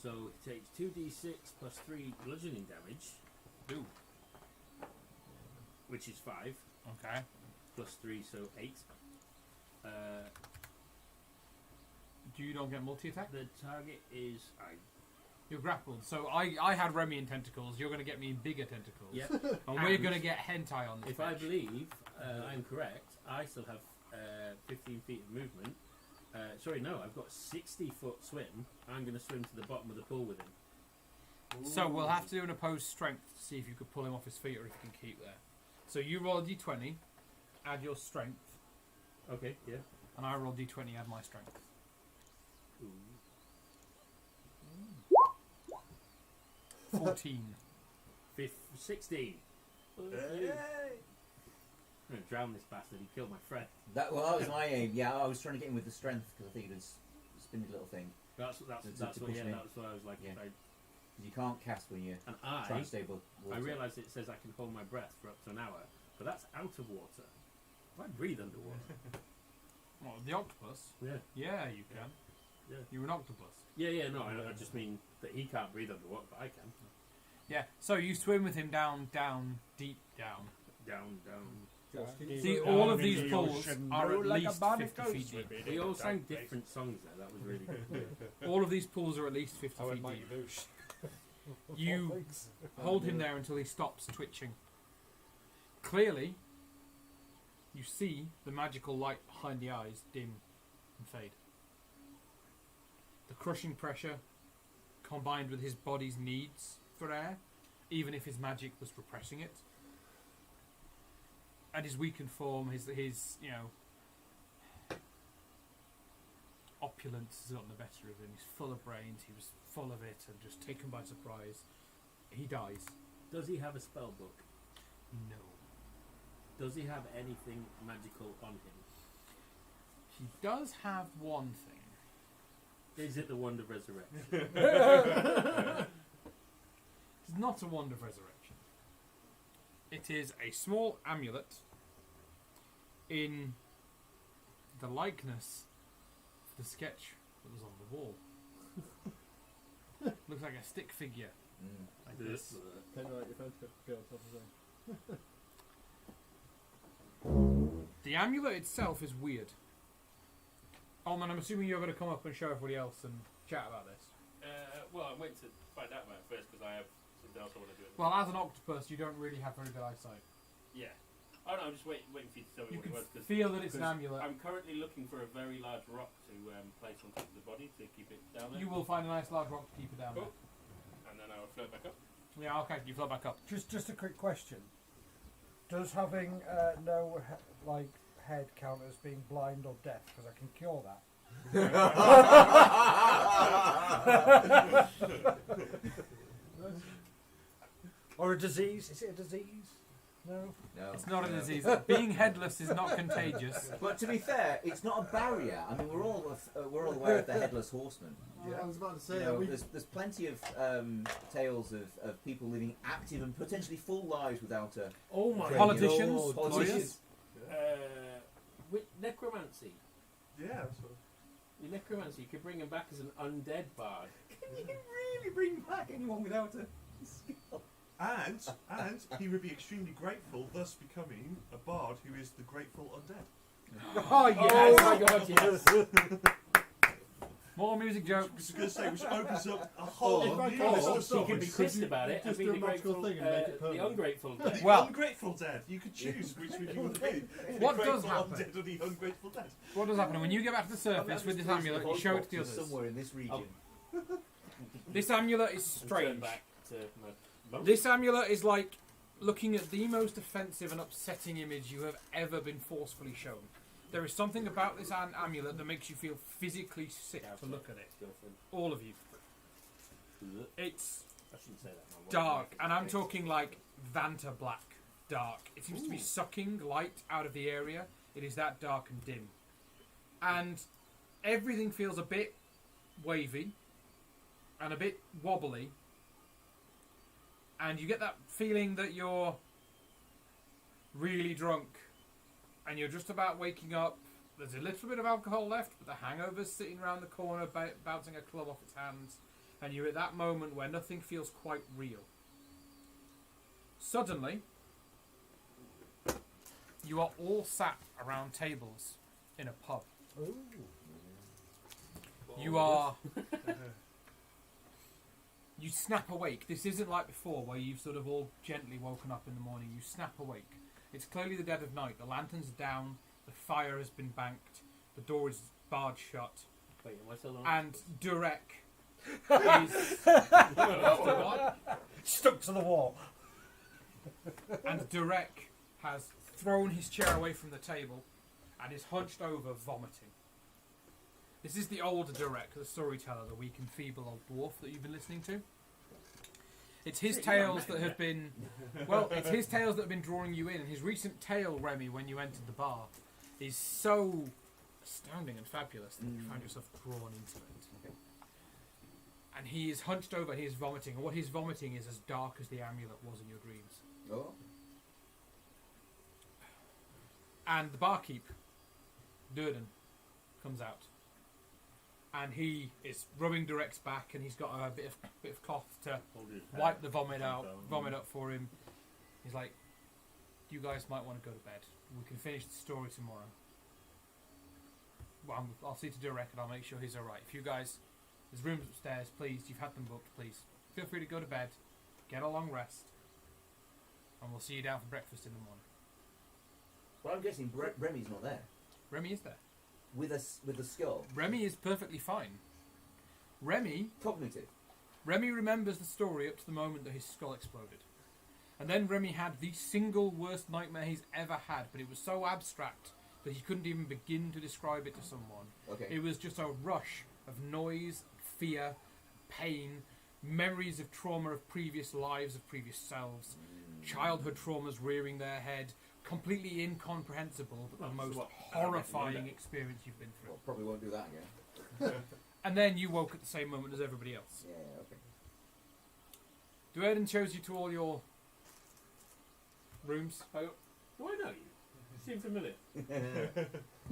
[SPEAKER 4] So he takes 2d6 plus 3 bludgeoning damage,
[SPEAKER 1] Ooh.
[SPEAKER 4] which is 5,
[SPEAKER 1] Okay.
[SPEAKER 4] plus 3, so 8.
[SPEAKER 1] You don't get multi-attack?
[SPEAKER 4] The target is
[SPEAKER 1] You're grappled. So I had Remy in tentacles. You're going to get me in bigger tentacles.
[SPEAKER 4] Yep.
[SPEAKER 1] And we're
[SPEAKER 4] And
[SPEAKER 1] going to get hentai on this.
[SPEAKER 4] If I
[SPEAKER 1] bitch.
[SPEAKER 4] believe I'm correct, I still have 15 feet of movement. Sorry, no, I've got 60-foot swim. I'm going to swim to the bottom of the pool with him.
[SPEAKER 1] So we'll have to do an opposed strength to see if you could pull him off his feet or if you can keep there. So you roll a d20, add your strength,
[SPEAKER 4] Okay, yeah.
[SPEAKER 1] and I roll d20, add my strength.
[SPEAKER 4] Ooh.
[SPEAKER 1] 14.
[SPEAKER 4] 16. I'm going to drown this bastard. He killed my friend.
[SPEAKER 2] that was my aim. Yeah, I was trying to get him with the strength because I think it's a spinny little thing.
[SPEAKER 4] That's
[SPEAKER 2] To
[SPEAKER 4] what
[SPEAKER 2] push
[SPEAKER 4] yeah,
[SPEAKER 2] me.
[SPEAKER 4] that's what I was like.
[SPEAKER 2] Yeah.
[SPEAKER 4] I,
[SPEAKER 2] You can't cast when you're
[SPEAKER 4] and
[SPEAKER 2] trying to stay above
[SPEAKER 4] I
[SPEAKER 2] water.
[SPEAKER 4] realise it says I can hold my breath for up to an hour, but that's out of water. If I breathe underwater.
[SPEAKER 1] What, the octopus?
[SPEAKER 4] Yeah.
[SPEAKER 1] Yeah, you can.
[SPEAKER 4] Yeah.
[SPEAKER 1] You're an octopus.
[SPEAKER 4] Yeah, no, I just mean that he can't breathe underwater, but I can.
[SPEAKER 1] Yeah, so you swim with him down, deep down.
[SPEAKER 4] Down.
[SPEAKER 1] See, all of these pools are at least 50 feet deep.
[SPEAKER 4] We all sang different songs there. That was really good.
[SPEAKER 1] All of these pools are at least 50
[SPEAKER 5] I went
[SPEAKER 1] feet
[SPEAKER 5] Mighty
[SPEAKER 1] deep.
[SPEAKER 5] Boosh.
[SPEAKER 1] You hold him there until he stops twitching. Clearly, you see the magical light behind the eyes dim and fade. The crushing pressure, combined with his body's needs for air, even if his magic was repressing it, and his weakened form, his opulence has gotten the better of him. He's full of brains. He was full of it and just taken by surprise. He dies.
[SPEAKER 4] Does he have a spell book?
[SPEAKER 1] No.
[SPEAKER 4] Does he have anything magical on him?
[SPEAKER 1] He does have one thing.
[SPEAKER 4] Is it the wand of resurrection?
[SPEAKER 1] It's not a wand of resurrection. It is a small amulet in the likeness of the sketch that was on the wall. Looks like a stick figure. Like this.
[SPEAKER 6] Kind of like your friends get on top of thing.
[SPEAKER 1] The amulet itself is weird. Oh man, I'm assuming you're going to come up and show everybody else and chat about this.
[SPEAKER 4] Well, I'm waiting to find out about it first because I have something else I want to do.
[SPEAKER 1] Well, as an octopus, you don't really have very good eyesight.
[SPEAKER 4] Yeah. Oh no, I'm just waiting for you to tell me
[SPEAKER 1] You
[SPEAKER 4] what
[SPEAKER 1] can
[SPEAKER 4] it was. Cause,
[SPEAKER 1] feel that it's an
[SPEAKER 4] 'cause
[SPEAKER 1] amulet.
[SPEAKER 4] I'm currently looking for a very large rock to place on top of the body to keep it down there.
[SPEAKER 1] You will find a nice large rock to keep it down
[SPEAKER 4] Cool. And then I'll float back up.
[SPEAKER 1] there. Yeah, okay, you float back up.
[SPEAKER 5] Just a quick question. Does having no head count as being blind or deaf? Because I can cure that. Or a disease? Is it a disease? No.
[SPEAKER 2] No.
[SPEAKER 1] It's not a disease. Being headless is not contagious.
[SPEAKER 2] But to be fair, it's not a barrier. I mean, we're all aware of the headless horseman.
[SPEAKER 6] Yeah, I was about to say,
[SPEAKER 2] You know,
[SPEAKER 6] are we...
[SPEAKER 2] there's plenty of tales of people living active and potentially full lives without a
[SPEAKER 4] Oh my
[SPEAKER 1] Politicians,
[SPEAKER 2] God.
[SPEAKER 1] lawyers.
[SPEAKER 2] Politicians.
[SPEAKER 4] With necromancy.
[SPEAKER 3] Yeah, that's what.
[SPEAKER 4] Your necromancer, you could bring him back as an undead bard.
[SPEAKER 2] Can you really bring back anyone without a skill?
[SPEAKER 3] And he would be extremely grateful, thus becoming a bard who is the grateful undead.
[SPEAKER 5] Oh, yes!
[SPEAKER 4] Oh my god, yes!
[SPEAKER 1] More music
[SPEAKER 3] I
[SPEAKER 1] jokes.
[SPEAKER 3] was going to say, which opens up a whole
[SPEAKER 6] if I
[SPEAKER 3] new
[SPEAKER 6] can't
[SPEAKER 4] Or
[SPEAKER 6] stop
[SPEAKER 4] he could be
[SPEAKER 6] it,
[SPEAKER 4] pissed
[SPEAKER 6] you
[SPEAKER 4] about it and
[SPEAKER 6] just
[SPEAKER 4] be
[SPEAKER 6] do
[SPEAKER 4] the
[SPEAKER 6] a magical
[SPEAKER 4] grateful,
[SPEAKER 6] thing and make it
[SPEAKER 4] the
[SPEAKER 6] permanent.
[SPEAKER 4] ungrateful.
[SPEAKER 3] The
[SPEAKER 1] Well-
[SPEAKER 3] ungrateful dead. You could choose which would you want to be.
[SPEAKER 1] What
[SPEAKER 3] the
[SPEAKER 1] does
[SPEAKER 3] grateful
[SPEAKER 1] happen?
[SPEAKER 3] undead or the ungrateful dead.
[SPEAKER 1] What does happen when you get back to the surface with this amulet? You show it to the others.
[SPEAKER 2] Somewhere in this region.
[SPEAKER 1] This amulet is
[SPEAKER 4] And turn
[SPEAKER 1] strange.
[SPEAKER 4] back to my monk.
[SPEAKER 1] This amulet is like looking at the most offensive and upsetting image you have ever been forcefully shown. There is something about this amulet that makes you feel physically sick to look at it.
[SPEAKER 4] Girlfriend.
[SPEAKER 1] All of you.
[SPEAKER 4] Ugh.
[SPEAKER 1] It's
[SPEAKER 4] I shouldn't say that. My
[SPEAKER 1] dark,
[SPEAKER 4] wife
[SPEAKER 1] and I'm
[SPEAKER 4] thinks-
[SPEAKER 1] talking like Vanta black dark. It seems to be sucking light out of the area. It is that dark and dim. And everything feels a bit wavy and a bit wobbly. And you get that feeling that you're really drunk and you're just about waking up. There's a little bit of alcohol left, but the hangover's sitting around the corner, bouncing a club off its hands. And you're at that moment where nothing feels quite real. Suddenly, you are all sat around tables in a pub. You are... You snap awake. This isn't like before where you've sort of all gently woken up in the morning. You snap awake. It's clearly the dead of night. The lantern's down. The fire has been banked. The door is barred shut.
[SPEAKER 4] Wait, am I still on?
[SPEAKER 1] And Durek is...
[SPEAKER 5] Stuck to the wall.
[SPEAKER 1] And Durek has thrown his chair away from the table and is hunched over, vomiting. This is the older Durek, the storyteller, the weak and feeble old dwarf that you've been listening to. It's his tales that have been... Well, it's his tales that have been drawing you in. And his recent tale, Remy, when you entered the bar, is so astounding and fabulous that you found yourself drawn into it. And he is hunched over, he is vomiting. And what he's vomiting is as dark as the amulet was in your dreams.
[SPEAKER 2] Oh.
[SPEAKER 1] And the barkeep, Durden, comes out. And he is rubbing Durek's back, and he's got a bit of cloth to
[SPEAKER 4] Hold his
[SPEAKER 1] wipe
[SPEAKER 4] hand.
[SPEAKER 1] the vomit up for him. He's like, "You guys might want to go to bed. We can finish the story tomorrow. Well, I'll see to Durek, and I'll make sure he's all right. If you guys, there's rooms upstairs. Please, you've had them booked. Please, feel free to go to bed. Get a long rest, and we'll see you down for breakfast in the morning."
[SPEAKER 2] Well, I'm guessing Remy's not there.
[SPEAKER 1] Remy is there.
[SPEAKER 2] With a skull.
[SPEAKER 1] Remy is perfectly fine. Remy
[SPEAKER 2] Cognitive.
[SPEAKER 1] remembers the story up to the moment that his skull exploded. And then Remy had the single worst nightmare he's ever had, but it was so abstract that he couldn't even begin to describe it to someone.
[SPEAKER 2] Okay.
[SPEAKER 1] It was just a rush of noise, fear, pain, memories of trauma of previous lives, of previous selves, childhood traumas rearing their head, completely incomprehensible, but the
[SPEAKER 4] Well,
[SPEAKER 1] most
[SPEAKER 4] what,
[SPEAKER 1] horrifying
[SPEAKER 4] Monday?
[SPEAKER 1] experience you've been through.
[SPEAKER 2] Well, probably won't do that again.
[SPEAKER 1] And then you woke at the same moment as everybody else.
[SPEAKER 2] Yeah, okay.
[SPEAKER 1] Duerden shows you to all your rooms.
[SPEAKER 4] Do I know you? You seem familiar.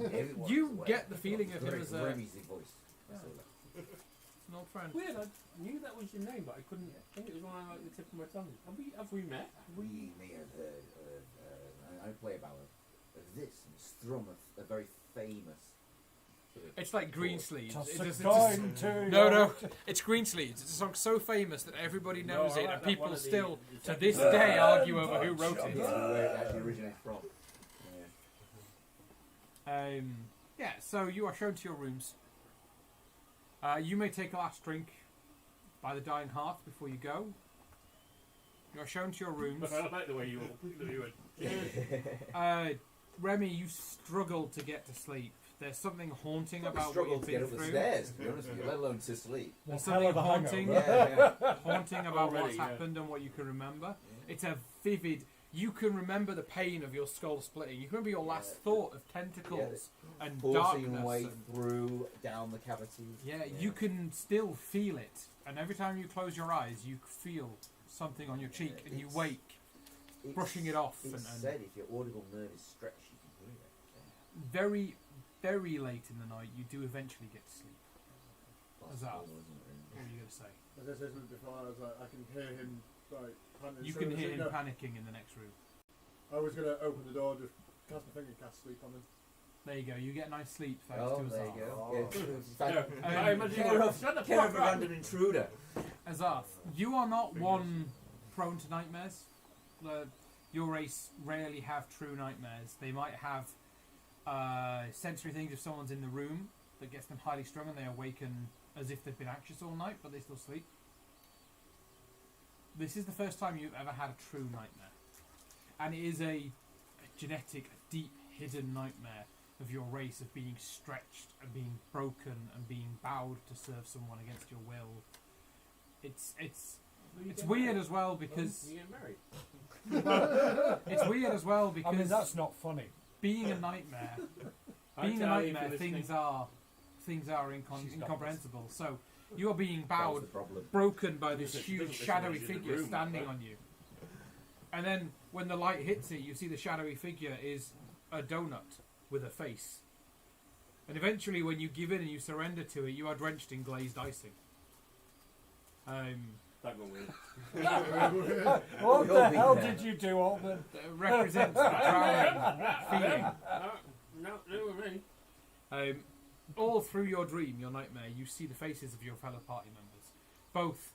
[SPEAKER 2] Everyone
[SPEAKER 1] You
[SPEAKER 2] is aware.
[SPEAKER 1] get the feeling of him
[SPEAKER 2] Very
[SPEAKER 1] as a,
[SPEAKER 2] Remy's voice. That's all that.
[SPEAKER 1] an old friend.
[SPEAKER 4] Weird, I knew that was your name, but I couldn't think it was one on like the tip of my tongue. Have we met?
[SPEAKER 2] I play about this and strum a very famous. Sort of
[SPEAKER 1] It's like Green
[SPEAKER 2] chord.
[SPEAKER 1] Sleeves.
[SPEAKER 5] Toss
[SPEAKER 1] It's
[SPEAKER 5] a
[SPEAKER 1] just-
[SPEAKER 5] coin to
[SPEAKER 1] no,
[SPEAKER 5] your-
[SPEAKER 1] no, it's Green Sleeves. It's a song so famous that everybody knows
[SPEAKER 4] No, I
[SPEAKER 1] it,
[SPEAKER 4] like
[SPEAKER 1] and
[SPEAKER 4] that one
[SPEAKER 1] people
[SPEAKER 4] of the-
[SPEAKER 1] still,
[SPEAKER 4] the
[SPEAKER 1] to this
[SPEAKER 4] second-
[SPEAKER 1] day, argue over who wrote
[SPEAKER 2] Yeah,
[SPEAKER 1] it.
[SPEAKER 2] where it actually originates from. Yeah.
[SPEAKER 1] Yeah, so you are shown to your rooms. You may take a last drink by the dying hearth before you go. You are shown to your rooms.
[SPEAKER 4] But I like the way you were.
[SPEAKER 1] Remy, you struggle to get to sleep. There's something haunting
[SPEAKER 2] Probably
[SPEAKER 1] about what
[SPEAKER 2] struggle
[SPEAKER 1] you've
[SPEAKER 2] to get
[SPEAKER 1] been
[SPEAKER 2] up the
[SPEAKER 1] through.
[SPEAKER 2] stairs, to be honest with you, let alone to sleep.
[SPEAKER 1] There's
[SPEAKER 5] Hell
[SPEAKER 1] something
[SPEAKER 5] of a
[SPEAKER 1] haunting,
[SPEAKER 5] hangover.
[SPEAKER 1] haunting about
[SPEAKER 4] Already,
[SPEAKER 1] what's
[SPEAKER 4] yeah.
[SPEAKER 1] happened and what you can remember.
[SPEAKER 2] Yeah.
[SPEAKER 1] It's a vivid. You can remember the pain of your skull splitting. You can remember your last thought of tentacles and
[SPEAKER 2] Forcing
[SPEAKER 1] darkness.
[SPEAKER 2] way
[SPEAKER 1] and-
[SPEAKER 2] through, down the cavity.
[SPEAKER 1] yeah, you can still feel it. And every time you close your eyes, you feel something on your cheek, and you
[SPEAKER 2] it's-
[SPEAKER 1] wake, brushing it off.
[SPEAKER 2] It's
[SPEAKER 1] and
[SPEAKER 2] said if your audible nerve is stretched, you can hear it.
[SPEAKER 1] very, very late in the night, you do eventually get to sleep. Azar.
[SPEAKER 2] Possible, isn't it,
[SPEAKER 1] What are you going to say?
[SPEAKER 6] As I said before, I was like, I can hear him like panicking.
[SPEAKER 1] You
[SPEAKER 6] So
[SPEAKER 1] can
[SPEAKER 6] I
[SPEAKER 1] hear
[SPEAKER 6] said,
[SPEAKER 1] him
[SPEAKER 6] no,
[SPEAKER 1] panicking in the next room.
[SPEAKER 6] I was gonna open the door, just cast my finger, and cast sleep on him.
[SPEAKER 1] There you go. You get a nice sleep thanks
[SPEAKER 2] Oh,
[SPEAKER 1] to
[SPEAKER 2] there
[SPEAKER 1] Azar.
[SPEAKER 2] you go.
[SPEAKER 6] Oh.
[SPEAKER 2] Yeah.
[SPEAKER 4] I imagine
[SPEAKER 2] Care
[SPEAKER 4] you
[SPEAKER 2] of,
[SPEAKER 4] shut the
[SPEAKER 2] care
[SPEAKER 4] fuck
[SPEAKER 2] of a
[SPEAKER 4] up.
[SPEAKER 2] random intruder.
[SPEAKER 1] Azarth, you are not one prone to nightmares. Your race rarely have true nightmares. They might have sensory things if someone's in the room that gets them highly strung and they awaken as if they've been anxious all night, but they still sleep. This is the first time you've ever had a true nightmare. And it is a genetic, deep, hidden nightmare of your race, of being stretched and being broken and being bowed to serve someone against your will. It's weird as well because
[SPEAKER 4] You get married.
[SPEAKER 1] it's weird as well
[SPEAKER 5] I
[SPEAKER 1] because
[SPEAKER 5] mean, that's not funny.
[SPEAKER 1] being a nightmare,
[SPEAKER 4] Hi, Charlie, if you're listening.
[SPEAKER 1] things are
[SPEAKER 5] She's got
[SPEAKER 1] incomprehensible. So you are being
[SPEAKER 2] That was
[SPEAKER 1] bowed,
[SPEAKER 2] the problem.
[SPEAKER 1] broken by this
[SPEAKER 4] She
[SPEAKER 1] huge
[SPEAKER 4] doesn't listen
[SPEAKER 1] shadowy
[SPEAKER 4] when she's in the
[SPEAKER 1] figure
[SPEAKER 4] room,
[SPEAKER 1] standing
[SPEAKER 4] right?
[SPEAKER 1] on you. And then when the light hits it, you see the shadowy figure is a donut with a face. And eventually, when you give in and you surrender to it, you are drenched in glazed icing.
[SPEAKER 4] That got weird.
[SPEAKER 5] What
[SPEAKER 2] We've
[SPEAKER 5] the
[SPEAKER 2] all been
[SPEAKER 5] hell
[SPEAKER 2] there.
[SPEAKER 5] did you do, Altman?
[SPEAKER 1] That represents the drowning feeling.
[SPEAKER 4] No, with me.
[SPEAKER 1] All through your dream, your nightmare, you see the faces of your fellow party members. Both.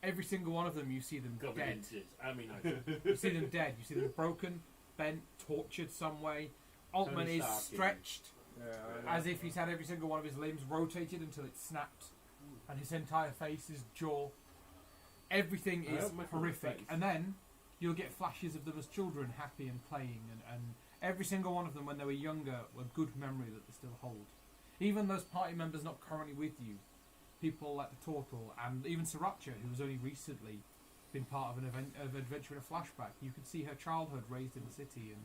[SPEAKER 1] Every single one of them, you see them
[SPEAKER 4] Got me
[SPEAKER 1] dead.
[SPEAKER 4] inches. I mean, I
[SPEAKER 1] You see them dead. You see them broken, bent, tortured some way. Altman
[SPEAKER 4] Tony
[SPEAKER 1] is
[SPEAKER 4] Stark,
[SPEAKER 1] stretched
[SPEAKER 6] Yeah,
[SPEAKER 1] as if he's had every single one of his limbs rotated until it snapped, and his entire face, his jaw, everything
[SPEAKER 4] I
[SPEAKER 1] is
[SPEAKER 4] hope my
[SPEAKER 1] horrific.
[SPEAKER 4] face.
[SPEAKER 1] And then you'll get flashes of them as children, happy and playing, and every single one of them when they were younger were good memory that they still hold. Even those party members not currently with you, people like the Turtle, and even Sriracha, who has only recently been part of an event of adventure in a flashback. You could see her childhood raised in the city, and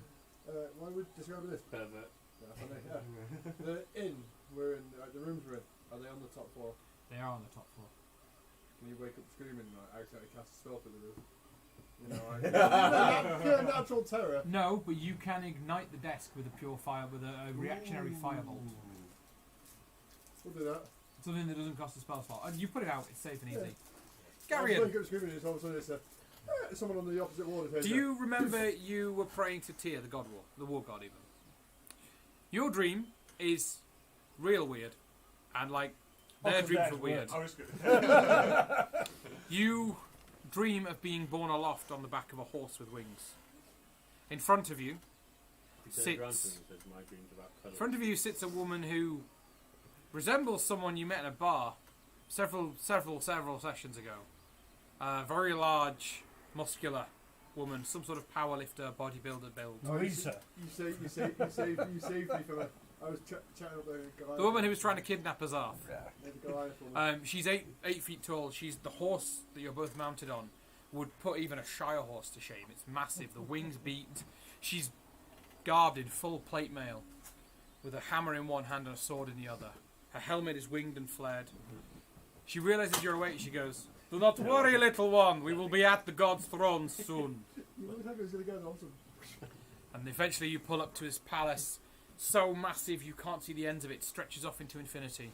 [SPEAKER 6] why would you describe this?
[SPEAKER 4] pervert.
[SPEAKER 6] Yeah, funny, yeah. The inn we're in, the rooms we're in, are they on the top floor?
[SPEAKER 1] they are on the top floor.
[SPEAKER 6] Can you wake up screaming like I accidentally cast a spell through the roof? You know, yeah, natural terror.
[SPEAKER 1] No, but you can ignite the desk with a pure fire, with a reactionary firebolt.
[SPEAKER 6] We'll do that.
[SPEAKER 1] Something that doesn't cost a spell slot. And you put it out, it's safe and
[SPEAKER 6] Yeah.
[SPEAKER 1] easy.
[SPEAKER 6] I
[SPEAKER 1] Carry
[SPEAKER 6] was
[SPEAKER 1] on.
[SPEAKER 6] waking up screaming, and all of a sudden it's someone on the opposite wall.
[SPEAKER 1] Do you remember you were praying to Tyr, the god war, the war god even? Your dream is real weird, and like their
[SPEAKER 5] Uncle
[SPEAKER 1] dreams
[SPEAKER 5] Dad's
[SPEAKER 1] were weird.
[SPEAKER 3] I was good.
[SPEAKER 1] You dream of being borne aloft on the back of a horse with wings. In front of you,
[SPEAKER 4] Because
[SPEAKER 1] Sits.
[SPEAKER 4] Granson says my dreams about
[SPEAKER 1] in
[SPEAKER 4] colour.
[SPEAKER 1] front of you sits a woman who resembles someone you met in a bar several sessions ago. A very large, muscular woman, some sort of powerlifter, bodybuilder build.
[SPEAKER 5] Louisa.
[SPEAKER 6] You saved me from a. I was chatting up the Goliath.
[SPEAKER 1] The woman who was trying to kidnap Azarth.
[SPEAKER 6] Yeah, the Goliath woman.
[SPEAKER 1] She's 8 feet tall. She's the horse that you're both mounted on. Would put even a Shire horse to shame. It's massive. The wings beat. She's garbed in full plate mail, with a hammer in one hand and a sword in the other. Her helmet is winged and flared. She realizes you're awake. She goes, "Do not worry, little one. We will be at the god's throne soon."
[SPEAKER 6] You look like it was going to go awesome.
[SPEAKER 1] And eventually you pull up to his palace, so massive you can't see the ends of it, stretches off into infinity.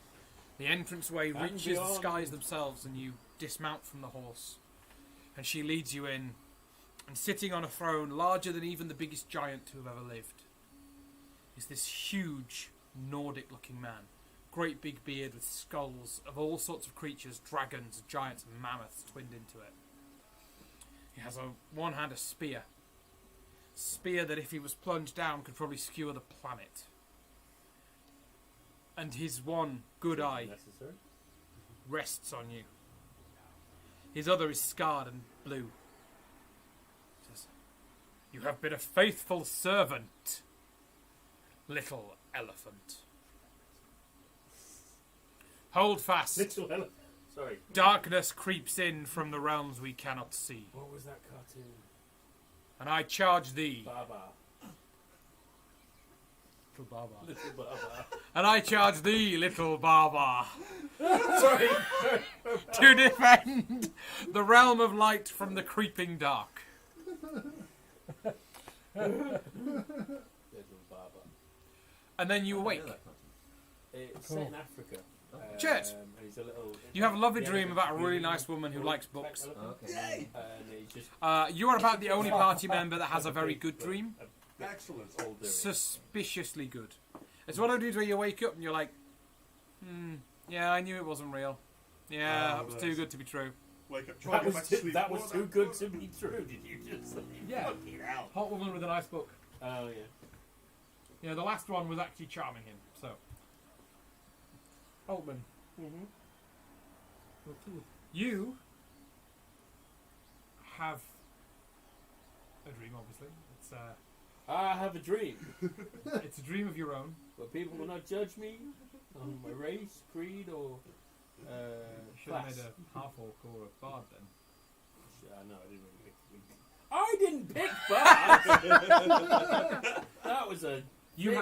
[SPEAKER 1] The entranceway
[SPEAKER 4] And
[SPEAKER 1] reaches the
[SPEAKER 4] beyond.
[SPEAKER 1] skies themselves, and you dismount from the horse. And she leads you in, and sitting on a throne larger than even the biggest giant to have ever lived is this huge Nordic-looking man. Great big beard with skulls of all sorts of creatures, dragons, giants, and mammoths twinned into it. He has on one hand a spear. Spear that if he was plunged down could probably skewer the planet. And his one good eye
[SPEAKER 4] Necessary.
[SPEAKER 1] rests on you. His other is scarred and blue. He says, "You have been a faithful servant, little elephant. Hold fast.
[SPEAKER 4] Little Ella. Sorry.
[SPEAKER 1] Darkness creeps in from the realms we cannot see.
[SPEAKER 4] What was that cartoon?
[SPEAKER 1] And I charge thee,
[SPEAKER 4] Baba.
[SPEAKER 1] little Baba.
[SPEAKER 4] Little Baba.
[SPEAKER 1] And I charge thee, little Baba,
[SPEAKER 4] Sorry.
[SPEAKER 1] to defend the realm of light from the creeping dark."
[SPEAKER 4] Little Baba.
[SPEAKER 1] And then you
[SPEAKER 2] I
[SPEAKER 1] awake.
[SPEAKER 2] know that concept.
[SPEAKER 4] It's
[SPEAKER 5] Cool.
[SPEAKER 4] set in Africa.
[SPEAKER 1] Cheers.
[SPEAKER 4] And he's a little.
[SPEAKER 1] You have a lovely
[SPEAKER 4] yeah,
[SPEAKER 1] dream
[SPEAKER 4] he's
[SPEAKER 1] about a really
[SPEAKER 4] really
[SPEAKER 1] nice woman who likes books.
[SPEAKER 2] Okay.
[SPEAKER 4] And he's just
[SPEAKER 1] You are about the only party member that has a very good dream.
[SPEAKER 3] Excellent.
[SPEAKER 4] older.
[SPEAKER 1] Suspiciously good. It's one of those where you wake up and you're like, yeah, I knew it wasn't real. Yeah,
[SPEAKER 3] Oh,
[SPEAKER 1] that was
[SPEAKER 3] nice.
[SPEAKER 1] too good to be true.
[SPEAKER 3] Wake up, try
[SPEAKER 4] That
[SPEAKER 3] to go back
[SPEAKER 4] was,
[SPEAKER 3] to sleep.
[SPEAKER 4] that was
[SPEAKER 3] What
[SPEAKER 4] too good to be true. Did you just say?
[SPEAKER 1] Yeah.
[SPEAKER 4] Fucking hell.
[SPEAKER 1] Hot woman with a nice book.
[SPEAKER 4] Oh yeah.
[SPEAKER 1] You know, the last one was actually charming him, so. Altman, you have a dream, obviously.
[SPEAKER 4] I have a dream
[SPEAKER 1] It's a dream of your own.
[SPEAKER 4] where people will not judge me on my race, creed, or
[SPEAKER 1] Should have
[SPEAKER 4] class.
[SPEAKER 1] made a half-orc or a bard then.
[SPEAKER 4] No, I didn't pick. I didn't pick bad. That was a.
[SPEAKER 1] You
[SPEAKER 4] Dream.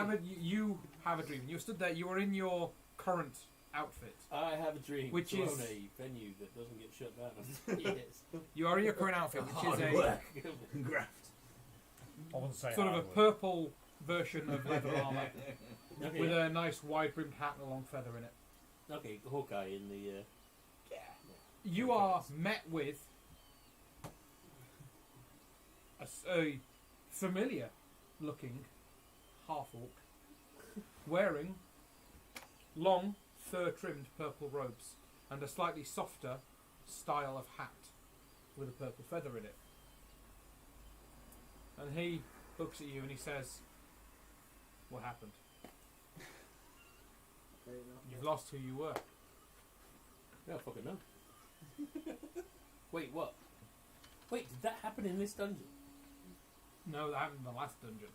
[SPEAKER 1] have a dream. You stood there. You are in your current outfit.
[SPEAKER 4] I have a dream.
[SPEAKER 1] Which
[SPEAKER 4] to
[SPEAKER 1] is-
[SPEAKER 4] own a venue that doesn't get shut down after 3 years.
[SPEAKER 1] You are in your current outfit, which
[SPEAKER 2] Hard
[SPEAKER 1] is a
[SPEAKER 2] work. Graft.
[SPEAKER 5] I wouldn't say
[SPEAKER 1] sort of a
[SPEAKER 5] hard work.
[SPEAKER 1] purple version of leather armour
[SPEAKER 4] Okay,
[SPEAKER 1] with a nice wide-brimmed hat and a long feather in it.
[SPEAKER 4] okay, Hawkeye in the.
[SPEAKER 1] You are met with a familiar-looking half-orc wearing long, fur-trimmed purple robes and a slightly softer style of hat with a purple feather in it. And he looks at you and he says, "What happened? You've lost who you were."
[SPEAKER 4] Yeah, fucking no. Wait, what? Wait, did that happen in this dungeon?
[SPEAKER 1] No, that happened in the last dungeon.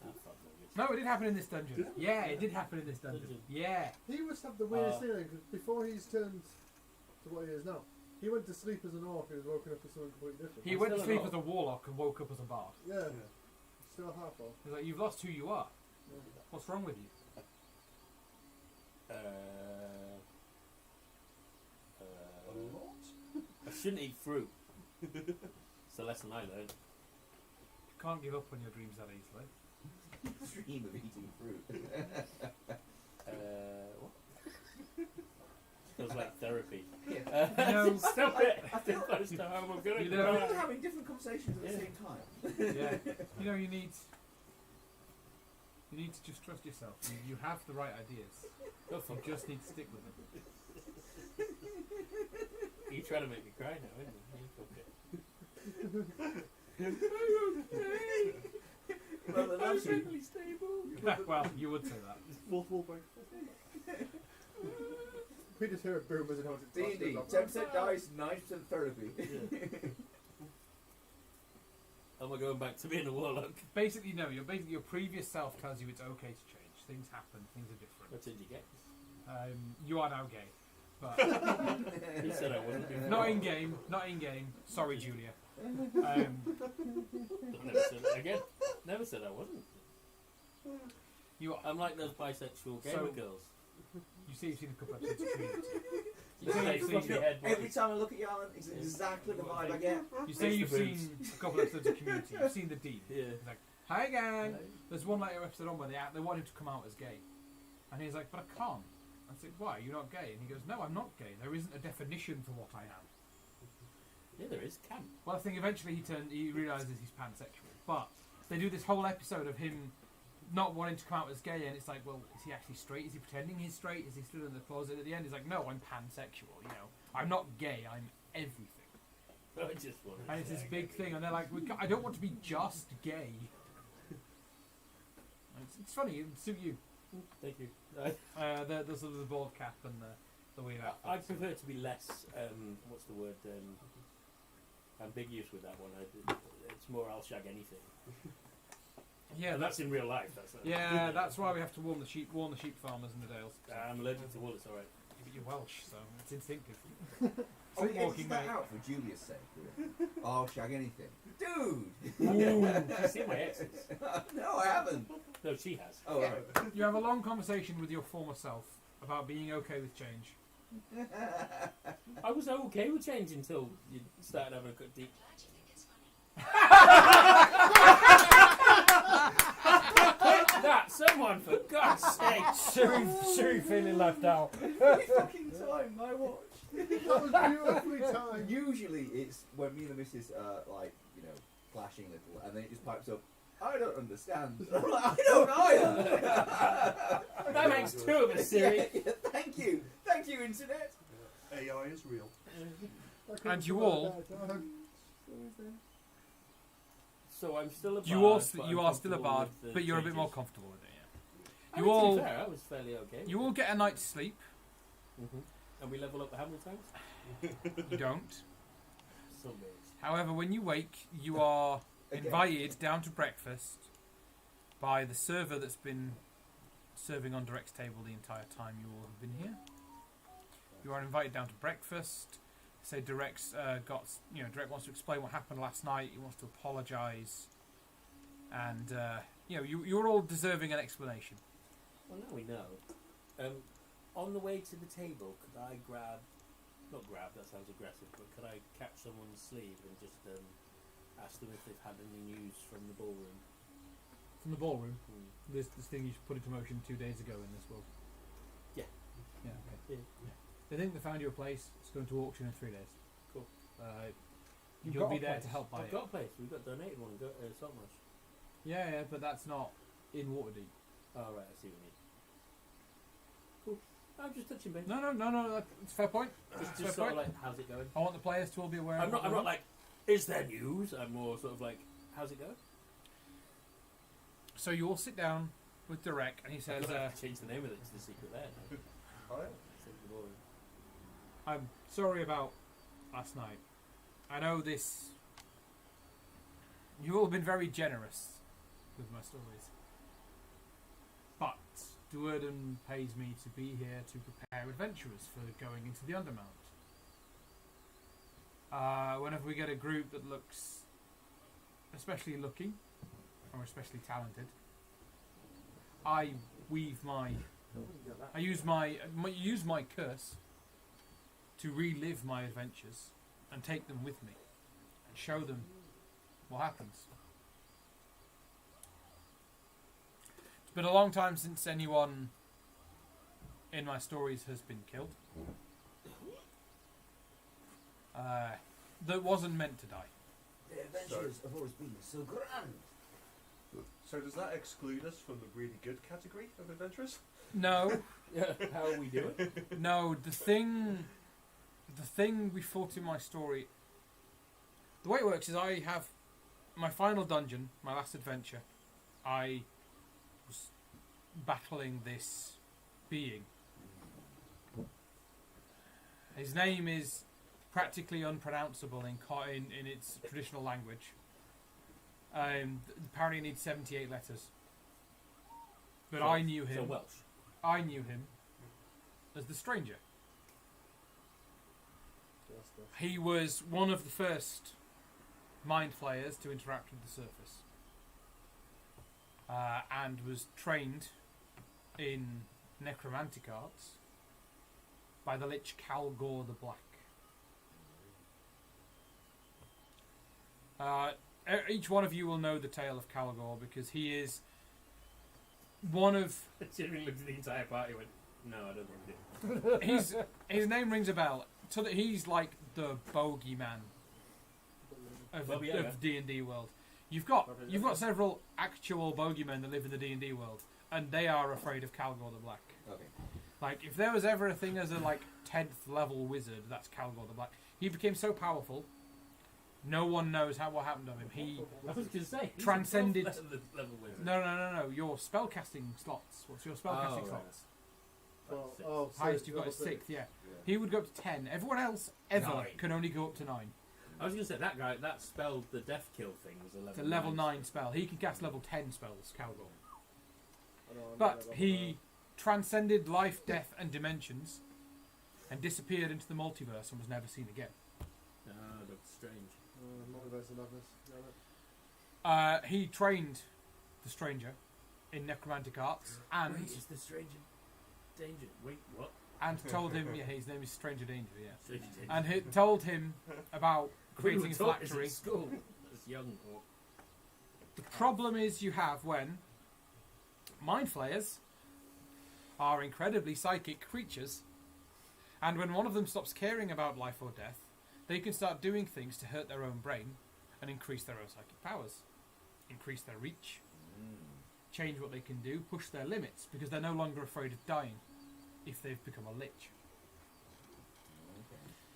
[SPEAKER 4] Ah, fuck all this.
[SPEAKER 1] No, it did happen in this dungeon.
[SPEAKER 3] Did it?
[SPEAKER 1] Yeah, it did happen in this dungeon.
[SPEAKER 4] Dungeon.
[SPEAKER 1] Yeah.
[SPEAKER 6] He must have the weirdest
[SPEAKER 4] Ah.
[SPEAKER 6] feeling because before he's turned to what he is now, he went to sleep as an orc and was woken up as something completely different.
[SPEAKER 1] He
[SPEAKER 4] I'm
[SPEAKER 1] went to
[SPEAKER 4] still an
[SPEAKER 1] sleep
[SPEAKER 4] orc.
[SPEAKER 1] as a warlock and woke up as a bard.
[SPEAKER 6] Yeah, still half orc.
[SPEAKER 1] He's like, "You've lost who you are.
[SPEAKER 6] Yeah.
[SPEAKER 1] What's wrong with you?"
[SPEAKER 4] I shouldn't eat fruit. It's a lesson I learned.
[SPEAKER 1] You can't give up on your dreams that easily.
[SPEAKER 2] Dream of eating fruit.
[SPEAKER 4] What? Feels like therapy.
[SPEAKER 2] Yeah.
[SPEAKER 1] You know,
[SPEAKER 4] Stop it! I think close to home. I'm gonna
[SPEAKER 1] You
[SPEAKER 2] We're
[SPEAKER 1] know-
[SPEAKER 2] all having different conversations at the
[SPEAKER 4] Yeah.
[SPEAKER 2] same time.
[SPEAKER 1] yeah. You know, you need to just trust yourself. You have the right ideas.
[SPEAKER 4] Go
[SPEAKER 1] You
[SPEAKER 4] fuck
[SPEAKER 1] just need to stick with them.
[SPEAKER 4] You trying to make me cry now, isn't you?
[SPEAKER 2] Well, then that's you.
[SPEAKER 4] stable.
[SPEAKER 1] Well, you would say that.
[SPEAKER 3] Fourth wall break.
[SPEAKER 6] We just hear a boom as it holds its
[SPEAKER 2] D&D,
[SPEAKER 6] clusters up.
[SPEAKER 2] 10% dice, 9% therapy.
[SPEAKER 4] Am I going back to being a warlock?
[SPEAKER 1] Basically, no. Your previous self tells you it's okay to change. Things happen. Things are different.
[SPEAKER 4] What did you get?
[SPEAKER 1] You are now gay, but
[SPEAKER 4] He said I wasn't. before.
[SPEAKER 1] not in game. Not in game. Sorry, Julia.
[SPEAKER 4] I never said that again. Never said I wasn't.
[SPEAKER 1] You are.
[SPEAKER 4] I'm like those bisexual gamer
[SPEAKER 1] So-
[SPEAKER 4] girls.
[SPEAKER 1] You say you've seen a couple episodes of Community.
[SPEAKER 4] You
[SPEAKER 1] say
[SPEAKER 4] say
[SPEAKER 1] you've
[SPEAKER 4] fucking
[SPEAKER 1] seen-
[SPEAKER 4] head
[SPEAKER 2] Every
[SPEAKER 4] bodies.
[SPEAKER 2] time I look at you, Alan, it's exactly the vibe I get.
[SPEAKER 1] You say
[SPEAKER 4] It's
[SPEAKER 1] you've
[SPEAKER 4] the boobs.
[SPEAKER 1] seen a couple episodes of Community. You've seen the Dean.
[SPEAKER 4] Yeah.
[SPEAKER 1] He's like, "Hi gang." There's one later episode on where they want him to come out as gay, and he's like, "But I can't." I said, "Why? You're not gay?" And he goes, "No, I'm not gay. There isn't a definition for what I am."
[SPEAKER 4] Yeah, there is. Camp.
[SPEAKER 1] Well, I think eventually he realizes he's pansexual, but they do this whole episode of him not wanting to come out as gay, and it's like, well, is he actually straight? Is he pretending he's straight? Is he stood in the closet? At the end, he's like, no, I'm pansexual. You know, I'm not gay. I'm everything.
[SPEAKER 4] I just want to
[SPEAKER 1] And it's this
[SPEAKER 4] say-
[SPEAKER 1] big thing, and they're like, I don't want to be just gay. And it's funny. It would suit you.
[SPEAKER 4] Thank you.
[SPEAKER 1] The sort of the bald cap and the weird outfits.
[SPEAKER 4] I prefer to be less. What's the word? Ambiguous with that one. It's more I'll shag anything.
[SPEAKER 1] Yeah,
[SPEAKER 4] And that's in real life.
[SPEAKER 1] yeah. That's why we have to warn the sheep farmers in the Dales.
[SPEAKER 4] I'm allergic to wool. It's all right.
[SPEAKER 1] But you're Welsh, so it's instinctive.
[SPEAKER 2] Oh,
[SPEAKER 1] Foot walking,
[SPEAKER 2] edit that
[SPEAKER 1] mate.
[SPEAKER 2] out for Julia's sake. I'll shag anything. Dude!
[SPEAKER 4] You've seen my exes?
[SPEAKER 2] No, I haven't.
[SPEAKER 4] No, she has.
[SPEAKER 2] Oh, Yeah. right.
[SPEAKER 1] You have a long conversation with your former self about being okay with change.
[SPEAKER 4] I was okay with change until you started having a good deep. that? Someone, for God's sake!
[SPEAKER 5] Siri feeling left out.
[SPEAKER 2] Fucking time, my watch.
[SPEAKER 6] That was beautifully timed.
[SPEAKER 2] Usually it's when me and the missus are like, you know, clashing a little, and then it just pipes up, I don't understand. I'm like, I don't either.
[SPEAKER 4] That makes two of us, Siri.
[SPEAKER 2] Yeah, thank you. Thank you, Internet.
[SPEAKER 3] AI is real.
[SPEAKER 1] And you all-
[SPEAKER 4] So I'm still a bard.
[SPEAKER 1] You are still a bard, but you're a bit more comfortable with it. Yeah. You all,
[SPEAKER 4] fair, that was fairly okay.
[SPEAKER 1] you all get a night's sleep.
[SPEAKER 4] And we level up how many times?
[SPEAKER 1] You don't.
[SPEAKER 4] Some days.
[SPEAKER 1] However, when you wake, you are
[SPEAKER 2] Again.
[SPEAKER 1] invited down to breakfast by the server that's been serving on Direct's table the entire time you all have been here. You are invited down to breakfast. Say Direct's Direct wants to explain what happened last night. He wants to apologise, and you're all deserving an explanation.
[SPEAKER 4] Well, now we know. On the way to the table, could I not grab, that sounds aggressive, but could I catch someone's sleeve and just ask them if they've had any news from the ballroom?
[SPEAKER 1] From the ballroom, this thing you put into motion 2 days ago in this world.
[SPEAKER 4] Yeah.
[SPEAKER 1] Yeah. Okay.
[SPEAKER 4] Yeah.
[SPEAKER 1] They think they found you a place. It's going to auction in 3 days.
[SPEAKER 4] Cool.
[SPEAKER 5] You've
[SPEAKER 1] You'll
[SPEAKER 5] got
[SPEAKER 1] be
[SPEAKER 5] a
[SPEAKER 1] there
[SPEAKER 5] place.
[SPEAKER 1] to help buy
[SPEAKER 4] I've
[SPEAKER 1] it.
[SPEAKER 4] got a place. We've got donated one. Saltmarsh.
[SPEAKER 1] Yeah, but that's not in Waterdeep.
[SPEAKER 4] Oh, right. I see what you mean. Cool. I'm just touching base.
[SPEAKER 1] No, that's a fair point.
[SPEAKER 4] Just
[SPEAKER 1] fair
[SPEAKER 4] sort of
[SPEAKER 1] point.
[SPEAKER 4] like, how's it going?
[SPEAKER 1] I want the players to all be aware.
[SPEAKER 4] I'm
[SPEAKER 1] of
[SPEAKER 4] not
[SPEAKER 1] what
[SPEAKER 4] like, is there news? I'm more sort of like, how's it going?
[SPEAKER 1] So you all sit down with Direct, and he says,
[SPEAKER 4] I'm gonna have to change the name of it to the secret there. Now.
[SPEAKER 3] Alright.
[SPEAKER 4] Secret the ballroom.
[SPEAKER 1] I'm sorry about last night. I know this. You've all been very generous with my stories. But Duerden pays me to be here to prepare adventurers for going into the Undermount. Whenever we get a group that looks especially lucky or especially talented, I use my curse to relive my adventures and take them with me and show them what happens. It's been a long time since anyone in my stories has been killed. That wasn't meant to die.
[SPEAKER 2] The adventures have always been so grand.
[SPEAKER 3] So does that exclude us from the really good category of adventurers?
[SPEAKER 1] No,
[SPEAKER 4] Yeah, how are we doing?
[SPEAKER 1] no. The thing we fought in my story. The way it works is I have my final dungeon, my last adventure. I was battling this being. His name is practically unpronounceable in its traditional language. Apparently, it needs 78 letters. But I knew
[SPEAKER 4] So
[SPEAKER 1] him.
[SPEAKER 4] Welsh.
[SPEAKER 1] I knew him as the Stranger. He was one of the first mind flayers to interact with the surface, and was trained in necromantic arts by the Lich Calgor the Black. Each one of you will know the tale of Calgor because he is one of.
[SPEAKER 4] Jimmy looked at the entire party and went, no, I don't think we do.
[SPEAKER 1] His name rings a bell. So that he's like the bogeyman of D&D world. You've got several actual bogeymen that live in the D&D world, and they are afraid of Calgor the Black.
[SPEAKER 2] Okay.
[SPEAKER 1] Like if there was ever a thing as a 10th level wizard, that's Calgor the Black. He became so powerful, no one knows what happened to him. He
[SPEAKER 4] I was going to say, he's
[SPEAKER 1] transcended.
[SPEAKER 4] a 12th level wizard.
[SPEAKER 1] No. Your spellcasting slots. What's your spellcasting
[SPEAKER 4] right.
[SPEAKER 1] slots?
[SPEAKER 6] Oh,
[SPEAKER 1] Highest you got is 6. Yeah. He would go up to 10. Everyone else ever
[SPEAKER 4] 9.
[SPEAKER 1] can only go up to 9.
[SPEAKER 4] I was going to say, that guy, that spell, the death kill thing, was a level
[SPEAKER 1] It's a level 9 spell. He can cast level 10 spells, Calgor. But he transcended life, death, and dimensions, and disappeared into the multiverse and was never seen again.
[SPEAKER 4] Ah, Doctor Strange.
[SPEAKER 6] Multiverse of Madness.
[SPEAKER 1] He trained the Stranger in necromantic arts, and
[SPEAKER 4] Wait, is the Stranger Danger? Wait, what?
[SPEAKER 1] and told him, yeah, his name is Stranger Danger, yeah,
[SPEAKER 4] Stranger Danger.
[SPEAKER 1] and he told him about creating a phylactery.
[SPEAKER 4] At school. As young or...
[SPEAKER 1] The problem is you have when Mind flayers are incredibly psychic creatures, and when one of them stops caring about life or death, they can start doing things to hurt their own brain and increase their own psychic powers, increase their reach, change what they can do, push their limits, because they're no longer afraid of dying if they've become a lich.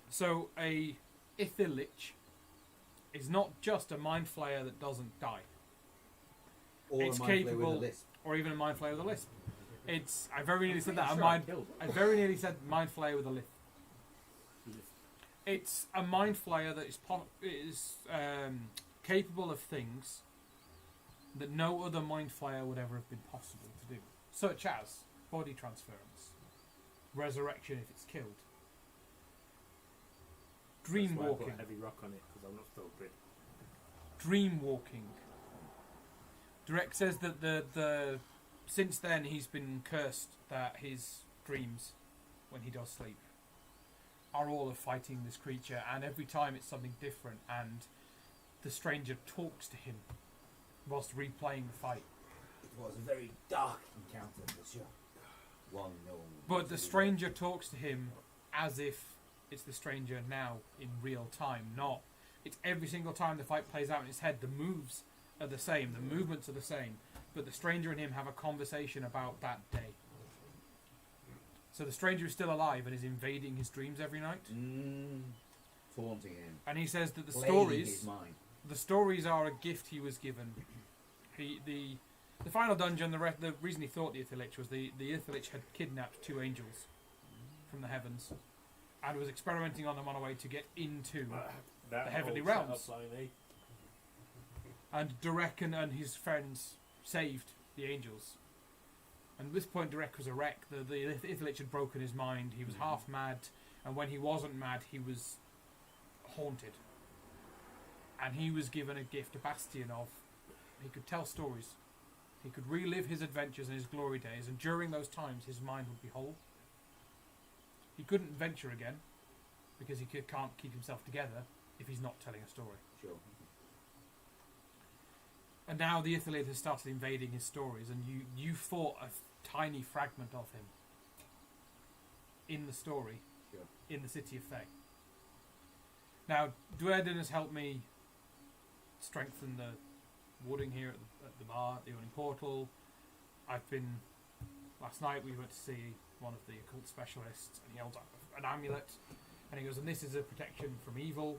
[SPEAKER 1] So a Ither Lich is not just a mind flayer that doesn't die,
[SPEAKER 2] Or
[SPEAKER 1] It's
[SPEAKER 2] a mind flayer
[SPEAKER 1] capable-
[SPEAKER 2] with a lisp.
[SPEAKER 1] or even a mind flayer with a lisp. It's I very nearly said
[SPEAKER 4] Pretty
[SPEAKER 1] that.
[SPEAKER 4] sure I killed
[SPEAKER 1] I very nearly said mind flayer with a lisp. It's a mind flayer that is capable of things that no other mind flayer would ever have been possible to do, such as body transference, resurrection if it's killed, dream
[SPEAKER 4] That's why I put
[SPEAKER 1] walking,
[SPEAKER 4] heavy rock on it because I'm not stupid.
[SPEAKER 1] dream walking. Direct says that the since then he's been cursed that his dreams, when he does sleep, are all of fighting this creature, and every time it's something different, and the stranger talks to him whilst replaying the fight.
[SPEAKER 2] It was a very dark encounter for sure. One no.
[SPEAKER 1] But the stranger talks to him as if it's the stranger now in real time, not. It's every single time the fight plays out in his head, the moves are the same, the movements are the same, but the stranger and him have a conversation about that day. So the stranger is still alive and is invading his dreams every night.
[SPEAKER 2] Taunting him.
[SPEAKER 1] And he says that
[SPEAKER 2] Playing his mind.
[SPEAKER 1] the stories are a gift he was given. The final dungeon, the reason he thought the Ither Lich was the Ither Lich had kidnapped two angels from the heavens and was experimenting on them on a way to get into the heavenly
[SPEAKER 4] whole
[SPEAKER 1] realms.
[SPEAKER 4] setup, like,
[SPEAKER 1] And Durek and his friends saved the angels. And at this point, Durek was a wreck. The Ither Lich had broken his mind. He was half mad, and when he wasn't mad, he was haunted. And he was given a gift, a bastion of. He could tell stories. He could relive his adventures and his glory days, and during those times, his mind would be whole. He couldn't venture again because he can't keep himself together if he's not telling a story.
[SPEAKER 2] Sure.
[SPEAKER 1] And now the Ither Lich has started invading his stories, and you fought a tiny fragment of him in the story,
[SPEAKER 2] Sure.
[SPEAKER 1] in the city of Thay. Now, Dwerden has helped me strengthen the warding here at the bar, at the Yawning Portal. Last night we went to see one of the occult specialists, and he held up an amulet, and he goes, and this is a protection from evil.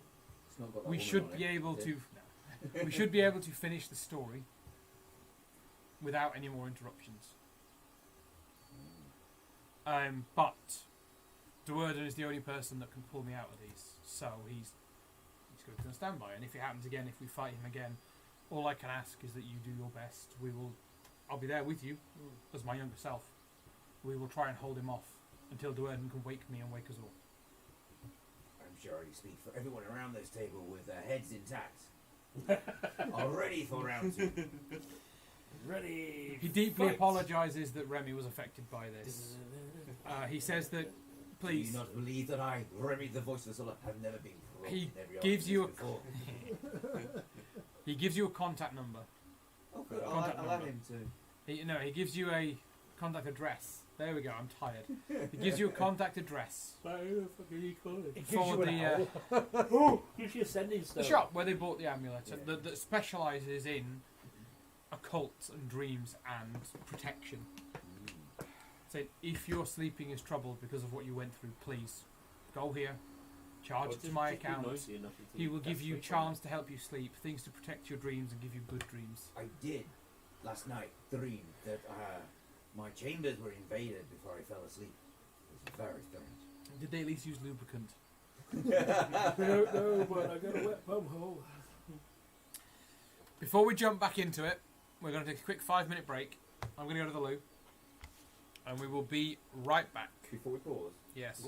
[SPEAKER 2] It's not got that
[SPEAKER 1] We
[SPEAKER 2] woman
[SPEAKER 1] should
[SPEAKER 2] on
[SPEAKER 1] be
[SPEAKER 2] it,
[SPEAKER 1] able
[SPEAKER 2] is
[SPEAKER 1] to...
[SPEAKER 2] it?
[SPEAKER 1] We should be able to finish the story without any more interruptions. But Dwerden is the only person that can pull me out of these, so he's going to stand by. And if it happens again, if we fight him again, all I can ask is that you do your best. I'll be there with you as my younger self. We will try and hold him off until Dwerden can wake me and wake us all.
[SPEAKER 2] I'm sure you speak for everyone around this table with their heads intact. Are ready for round two.
[SPEAKER 4] ready.
[SPEAKER 1] He deeply
[SPEAKER 4] fight.
[SPEAKER 1] apologises that Remy was affected by this. He says that,
[SPEAKER 2] Do
[SPEAKER 1] please,
[SPEAKER 2] you not believe that I, Remy the voice of the soul, have never been provoked
[SPEAKER 1] He
[SPEAKER 2] in every
[SPEAKER 1] gives you a-
[SPEAKER 2] before?
[SPEAKER 1] he gives you a contact number.
[SPEAKER 2] Oh, good.
[SPEAKER 1] Contact
[SPEAKER 2] I'll allow
[SPEAKER 1] number.
[SPEAKER 2] him to.
[SPEAKER 1] He gives you a contact address. There we go, I'm tired. He gives you a contact address
[SPEAKER 4] Why the fuck are you calling?
[SPEAKER 5] It gives
[SPEAKER 1] for
[SPEAKER 5] you an
[SPEAKER 1] the
[SPEAKER 5] owl.
[SPEAKER 4] Gives you a sending stone.
[SPEAKER 1] the shop where they bought the amulet, and
[SPEAKER 2] Yeah.
[SPEAKER 1] that specialises in occult and dreams and protection. Said, if your sleeping is troubled because of what you went through, please go here, charge it to my account. He will give you charms to help you sleep, things to protect your dreams and give you good dreams.
[SPEAKER 2] I did, last night, dream that my chambers were invaded before I fell asleep. It was very strange.
[SPEAKER 1] Did they at least use lubricant?
[SPEAKER 4] I don't know, but I got a wet bum hole.
[SPEAKER 1] Before we jump back into it, we're going to take a quick 5-minute break. I'm going to go to the loo, and we will be right back.
[SPEAKER 2] Before we pause,
[SPEAKER 1] Yes.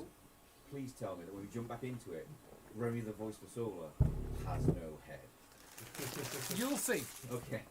[SPEAKER 2] please tell me that when we jump back into it, Remy the voice for Solar has no head.
[SPEAKER 1] You'll see.
[SPEAKER 2] Okay.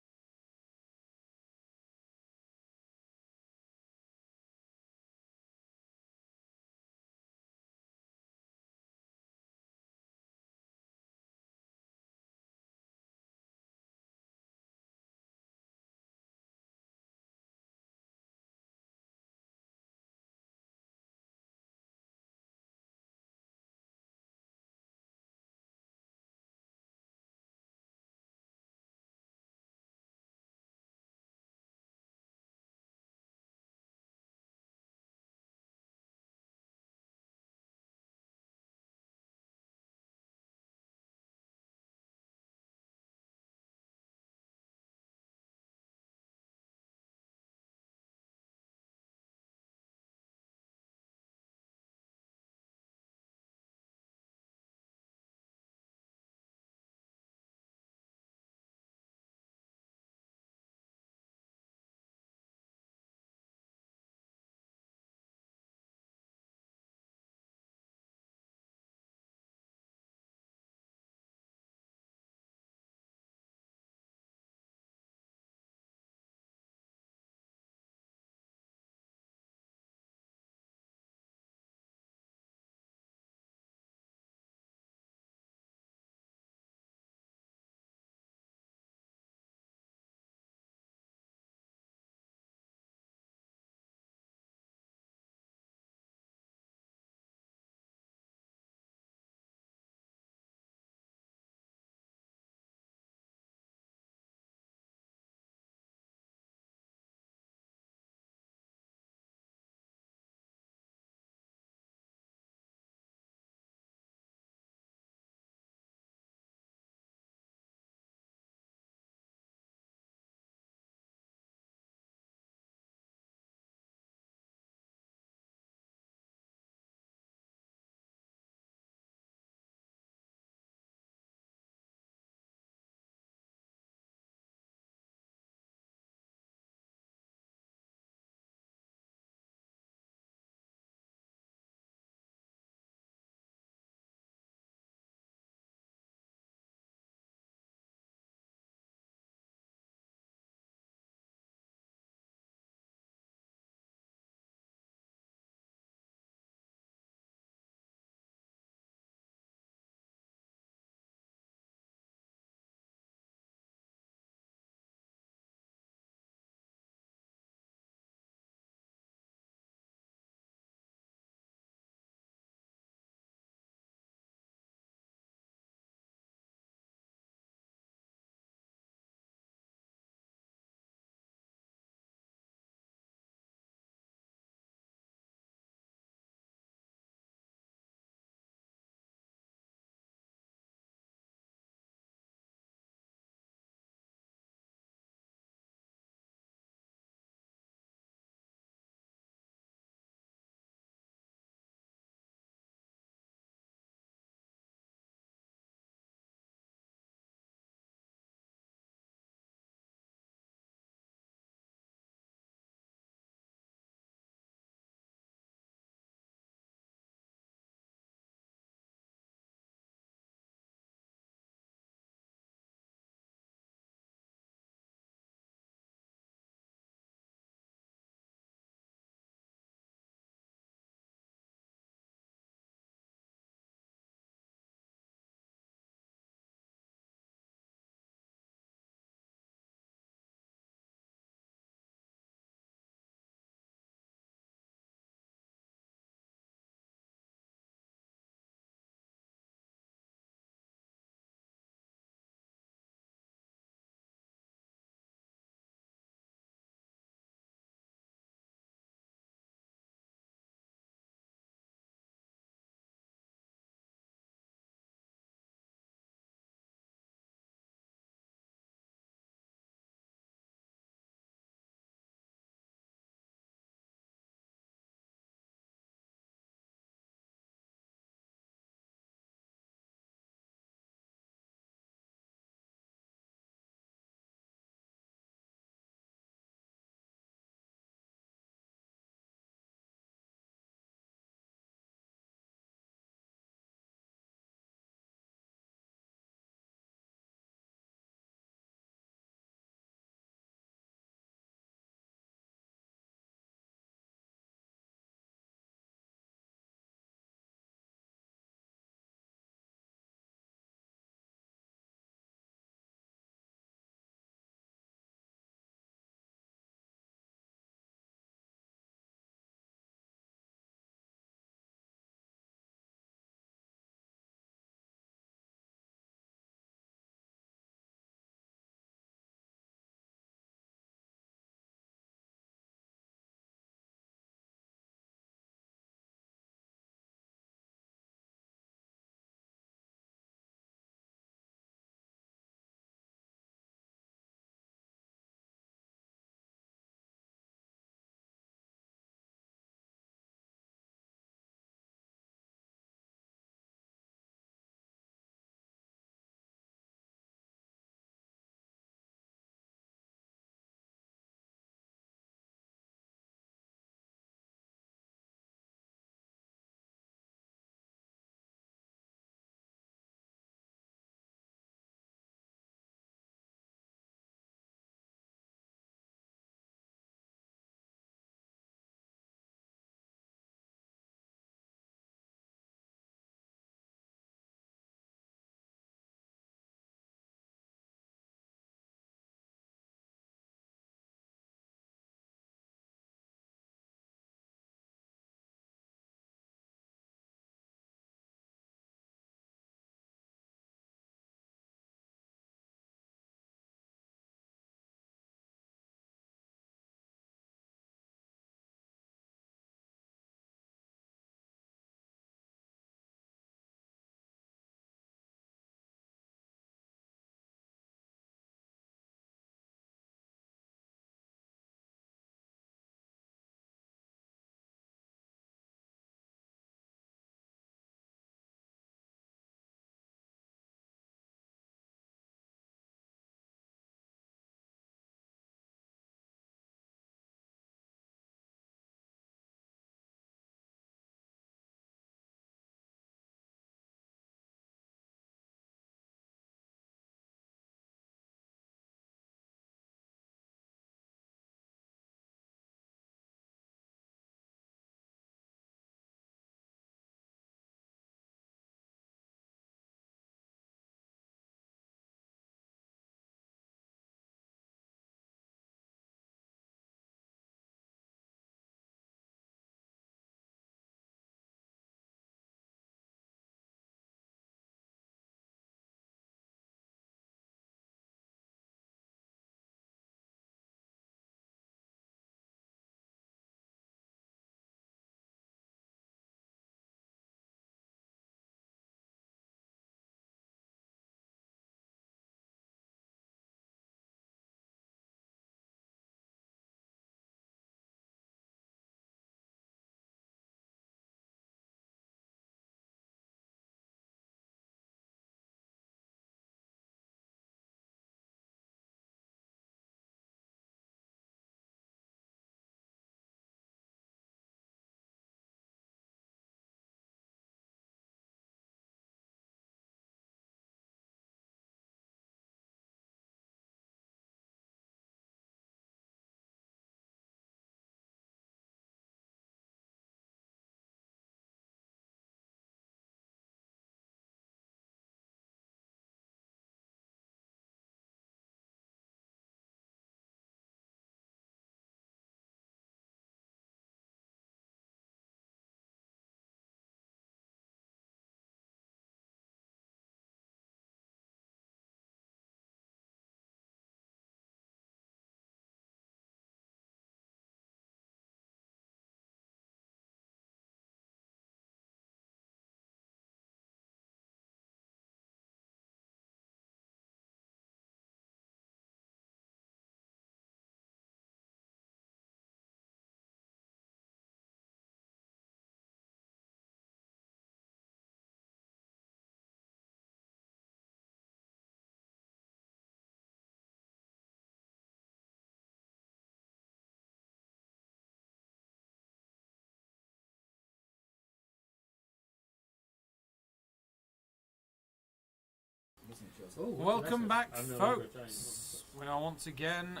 [SPEAKER 4] Oh, what's
[SPEAKER 1] Welcome
[SPEAKER 4] the
[SPEAKER 1] back,
[SPEAKER 4] message? I'm no longer a giant
[SPEAKER 1] folks. We are once again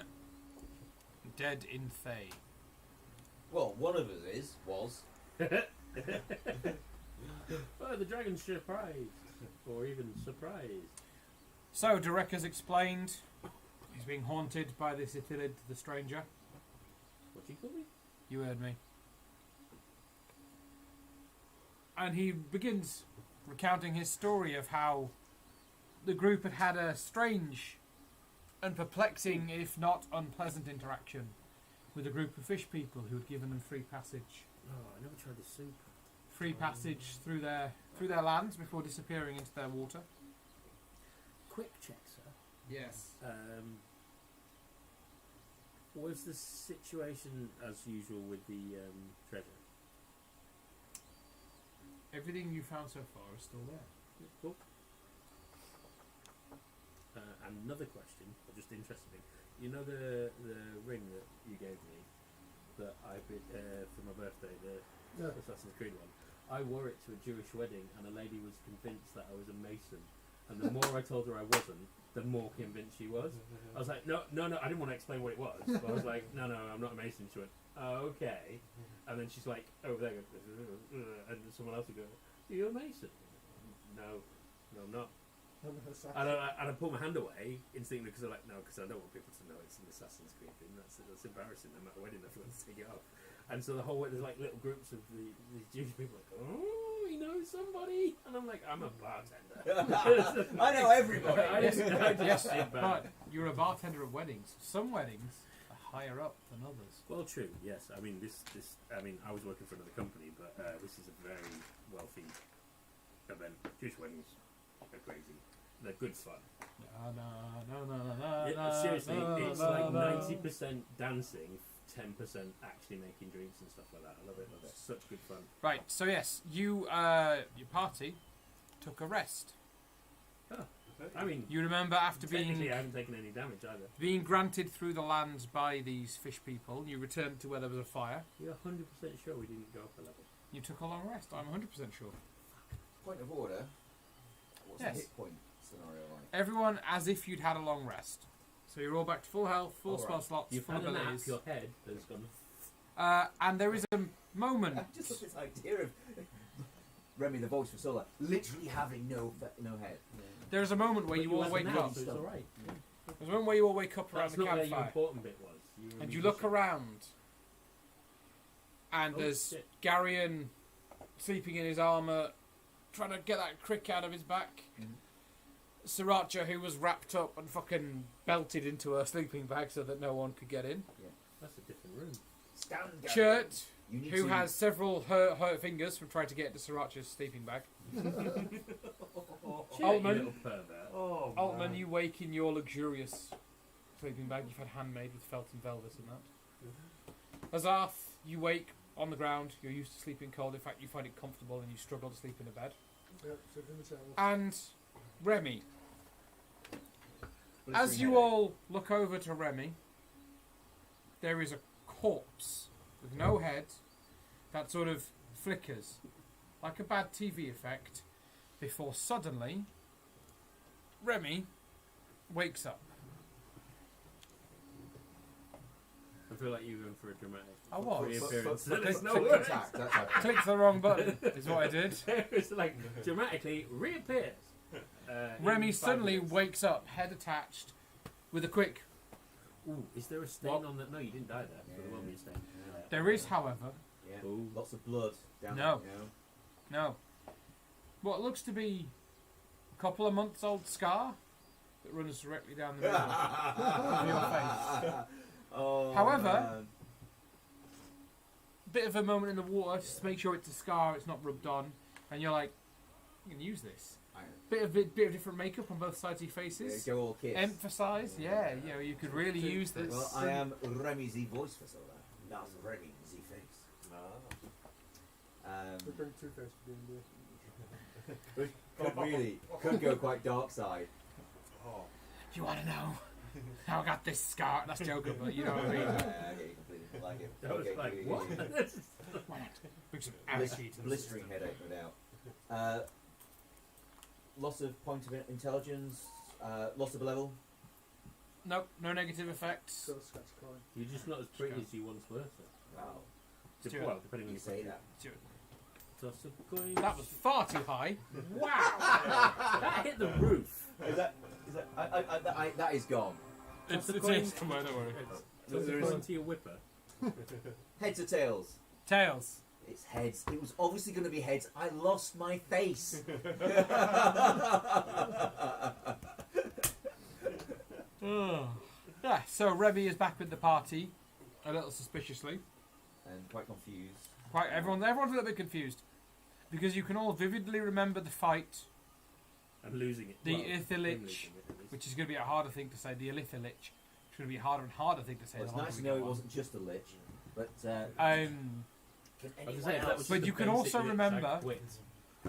[SPEAKER 1] dead in Thay.
[SPEAKER 2] Well, one of us was.
[SPEAKER 4] Oh, the dragon's surprised. Or even surprised.
[SPEAKER 1] So, Derek has explained he's being haunted by this Ithilid the Stranger.
[SPEAKER 4] What do you call me?
[SPEAKER 1] You heard me. And he begins recounting his story of how the group had had a strange and perplexing, if not unpleasant, interaction with a group of fish people who had given them free passage.
[SPEAKER 4] Oh, I never tried the soup.
[SPEAKER 1] Free passage through their lands before disappearing into their water.
[SPEAKER 4] Quick check, sir.
[SPEAKER 1] Yes.
[SPEAKER 4] Was the situation as usual with the treasure?
[SPEAKER 1] Everything you found so far is still there.
[SPEAKER 4] Cool. Another question, I'm just interested in. You know the ring that you gave me that I bid for my birthday, the Assassin's Creed one. I wore it to a Jewish wedding, and a lady was convinced that I was a Mason. And the more I told her I wasn't, the more convinced she was. I was like, no, I didn't want to explain what it was. But I was like, no, I'm not a Mason. She went, oh, okay. And then she's like, over there, and someone else would go, are you a Mason? No, I'm not. And I pull my hand away instinctively because I'm like, no, because I don't want people to know it's an Assassin's Creed thing. That's embarrassing. I'm at a wedding, everyone's taking it off. And so the whole way, there's like little groups of these Jewish people like, oh, he knows somebody. And I'm like, I'm a bartender.
[SPEAKER 2] I know everybody.
[SPEAKER 1] Yes, but you're a bartender at weddings. Some weddings are higher up than others.
[SPEAKER 4] Well, true, yes. I mean, I was working for another company, but this is a very wealthy event. Jewish weddings are crazy. They're good fun. Seriously, it's like 90% dancing, 10% actually making drinks and stuff like that. I love it. Such good fun.
[SPEAKER 1] Right, so yes, your party took a rest.
[SPEAKER 4] Oh, I mean,
[SPEAKER 1] You remember after
[SPEAKER 4] technically I haven't taken any damage either.
[SPEAKER 1] being granted through the lands by these fish people, you returned to where there was a fire.
[SPEAKER 4] You're 100% sure we didn't go up a level?
[SPEAKER 1] You took a long rest, I'm 100% sure.
[SPEAKER 2] Point of order. What's
[SPEAKER 1] Yes.
[SPEAKER 2] the hit point scenario like?
[SPEAKER 1] Everyone as if you'd had a long rest. So you're all back to full health, full
[SPEAKER 2] All
[SPEAKER 1] spell
[SPEAKER 2] right.
[SPEAKER 1] slots,
[SPEAKER 4] You've
[SPEAKER 1] full
[SPEAKER 4] had a nap,
[SPEAKER 1] abilities.
[SPEAKER 4] your head has gone.
[SPEAKER 1] And there is a moment.
[SPEAKER 2] I just love this idea of Remy, the voice for Sola, literally having no head.
[SPEAKER 1] There's a moment where you all wake up.
[SPEAKER 4] So it's alright.
[SPEAKER 1] There's a moment where you all wake up around
[SPEAKER 4] That's
[SPEAKER 1] the
[SPEAKER 4] not where your
[SPEAKER 1] campfire.
[SPEAKER 4] important bit was.
[SPEAKER 1] And you look around, and
[SPEAKER 4] Oh,
[SPEAKER 1] there's
[SPEAKER 4] shit.
[SPEAKER 1] Garion sleeping in his armour, trying to get that crick out of his back. Sriracha, who was wrapped up and fucking belted into her sleeping bag so that no one could get in.
[SPEAKER 4] That's a different room.
[SPEAKER 2] Stand, Gary.
[SPEAKER 1] Chert,
[SPEAKER 2] You need
[SPEAKER 1] who
[SPEAKER 2] to...
[SPEAKER 1] has several hurt fingers from trying to get into Sriracha's sleeping bag. Altman.
[SPEAKER 4] Little pervert.
[SPEAKER 3] Oh,
[SPEAKER 1] Altman, you wake in your luxurious sleeping bag you've had handmade with felt and velvet and that. Azarth, you wake on the ground. You're used to sleeping cold. In fact, you find it comfortable and you struggle to sleep in a bed.
[SPEAKER 6] Yep, sit in the shower.
[SPEAKER 1] And Remy,
[SPEAKER 2] Blistering
[SPEAKER 1] as you
[SPEAKER 2] headache.
[SPEAKER 1] all look over to Remy, there is a corpse with no head that sort of flickers like a bad TV effect before suddenly Remy wakes up.
[SPEAKER 4] I feel like you're going for a dramatic
[SPEAKER 1] I was.
[SPEAKER 4] reappearance.
[SPEAKER 2] But
[SPEAKER 4] There's no
[SPEAKER 2] click
[SPEAKER 4] words.
[SPEAKER 2] attack, that's how-
[SPEAKER 1] Clicked the wrong button, is what I did.
[SPEAKER 4] It's like dramatically reappears.
[SPEAKER 1] Remy
[SPEAKER 4] in 5
[SPEAKER 1] suddenly
[SPEAKER 4] minutes.
[SPEAKER 1] wakes up, head attached, with a quick.
[SPEAKER 4] Ooh, is there a stain
[SPEAKER 1] What?
[SPEAKER 4] on that? No, you didn't die there. So there won't be a stain.
[SPEAKER 1] There is, however,
[SPEAKER 2] Yeah.
[SPEAKER 4] Ooh.
[SPEAKER 2] Lots of blood down
[SPEAKER 1] No.
[SPEAKER 2] there, you know.
[SPEAKER 1] no, what looks to be a couple of months old scar that runs directly down the middle of your face.
[SPEAKER 2] Oh,
[SPEAKER 1] However,
[SPEAKER 2] man.
[SPEAKER 1] Bit of a moment in the water just to make sure it's a scar, it's not rubbed on, and you're like, you can use this. Bit of different makeup on both sides of your faces.
[SPEAKER 2] Go all kids.
[SPEAKER 1] Emphasise, yeah, you know, you could really use this.
[SPEAKER 2] Well, I am Remy Z voice for Sola, not Remy Z face.
[SPEAKER 6] We bring Two-Face to D&D.
[SPEAKER 2] Which could go quite dark side.
[SPEAKER 3] Oh.
[SPEAKER 1] You want to know how I got this scar? That's joking, but you know what I mean.
[SPEAKER 2] I get you completely. I like it.
[SPEAKER 4] I was
[SPEAKER 2] Okay,
[SPEAKER 4] like,
[SPEAKER 2] good,
[SPEAKER 4] what?
[SPEAKER 2] good, good.
[SPEAKER 1] Why not? Bring some attitude to the
[SPEAKER 2] Blistering
[SPEAKER 1] system.
[SPEAKER 2] headache, no doubt. Loss of point of intelligence. Loss of a level.
[SPEAKER 1] Nope, no negative effects.
[SPEAKER 6] Got a scratch coin.
[SPEAKER 4] You're just not as pretty as you once were, sir.
[SPEAKER 2] Wow.
[SPEAKER 1] Stuart.
[SPEAKER 4] Well, depending on
[SPEAKER 2] You
[SPEAKER 4] your
[SPEAKER 2] say that.
[SPEAKER 4] Toss a coin.
[SPEAKER 1] That was far too high.
[SPEAKER 4] Wow! That hit the roof.
[SPEAKER 2] Is that? That is gone.
[SPEAKER 1] It's
[SPEAKER 4] Toss a coin.
[SPEAKER 1] somewhere, don't worry.
[SPEAKER 4] Toss
[SPEAKER 2] There
[SPEAKER 4] a
[SPEAKER 2] is-
[SPEAKER 4] coin to your whipper.
[SPEAKER 2] Heads or tails?
[SPEAKER 1] Tails.
[SPEAKER 2] It's heads. It was obviously going to be heads. I lost my face.
[SPEAKER 1] Yeah, so Remy is back with the party, a little suspiciously.
[SPEAKER 2] And quite confused.
[SPEAKER 1] Everyone's a little bit confused. Because you can all vividly remember the fight,
[SPEAKER 4] I'm losing it.
[SPEAKER 1] The
[SPEAKER 4] Well, I'm
[SPEAKER 1] Ithilich,
[SPEAKER 4] losing it, at least.
[SPEAKER 1] which is going to be a harder thing to say, the Elithilich, which is going to be a harder and harder thing to say.
[SPEAKER 2] Well, it's
[SPEAKER 1] the longer
[SPEAKER 2] nice to
[SPEAKER 1] we
[SPEAKER 2] know
[SPEAKER 1] go
[SPEAKER 2] it
[SPEAKER 1] on.
[SPEAKER 2] wasn't just a lich, but
[SPEAKER 1] Um,
[SPEAKER 2] can
[SPEAKER 4] I was
[SPEAKER 2] anyone
[SPEAKER 4] gonna say, if that
[SPEAKER 2] else?
[SPEAKER 4] was
[SPEAKER 1] But
[SPEAKER 4] just
[SPEAKER 1] you
[SPEAKER 4] a
[SPEAKER 1] can
[SPEAKER 4] basic
[SPEAKER 1] also
[SPEAKER 4] glitch, I
[SPEAKER 1] remember-
[SPEAKER 4] quit.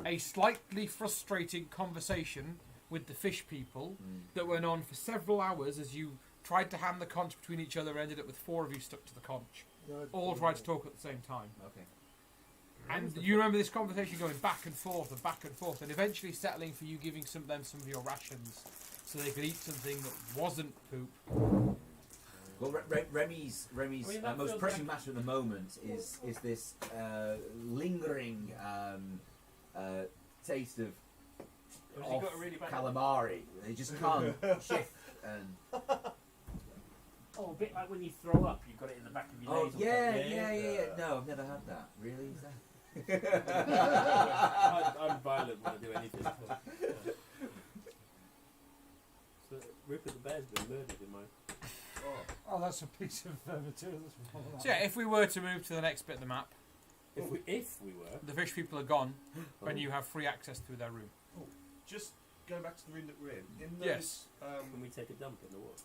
[SPEAKER 1] a slightly frustrating conversation with the fish people that went on for several hours as you tried to hand the conch between each other and ended up with 4 of you stuck to the conch. All tried to talk at the same time.
[SPEAKER 2] Okay.
[SPEAKER 1] And you remember this conversation going back and forth and eventually settling for you giving them some of your rations so they could eat something that wasn't poop.
[SPEAKER 2] Well, Remy's
[SPEAKER 4] I mean, that
[SPEAKER 2] most
[SPEAKER 4] feels
[SPEAKER 2] pressing
[SPEAKER 4] like-
[SPEAKER 2] matter at the moment is this lingering taste of
[SPEAKER 4] Has he got a really bad-
[SPEAKER 2] calamari. They just can't shift. And
[SPEAKER 4] Oh, a bit like when you throw up, you've got it in the back of your
[SPEAKER 2] oh
[SPEAKER 4] nasal
[SPEAKER 2] yeah.
[SPEAKER 4] cavity.
[SPEAKER 2] No, I've never had that. Really? Is that?
[SPEAKER 4] I'm violent when I do anything. So, Rupert the Bear's been murdered in my...
[SPEAKER 5] Oh, that's a piece of material that's from
[SPEAKER 1] So yeah, if we were to move to the next bit of the map,
[SPEAKER 4] If we were...
[SPEAKER 1] the fish people are gone, and you have free access to their room.
[SPEAKER 3] Just going back to the room that we're in. In those,
[SPEAKER 1] Yes.
[SPEAKER 4] Can we take a dump in the water?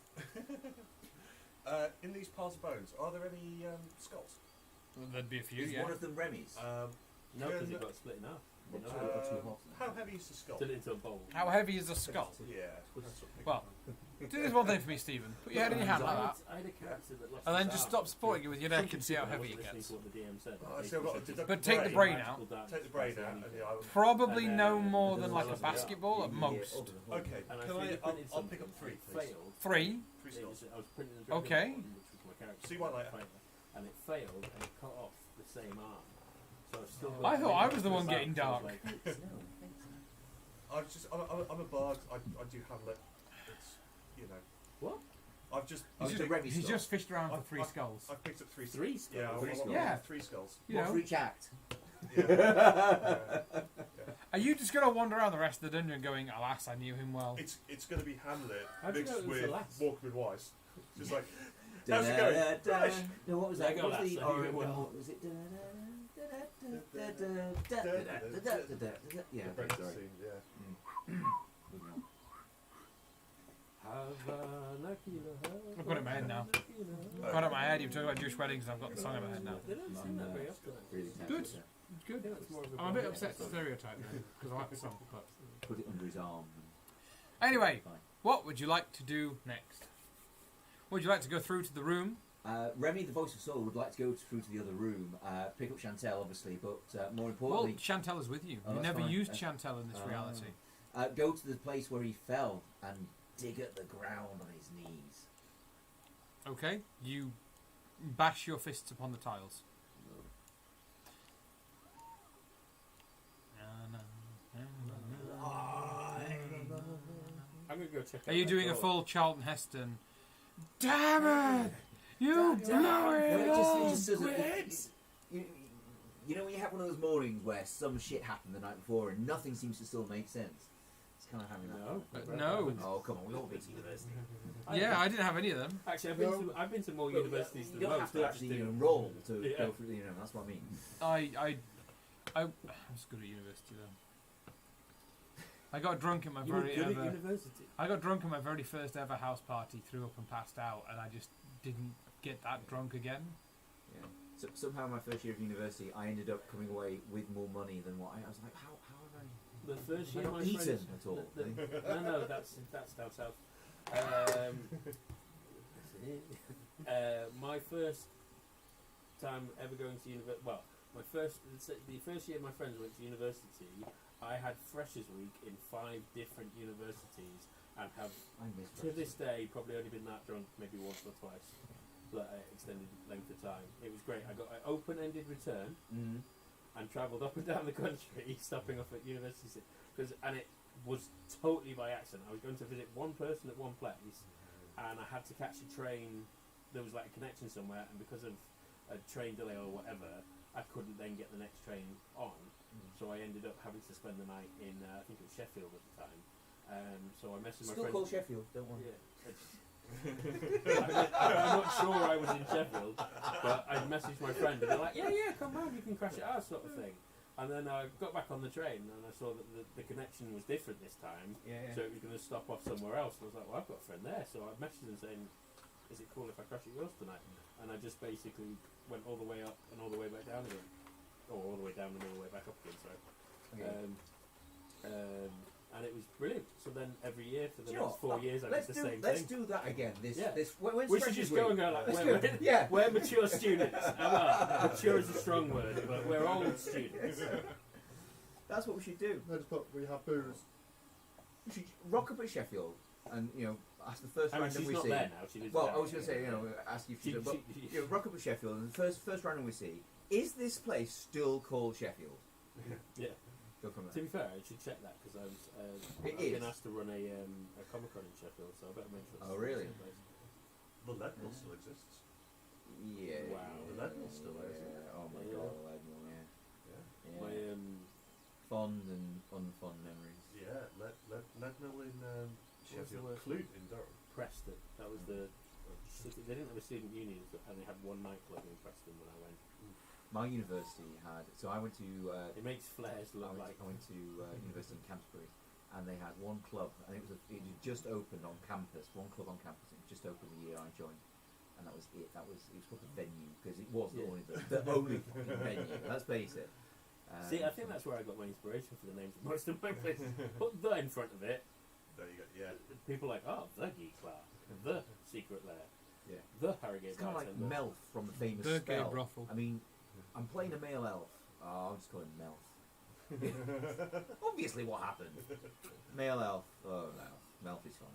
[SPEAKER 3] in these piles of bones, are there any skulls?
[SPEAKER 1] Well, there'd be a few,
[SPEAKER 2] Is
[SPEAKER 1] yeah.
[SPEAKER 2] one of them Remy's?
[SPEAKER 4] No, because
[SPEAKER 3] Can-
[SPEAKER 4] it got split in half. You know?
[SPEAKER 3] How heavy is the skull?
[SPEAKER 4] Still into a bowl.
[SPEAKER 1] How heavy is a skull?
[SPEAKER 3] Yeah. that's what I'm
[SPEAKER 1] Well,
[SPEAKER 3] thinking.
[SPEAKER 1] do this one thing for me, Stephen. Put your head in your hand like that,
[SPEAKER 4] I had a character that lost
[SPEAKER 1] and then
[SPEAKER 4] his
[SPEAKER 1] just
[SPEAKER 4] arm.
[SPEAKER 1] stop supporting it with your neck and see how
[SPEAKER 4] I
[SPEAKER 1] heavy it
[SPEAKER 4] wasn't
[SPEAKER 1] gets.
[SPEAKER 4] listening to what the DM said.
[SPEAKER 3] Oh, so I've got to deduct
[SPEAKER 1] But take the brain out.
[SPEAKER 3] Take the brain out, and yeah,
[SPEAKER 1] Probably
[SPEAKER 4] And,
[SPEAKER 1] no
[SPEAKER 4] uh,
[SPEAKER 1] more
[SPEAKER 2] it
[SPEAKER 1] than
[SPEAKER 2] doesn't
[SPEAKER 1] like a
[SPEAKER 2] last
[SPEAKER 1] basketball at most.
[SPEAKER 3] Okay,
[SPEAKER 4] And I
[SPEAKER 3] can
[SPEAKER 4] think
[SPEAKER 3] I?
[SPEAKER 4] he printed
[SPEAKER 3] I'll
[SPEAKER 4] something.
[SPEAKER 3] pick up 3,
[SPEAKER 4] It
[SPEAKER 3] please.
[SPEAKER 4] failed.
[SPEAKER 1] 3.
[SPEAKER 3] 3
[SPEAKER 4] It
[SPEAKER 3] skulls.
[SPEAKER 4] was- I was printing the dragon
[SPEAKER 1] Okay.
[SPEAKER 4] one, which was my character.
[SPEAKER 3] See one later.
[SPEAKER 4] And it failed, and it cut off the same arm. So I've still
[SPEAKER 1] I
[SPEAKER 4] got
[SPEAKER 1] thought I
[SPEAKER 4] the
[SPEAKER 1] was the one
[SPEAKER 4] back,
[SPEAKER 1] getting
[SPEAKER 4] so I was
[SPEAKER 1] dark.
[SPEAKER 4] like,
[SPEAKER 3] I'm a bard. I do Hamlet. It's, you know.
[SPEAKER 4] What?
[SPEAKER 3] I've just.
[SPEAKER 2] Oh,
[SPEAKER 3] I've
[SPEAKER 2] the Remy
[SPEAKER 1] He's
[SPEAKER 2] skull.
[SPEAKER 1] just fished around for
[SPEAKER 3] I've-
[SPEAKER 1] 3 skulls.
[SPEAKER 3] I've picked up 3
[SPEAKER 4] Three skulls?
[SPEAKER 3] Yeah,
[SPEAKER 2] Three skulls.
[SPEAKER 1] Yeah.
[SPEAKER 3] 3 skulls.
[SPEAKER 1] You
[SPEAKER 2] What for
[SPEAKER 1] know,
[SPEAKER 2] each act?
[SPEAKER 3] Yeah.
[SPEAKER 1] are you just going to wander around the rest of the dungeon going, alas, I knew him well?
[SPEAKER 3] It's going to be Hamlet
[SPEAKER 4] How do you know
[SPEAKER 3] mixed
[SPEAKER 4] it was the
[SPEAKER 3] with
[SPEAKER 4] last?
[SPEAKER 3] Walking with Wise. Just like, how's it going?
[SPEAKER 2] Da-da-da-da.
[SPEAKER 3] Rubbish.
[SPEAKER 2] No, what was
[SPEAKER 4] There
[SPEAKER 2] that?
[SPEAKER 4] you go,
[SPEAKER 2] What was
[SPEAKER 4] lads.
[SPEAKER 2] the
[SPEAKER 4] I knew it
[SPEAKER 2] Oregon
[SPEAKER 4] well.
[SPEAKER 2] one? Was it? Yeah,
[SPEAKER 3] The
[SPEAKER 2] okay,
[SPEAKER 3] breakfast
[SPEAKER 2] sorry.
[SPEAKER 3] scene, yeah.
[SPEAKER 1] I've got it in my head now. I've got it in my head. You're talking about Jewish weddings, and I've got the song in my head now.
[SPEAKER 4] They don't sing that very often.
[SPEAKER 2] Really
[SPEAKER 1] Good.
[SPEAKER 2] talented.
[SPEAKER 1] It's good.
[SPEAKER 4] It's more of a
[SPEAKER 1] I'm a bit
[SPEAKER 4] Broadway
[SPEAKER 1] upset to
[SPEAKER 4] episode.
[SPEAKER 1] stereotype because I like the song. But
[SPEAKER 2] Put it under his arm.
[SPEAKER 1] anyway,
[SPEAKER 2] Fine.
[SPEAKER 1] what would you like to do next? Would you like to go through to the room?
[SPEAKER 2] Remy, the voice of soul, would like to go through to the other room, pick up Chantel, obviously, but more
[SPEAKER 1] Well,
[SPEAKER 2] importantly,
[SPEAKER 1] Chantel is with you.
[SPEAKER 2] Oh,
[SPEAKER 1] You
[SPEAKER 2] that's
[SPEAKER 1] never
[SPEAKER 2] fine.
[SPEAKER 1] used Chantel in this reality.
[SPEAKER 2] go to the place where he fell and dig at the ground on his knees.
[SPEAKER 1] Okay, you bash your fists upon the tiles.
[SPEAKER 4] I'm going to go check
[SPEAKER 1] Are
[SPEAKER 4] out
[SPEAKER 1] you
[SPEAKER 4] that
[SPEAKER 1] doing a
[SPEAKER 4] door.
[SPEAKER 1] full Charlton Heston? Damn it! You blew
[SPEAKER 2] No,
[SPEAKER 1] it
[SPEAKER 2] it
[SPEAKER 1] all!
[SPEAKER 2] just doesn't. You know when you have one of those mornings where some shit happened the night before and nothing seems to still make sense? It's kind of having that.
[SPEAKER 4] No.
[SPEAKER 1] No.
[SPEAKER 2] Oh, come on, we all been to university.
[SPEAKER 1] Yeah, I didn't have any of them.
[SPEAKER 4] Actually, I've been to more
[SPEAKER 2] Well,
[SPEAKER 4] universities
[SPEAKER 2] you
[SPEAKER 4] than
[SPEAKER 2] don't
[SPEAKER 4] most.
[SPEAKER 2] have to
[SPEAKER 4] I just
[SPEAKER 2] actually
[SPEAKER 4] didn't-
[SPEAKER 2] enroll to
[SPEAKER 4] Yeah.
[SPEAKER 2] go through, that's what I mean.
[SPEAKER 1] I was good at university though. I got drunk at my
[SPEAKER 4] You were
[SPEAKER 1] very
[SPEAKER 4] good at
[SPEAKER 1] ever.
[SPEAKER 4] university.
[SPEAKER 1] I got drunk at my very first ever house party, threw up and passed out, and I just didn't get that drunk again.
[SPEAKER 2] Yeah. So somehow my first year of university, I ended up coming away with more money than what I was like. How have I?
[SPEAKER 4] The first
[SPEAKER 2] Have I
[SPEAKER 4] year,
[SPEAKER 2] not
[SPEAKER 4] my
[SPEAKER 2] eaten
[SPEAKER 4] friends.
[SPEAKER 2] at all?
[SPEAKER 4] No, that's down south. My first time ever going to university. Well, the first year my friends went to university, I had Freshers Week in 5 different universities, and have
[SPEAKER 2] I miss
[SPEAKER 4] to this day probably only been that drunk maybe once or twice, but extended length of time. It was great. I got an open-ended return and travelled up and down the country, stopping off at universities, and it was totally by accident. I was going to visit one person at one place, and I had to catch a train. There was like a connection somewhere, and because of a train delay or whatever, I couldn't then get the next train on. So I ended up having to spend the night in, I think it was Sheffield at the time. So I messaged my friend.
[SPEAKER 2] Still called Sheffield, don't worry.
[SPEAKER 4] Yeah, I'm not sure I was in Sheffield, but I messaged my friend and they're like, yeah, come round, you can crash at ours, sort of thing. And then I got back on the train and I saw that the connection was different this time, so it was going to stop off somewhere else. And I was like, well, I've got a friend there, so I messaged him saying, is it cool if I crash at yours tonight? And I just basically went all the way up and all the way back down again. Or all the way down and all the way back up again, sorry.
[SPEAKER 2] Okay.
[SPEAKER 4] And it was brilliant. So then every year for the
[SPEAKER 2] Do you know
[SPEAKER 4] next
[SPEAKER 2] what?
[SPEAKER 4] 4 years I
[SPEAKER 2] Let's
[SPEAKER 4] did the same
[SPEAKER 2] Let's
[SPEAKER 4] thing.
[SPEAKER 2] do that again. This,
[SPEAKER 4] Yeah.
[SPEAKER 2] when's
[SPEAKER 4] We should
[SPEAKER 2] Freshers'
[SPEAKER 4] just go
[SPEAKER 2] Week?
[SPEAKER 4] and go like,
[SPEAKER 2] Let's
[SPEAKER 4] we're,
[SPEAKER 2] do it. Yeah.
[SPEAKER 4] we're mature students. Well, mature is a strong word, but we're old students.
[SPEAKER 2] That's what we should do.
[SPEAKER 6] No, just put, we have booze.
[SPEAKER 2] We should rock up at Sheffield and, ask the first
[SPEAKER 4] I mean,
[SPEAKER 2] random
[SPEAKER 4] she's
[SPEAKER 2] we
[SPEAKER 4] not
[SPEAKER 2] see.
[SPEAKER 4] there now. She lives
[SPEAKER 2] Well,
[SPEAKER 4] there.
[SPEAKER 2] I was going to say, ask you if she's but,
[SPEAKER 4] she-
[SPEAKER 2] rock up at Sheffield and the first random we see, is this place still called Sheffield?
[SPEAKER 4] Yeah.
[SPEAKER 2] Go from
[SPEAKER 4] To
[SPEAKER 2] there.
[SPEAKER 4] be fair, I should check that because
[SPEAKER 2] It
[SPEAKER 4] I've
[SPEAKER 2] is.
[SPEAKER 4] been asked to run a Comic-Con in Sheffield, so I better make sure.
[SPEAKER 2] Oh,
[SPEAKER 4] it's
[SPEAKER 2] really?
[SPEAKER 4] the same place.
[SPEAKER 3] The lead mill still exists.
[SPEAKER 2] Yeah.
[SPEAKER 4] Wow.
[SPEAKER 3] The lead mill still there, isn't it?
[SPEAKER 2] Yeah. Oh my
[SPEAKER 4] Yeah.
[SPEAKER 2] god, the lead mill, yeah.
[SPEAKER 3] Yeah.
[SPEAKER 4] My
[SPEAKER 2] Fond and unfond memories.
[SPEAKER 3] Yeah, lead mill in
[SPEAKER 4] What's the
[SPEAKER 3] Sheffield.
[SPEAKER 4] word?
[SPEAKER 3] Clute in Durham.
[SPEAKER 4] Preston. That was the. They didn't have a student union, and they had one nightclub in Preston when I went.
[SPEAKER 2] My university had, so I went to,
[SPEAKER 4] It makes flares look like.
[SPEAKER 2] I went to university in Canterbury, and they had one club, and it had just opened on campus. One club on campus. It just opened the year I joined, and that was it. It was called the venue because it was
[SPEAKER 4] Yeah.
[SPEAKER 2] the only fucking venue. Let's face it.
[SPEAKER 4] See, I think that's where I got my inspiration for the names of most of my places. Put the in front of it.
[SPEAKER 3] There you go. Yeah.
[SPEAKER 4] People are like, oh, the Geek Bar, the Secret Lair,
[SPEAKER 2] Yeah.
[SPEAKER 4] the Harrogate
[SPEAKER 2] It's kind of like
[SPEAKER 4] Bartender.
[SPEAKER 2] Melf from the famous
[SPEAKER 1] The gay
[SPEAKER 2] spell.
[SPEAKER 1] brothel.
[SPEAKER 2] I mean, I'm playing a male elf. Oh, I'll just call him Melf. Obviously, what happened? Male elf. Oh no, Melf is fine.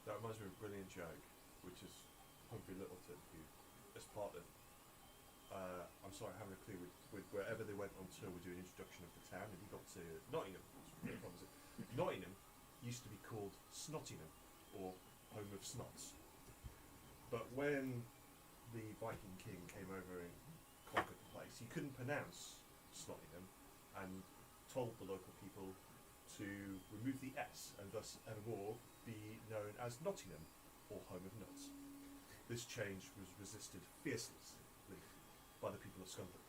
[SPEAKER 3] That reminds me of a brilliant joke, which is Humphrey Littleton, who, as part of, I'm sorry, I haven't a clue, with wherever they went on tour, would do an introduction of the town, and he got to Nottingham. Nottingham used to be called Snottingham, or home of snots. But when the Viking king came over and conquered the place, he couldn't pronounce Snottingham, and told the local people to remove the S, and thus evermore be known as Nottingham, or home of nuts. This change was resisted fiercely by the people of Scotland.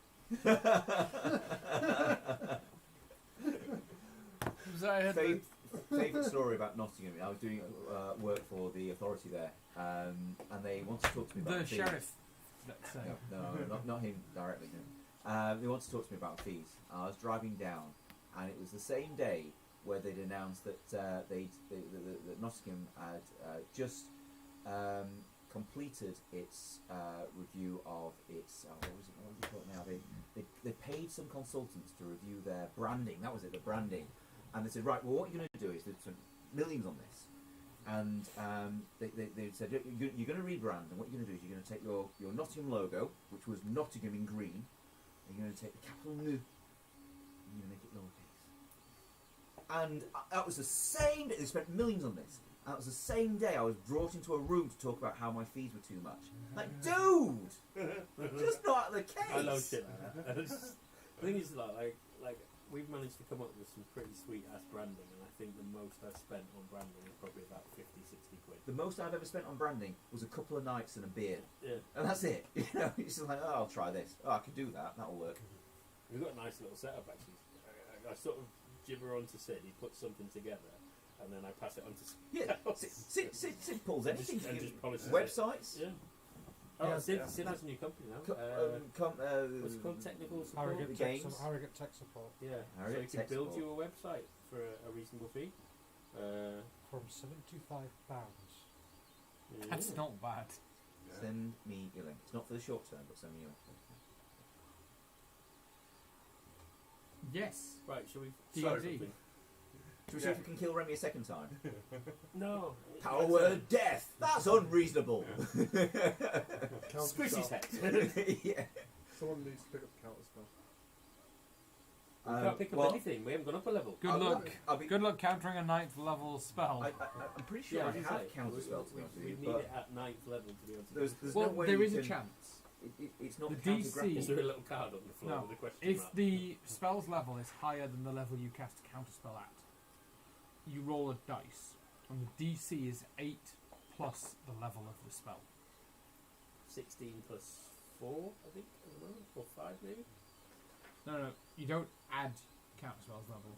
[SPEAKER 2] Favourite story about Nottingham. I was doing work for the authority there, and they wanted to talk to me about
[SPEAKER 1] The
[SPEAKER 2] fees.
[SPEAKER 1] sheriff. Let's say.
[SPEAKER 2] No, not him directly. No. They wanted to talk to me about fees. I was driving down, and it was the same day where they'd announced that that Nottingham had just completed its review of its what was it called now? They paid some consultants to review their branding. That was it, the branding. And they said, right, well, what you're going to do is they spent millions on this, and they said you're going to rebrand, and what you're going to do is you're going to take your Nottingham logo, which was Nottingham in green, and you're going to take the capital N, and you're going to make it lowercase. And that was the same day, they spent millions on this, and that was the same day I was brought into a room to talk about how my fees were too much. Like, dude! Just not the case!
[SPEAKER 4] I love shit like that. The thing is, like we've managed to come up with some pretty sweet ass branding, and I think the most I've spent on branding is probably about 50, 60 quid.
[SPEAKER 2] The most I've ever spent on branding was a couple of nights and a beer.
[SPEAKER 4] Yeah.
[SPEAKER 2] And that's it. It's just like, oh, I'll try this. Oh, I can do that. That'll work.
[SPEAKER 4] We've got a nice little setup actually. I sort of gibber on to Sid, he puts something together, and then I pass it on to Sid.
[SPEAKER 2] Yeah. Sid pulls anything
[SPEAKER 4] and
[SPEAKER 2] together.
[SPEAKER 4] just polishes it.
[SPEAKER 2] Websites.
[SPEAKER 4] Yeah. Oh,
[SPEAKER 1] Yeah.
[SPEAKER 4] Sid has a new company now. What's it called? Technical support?
[SPEAKER 5] Harrogate
[SPEAKER 2] games.
[SPEAKER 5] Tech Support
[SPEAKER 4] Yeah.
[SPEAKER 2] Harrogate
[SPEAKER 4] So he
[SPEAKER 2] Tech
[SPEAKER 4] can build
[SPEAKER 2] Support.
[SPEAKER 4] you a website for a reasonable fee.
[SPEAKER 5] from £75.
[SPEAKER 4] Yeah.
[SPEAKER 1] That's not bad.
[SPEAKER 3] Yeah.
[SPEAKER 2] Send me your link. It's not for the short term, but send me your link.
[SPEAKER 1] Yes.
[SPEAKER 4] Right, shall we
[SPEAKER 1] D&D.
[SPEAKER 4] start something?
[SPEAKER 2] Should we see if we can kill Remy a second time?
[SPEAKER 4] No.
[SPEAKER 2] Power word death! That's unreasonable!
[SPEAKER 6] Counter
[SPEAKER 4] Squish his
[SPEAKER 6] spell.
[SPEAKER 4] head.
[SPEAKER 2] Yeah.
[SPEAKER 6] Someone needs to pick up the counter spell.
[SPEAKER 4] We can't pick up
[SPEAKER 2] well,
[SPEAKER 4] anything. We haven't gone up a level.
[SPEAKER 1] Good
[SPEAKER 2] I'll-
[SPEAKER 1] luck.
[SPEAKER 2] I'll be-
[SPEAKER 1] Good luck countering a 9th level spell.
[SPEAKER 2] I'm pretty sure I
[SPEAKER 4] as you
[SPEAKER 2] have
[SPEAKER 4] say,
[SPEAKER 2] counter spell to be
[SPEAKER 4] we
[SPEAKER 2] honest with
[SPEAKER 4] we
[SPEAKER 2] you,
[SPEAKER 4] need
[SPEAKER 2] but
[SPEAKER 4] it at 9th level to be able to.
[SPEAKER 2] there's
[SPEAKER 1] well,
[SPEAKER 2] no way
[SPEAKER 1] there
[SPEAKER 2] you
[SPEAKER 1] is a
[SPEAKER 2] can-
[SPEAKER 1] chance.
[SPEAKER 2] It's not
[SPEAKER 1] The
[SPEAKER 2] counter
[SPEAKER 1] DC
[SPEAKER 2] grapple.
[SPEAKER 4] Is there a little card on the floor
[SPEAKER 1] No.
[SPEAKER 4] with a question
[SPEAKER 1] If
[SPEAKER 4] mark?
[SPEAKER 1] the spell's level is higher than the level you cast a counterspell at, you roll a dice, and the DC is 8 plus the level of the spell.
[SPEAKER 4] 16 plus 4, I think, at the moment, or 5 maybe.
[SPEAKER 1] No, you don't add counterspells level.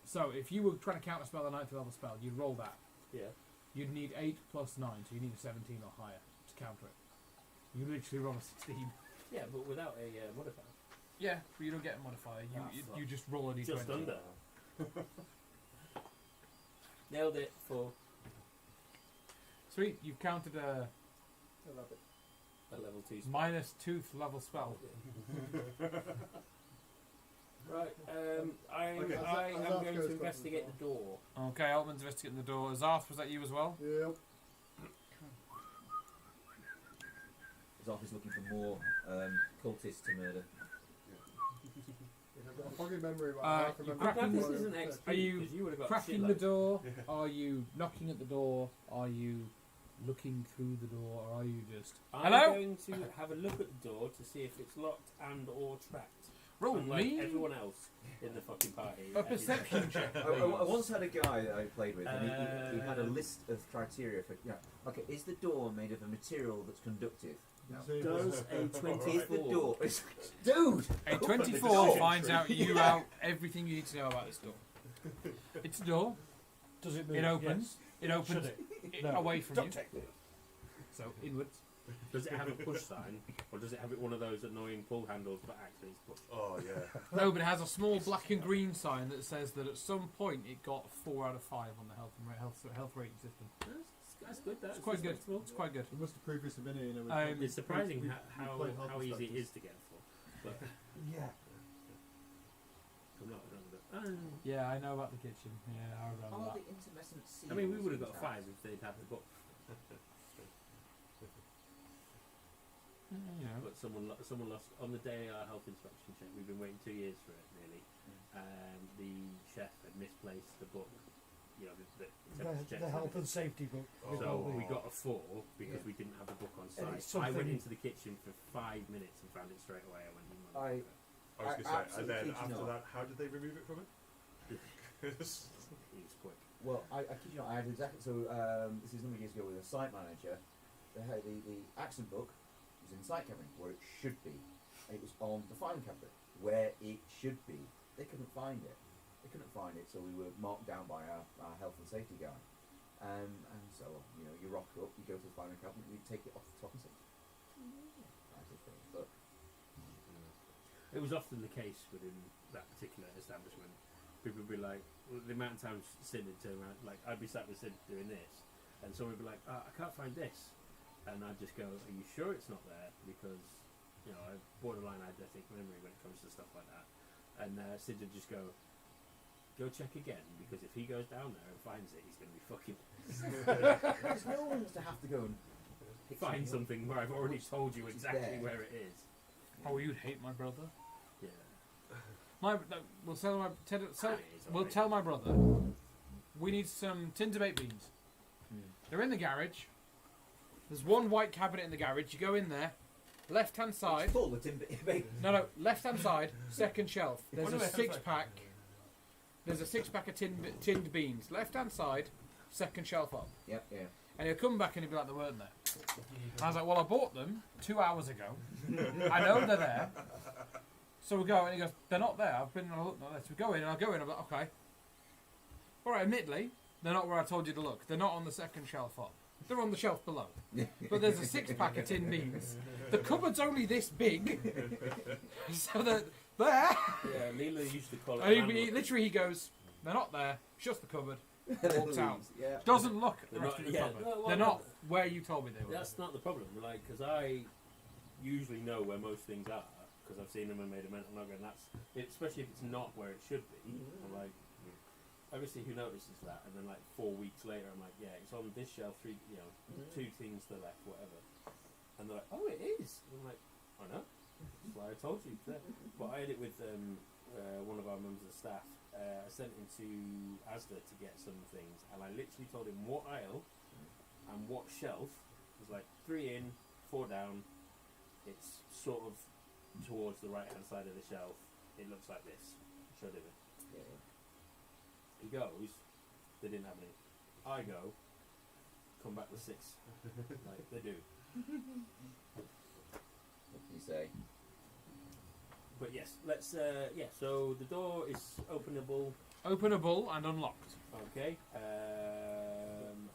[SPEAKER 1] So if you were trying to counterspell a 9th level spell, you'd roll that.
[SPEAKER 4] Yeah.
[SPEAKER 1] You'd need 8 plus 9, so you need a 17 or higher to counter it. You literally roll a 16.
[SPEAKER 4] Yeah, but without a modifier.
[SPEAKER 1] Yeah, but you don't get a modifier. You just roll a d20.
[SPEAKER 4] Just under. Nailed it for
[SPEAKER 1] Sweet, you've counted a
[SPEAKER 6] I love it.
[SPEAKER 4] a level 2 spell.
[SPEAKER 1] minus 2th level spell.
[SPEAKER 4] Right, I am
[SPEAKER 6] Okay,
[SPEAKER 4] going
[SPEAKER 6] Azarth
[SPEAKER 4] to
[SPEAKER 6] goes
[SPEAKER 4] investigate
[SPEAKER 6] first
[SPEAKER 4] the door.
[SPEAKER 1] Okay, Altman's investigating the door. Zarth, was that you as well?
[SPEAKER 6] Yep.
[SPEAKER 2] Zarth is looking for more cultists to murder.
[SPEAKER 6] I've got a foggy memory, but
[SPEAKER 1] Uh,
[SPEAKER 6] I can't
[SPEAKER 1] you
[SPEAKER 6] remember.
[SPEAKER 4] I'm glad this
[SPEAKER 6] what
[SPEAKER 4] isn't
[SPEAKER 6] it
[SPEAKER 4] XP,
[SPEAKER 6] said.
[SPEAKER 1] Are you
[SPEAKER 4] 'cause you would have got
[SPEAKER 1] Cracking
[SPEAKER 4] shitloads.
[SPEAKER 1] the door? Are you knocking at the door? Are you looking through the door? Or are you just...
[SPEAKER 4] I'm
[SPEAKER 1] Hello?
[SPEAKER 4] going to have a look at the door to see if it's locked and or trapped.
[SPEAKER 1] Roll
[SPEAKER 4] Unlike
[SPEAKER 1] me
[SPEAKER 4] everyone else in the fucking party.
[SPEAKER 1] a perception check.
[SPEAKER 2] I once had a guy that I played with, and he had a list of criteria for. Okay, is the door made of a material that's conductive? No.
[SPEAKER 6] See,
[SPEAKER 4] Does a
[SPEAKER 2] Is the
[SPEAKER 4] 24...
[SPEAKER 2] door? Dude!
[SPEAKER 1] A
[SPEAKER 2] Open the
[SPEAKER 1] 24
[SPEAKER 2] door.
[SPEAKER 1] finds out you out everything you need to know about this door. It's a door.
[SPEAKER 5] Does it move?
[SPEAKER 1] It opens. It opens
[SPEAKER 5] Should it? No.
[SPEAKER 1] away from
[SPEAKER 5] Don't
[SPEAKER 1] you.
[SPEAKER 5] take it.
[SPEAKER 1] So inwards.
[SPEAKER 4] Does it have a push sign, or does it have one of those annoying pull handles but actually it's push?
[SPEAKER 3] Oh yeah.
[SPEAKER 1] No, but it has a small black and green sign that says that at some point it got 4 out of 5 on the health rating system.
[SPEAKER 4] That's good. That's
[SPEAKER 1] It's quite good.
[SPEAKER 4] respectable.
[SPEAKER 1] It's quite good.
[SPEAKER 6] He must have previously been here. You know,
[SPEAKER 4] It's surprising
[SPEAKER 6] we
[SPEAKER 4] how
[SPEAKER 6] played Health
[SPEAKER 4] easy it
[SPEAKER 6] Inspectors.
[SPEAKER 4] is to get for. But
[SPEAKER 5] Yeah.
[SPEAKER 4] I'm not
[SPEAKER 1] Yeah, I know about the kitchen. Yeah, I remember
[SPEAKER 2] Are
[SPEAKER 1] that.
[SPEAKER 2] the intermittent seals
[SPEAKER 4] I mean, we would have got
[SPEAKER 2] intact?
[SPEAKER 4] 5 if they'd had the book.
[SPEAKER 1] You know.
[SPEAKER 4] But someone lost on the day our health inspection check. We've been waiting 2 years for it nearly. The chef had misplaced the book. You know, the temperature checks
[SPEAKER 5] The
[SPEAKER 4] and
[SPEAKER 5] health and
[SPEAKER 4] everything.
[SPEAKER 5] safety book.
[SPEAKER 3] Oh.
[SPEAKER 4] So we got a 4 because we didn't have the book on
[SPEAKER 5] And
[SPEAKER 4] site.
[SPEAKER 5] it's
[SPEAKER 4] I went
[SPEAKER 5] something-
[SPEAKER 4] into the kitchen for 5 minutes and found it straight away. I went, "You
[SPEAKER 2] I
[SPEAKER 3] I was going to say, and
[SPEAKER 2] absolutely
[SPEAKER 3] then
[SPEAKER 2] kid you
[SPEAKER 3] after
[SPEAKER 2] not.
[SPEAKER 3] that, how did they remove it from it?
[SPEAKER 4] He was quick.
[SPEAKER 2] Well, I kid you not, I had exactly. So, this is a number of years ago with a site manager. The accent book was in the site cabinet where it should be. It was on the filing cabinet where it should be. They couldn't find it. So we were marked down by our health and safety guy. And so, you know, you rock up, you go to the filing cabinet, you take it off the top and say, that's the thing. But
[SPEAKER 4] It was often the case within that particular establishment. People would be like, well, the amount of times Sid would turn around, like I'd be sat with Sid doing this, and someone would be like, I can't find this, and I'd just go, are you sure it's not there? Because, you know, I have borderline eidetic memory when it comes to stuff like that. And Sid would just go check again, because if he goes down there and finds it, he's going to be fucking
[SPEAKER 2] because no one wants to have to go and pick
[SPEAKER 4] find
[SPEAKER 2] up.
[SPEAKER 4] something where I've already told you
[SPEAKER 2] Which is
[SPEAKER 4] exactly
[SPEAKER 2] there.
[SPEAKER 4] where it is.
[SPEAKER 1] Oh, you'd hate my brother.
[SPEAKER 4] Yeah.
[SPEAKER 1] We'll tell my
[SPEAKER 4] It's
[SPEAKER 1] we'll
[SPEAKER 4] alright.
[SPEAKER 1] tell my brother. We need some tinder baked beans. They're in the garage. There's one white cabinet in the garage. You go in there, left hand side.
[SPEAKER 2] It's full of bacon.
[SPEAKER 1] No, left hand side, second shelf. There's
[SPEAKER 5] Wonder
[SPEAKER 1] a
[SPEAKER 5] where-
[SPEAKER 1] 6-pack. There's a 6-pack of tinned beans. Left hand side, second shelf up.
[SPEAKER 2] Yep, yeah.
[SPEAKER 1] And he'll come back and he'll be like, they weren't there. I was like, well, I bought them 2 hours ago. I know they're there. So we go, and he goes, they're not there. I've been and I looked at this. We go in, and I go in, I'm like, okay. All right, admittedly, they're not where I told you to look. They're not on the second shelf up. They're on the shelf below. But there's a 6-pack of tinned beans. The cupboard's only this big. So they're there.
[SPEAKER 4] Yeah, Leela used to call it.
[SPEAKER 1] And
[SPEAKER 4] man looking.
[SPEAKER 1] literally he goes, they're not there. Shuts the cupboard. Walks out.
[SPEAKER 2] Yeah.
[SPEAKER 1] Doesn't look at the
[SPEAKER 4] They're
[SPEAKER 1] rest
[SPEAKER 4] not-
[SPEAKER 1] of the
[SPEAKER 4] yeah,
[SPEAKER 1] cupboard.
[SPEAKER 4] no, well,
[SPEAKER 1] They're not where you told me they were.
[SPEAKER 4] That's not the problem, like, because I usually know where most things are, because I've seen them and made a mental note, and that's, especially if it's not where it should be, I'm like, obviously who notices that, and then like 4 weeks later, I'm like, yeah, it's on this shelf. 2 things to the left, whatever. And they're like, oh, it is. And I'm like, I know. That's why I told you. But I had it with one of our members of staff. I sent him to Asda to get some things, and I literally told him what aisle and what shelf. It was like 3 in, 4 down. It's sort of towards the right hand side of the shelf. It looks like this. Showed him it.
[SPEAKER 2] Yeah.
[SPEAKER 4] He goes, they didn't have any. I go, come back with 6. Like they do.
[SPEAKER 2] What can you say?
[SPEAKER 4] But yes, let's. So the door is openable.
[SPEAKER 1] Openable and unlocked.
[SPEAKER 4] Okay.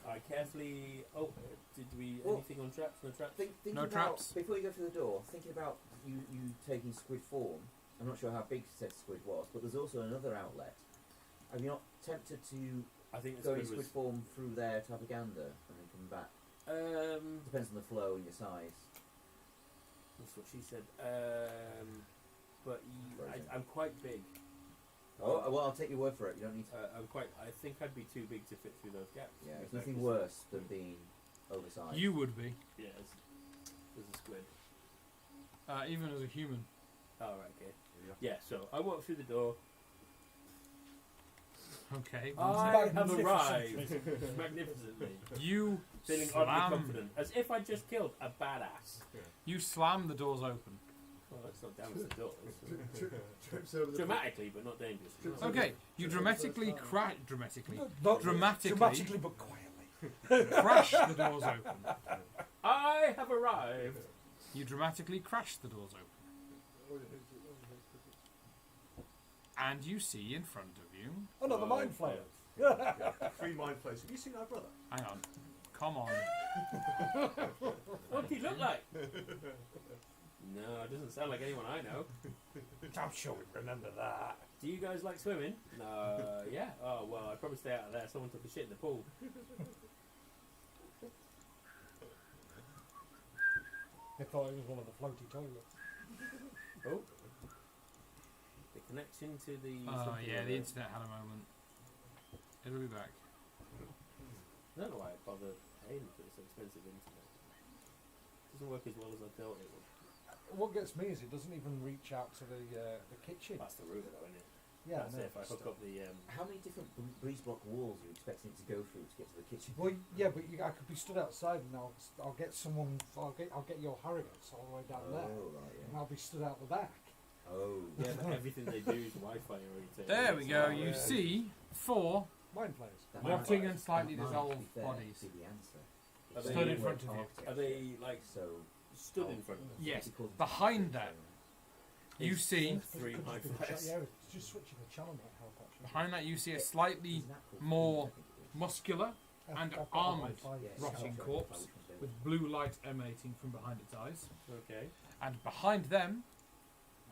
[SPEAKER 4] I carefully. Oh, did we
[SPEAKER 2] Well,
[SPEAKER 4] anything on traps? No traps.
[SPEAKER 2] Thinking
[SPEAKER 1] No
[SPEAKER 2] about,
[SPEAKER 1] traps.
[SPEAKER 2] Before you go through the door, thinking about you taking squid form. I'm not sure how big said squid was, but there's also another outlet. Are you not tempted to
[SPEAKER 4] I think
[SPEAKER 2] go in
[SPEAKER 4] the
[SPEAKER 2] squid
[SPEAKER 4] squid
[SPEAKER 2] form through there to have a gander and then come back?
[SPEAKER 4] was.
[SPEAKER 2] Depends on the flow and your size.
[SPEAKER 4] That's what she said. But I'm quite big.
[SPEAKER 2] Oh, well, I'll take your word for it. You don't need to.
[SPEAKER 4] I think I'd be too big to fit through those gaps.
[SPEAKER 2] Yeah, there's nothing worse than being oversized.
[SPEAKER 1] You would be,
[SPEAKER 4] Yeah, there's a squid.
[SPEAKER 1] even as a human.
[SPEAKER 4] Oh, right, okay. Yeah, so I walk through the door.
[SPEAKER 1] Okay.
[SPEAKER 4] I have arrived magnificently.
[SPEAKER 1] You
[SPEAKER 4] Feeling oddly
[SPEAKER 1] slam.
[SPEAKER 4] confident. As if I just killed a badass.
[SPEAKER 1] You slam the doors open.
[SPEAKER 4] Well, that's not damage the doors.
[SPEAKER 6] Trips over the
[SPEAKER 4] Dramatically, but not dangerously.
[SPEAKER 1] Okay. You dramatically crash. Dramatically.
[SPEAKER 5] Not
[SPEAKER 1] Dramatically.
[SPEAKER 5] dramatically, but quietly.
[SPEAKER 1] Crash the doors open.
[SPEAKER 4] I have arrived.
[SPEAKER 1] You dramatically crash the doors open. And you see in front of you.
[SPEAKER 5] Another mind flayer.
[SPEAKER 3] 3 mind flayers. Have you seen our brother?
[SPEAKER 1] Hang on. Come on.
[SPEAKER 4] What does he look like? No, it doesn't sound like anyone I know.
[SPEAKER 5] I'm sure we remember that.
[SPEAKER 4] Do you guys like swimming? No, yeah. Oh, well, I'd probably stay out of there. Someone took a shit in the pool.
[SPEAKER 5] I thought it was one of the floaty toilets.
[SPEAKER 4] Oh. The connection to the...
[SPEAKER 1] Oh,
[SPEAKER 4] something
[SPEAKER 1] yeah,
[SPEAKER 4] or
[SPEAKER 1] the
[SPEAKER 4] other.
[SPEAKER 1] internet had a moment. It'll be back.
[SPEAKER 4] I don't know why I bother paying for this expensive internet. It doesn't work as well as I thought it would.
[SPEAKER 5] What gets me is it doesn't even reach out to the kitchen.
[SPEAKER 4] That's the router though, isn't it?
[SPEAKER 5] Yeah,
[SPEAKER 4] That's
[SPEAKER 5] no,
[SPEAKER 4] it. If I hook up the...
[SPEAKER 2] How many different breeze block walls are you expecting it to go through to get to the kitchen?
[SPEAKER 5] Well, yeah, but I could be stood outside and I'll get someone. I'll get your Harrigates all the way down there,
[SPEAKER 2] Oh, right,
[SPEAKER 5] and
[SPEAKER 2] yeah.
[SPEAKER 5] I'll be stood out the back.
[SPEAKER 2] Oh.
[SPEAKER 4] Yeah, but everything they do is Wi-Fi oriented.
[SPEAKER 1] There we go.
[SPEAKER 4] So,
[SPEAKER 1] You see 4
[SPEAKER 5] Mind players.
[SPEAKER 2] That
[SPEAKER 1] rotting
[SPEAKER 2] might-
[SPEAKER 1] and slightly
[SPEAKER 2] that might,
[SPEAKER 1] dissolved
[SPEAKER 2] to be fair,
[SPEAKER 1] bodies.
[SPEAKER 2] be the answer.
[SPEAKER 4] Are
[SPEAKER 2] It's
[SPEAKER 4] they-
[SPEAKER 1] Stood in
[SPEAKER 2] framework
[SPEAKER 1] front of you.
[SPEAKER 2] architecture.
[SPEAKER 4] Are they, like,
[SPEAKER 2] So
[SPEAKER 4] stood in front of us?
[SPEAKER 1] Yes.
[SPEAKER 2] because
[SPEAKER 1] Behind that, you see.
[SPEAKER 4] 3 high flyers.
[SPEAKER 5] Yeah, just switching the channel might help actually.
[SPEAKER 1] Behind that, you see a slightly more muscular and
[SPEAKER 5] I've got
[SPEAKER 1] armoured
[SPEAKER 5] Wi-Fi.
[SPEAKER 1] rotting corpse with blue light emanating from behind its eyes.
[SPEAKER 4] Okay.
[SPEAKER 1] And behind them,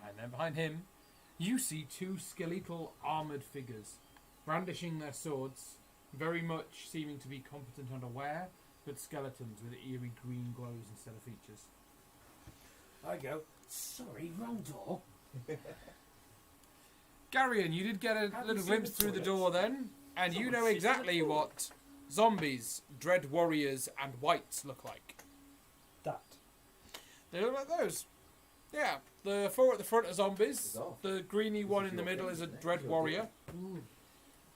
[SPEAKER 1] and then behind him, you see 2 skeletal armoured figures brandishing their swords, very much seeming to be competent and aware, but skeletons with eerie green glows instead of features.
[SPEAKER 4] I go, sorry, wrong door.
[SPEAKER 1] Garion, you did get a
[SPEAKER 4] Have
[SPEAKER 1] little
[SPEAKER 4] you seen
[SPEAKER 1] glimpse
[SPEAKER 4] the
[SPEAKER 1] through the
[SPEAKER 4] toilets?
[SPEAKER 1] door then, and you
[SPEAKER 4] Someone
[SPEAKER 1] know
[SPEAKER 4] shit in the
[SPEAKER 1] exactly
[SPEAKER 4] toilet.
[SPEAKER 1] what zombies, dread warriors, and whites look like.
[SPEAKER 5] That.
[SPEAKER 1] They look like those. Yeah, the 4 at the front are zombies.
[SPEAKER 2] It's off.
[SPEAKER 1] The greeny one in the middle is a dread warrior.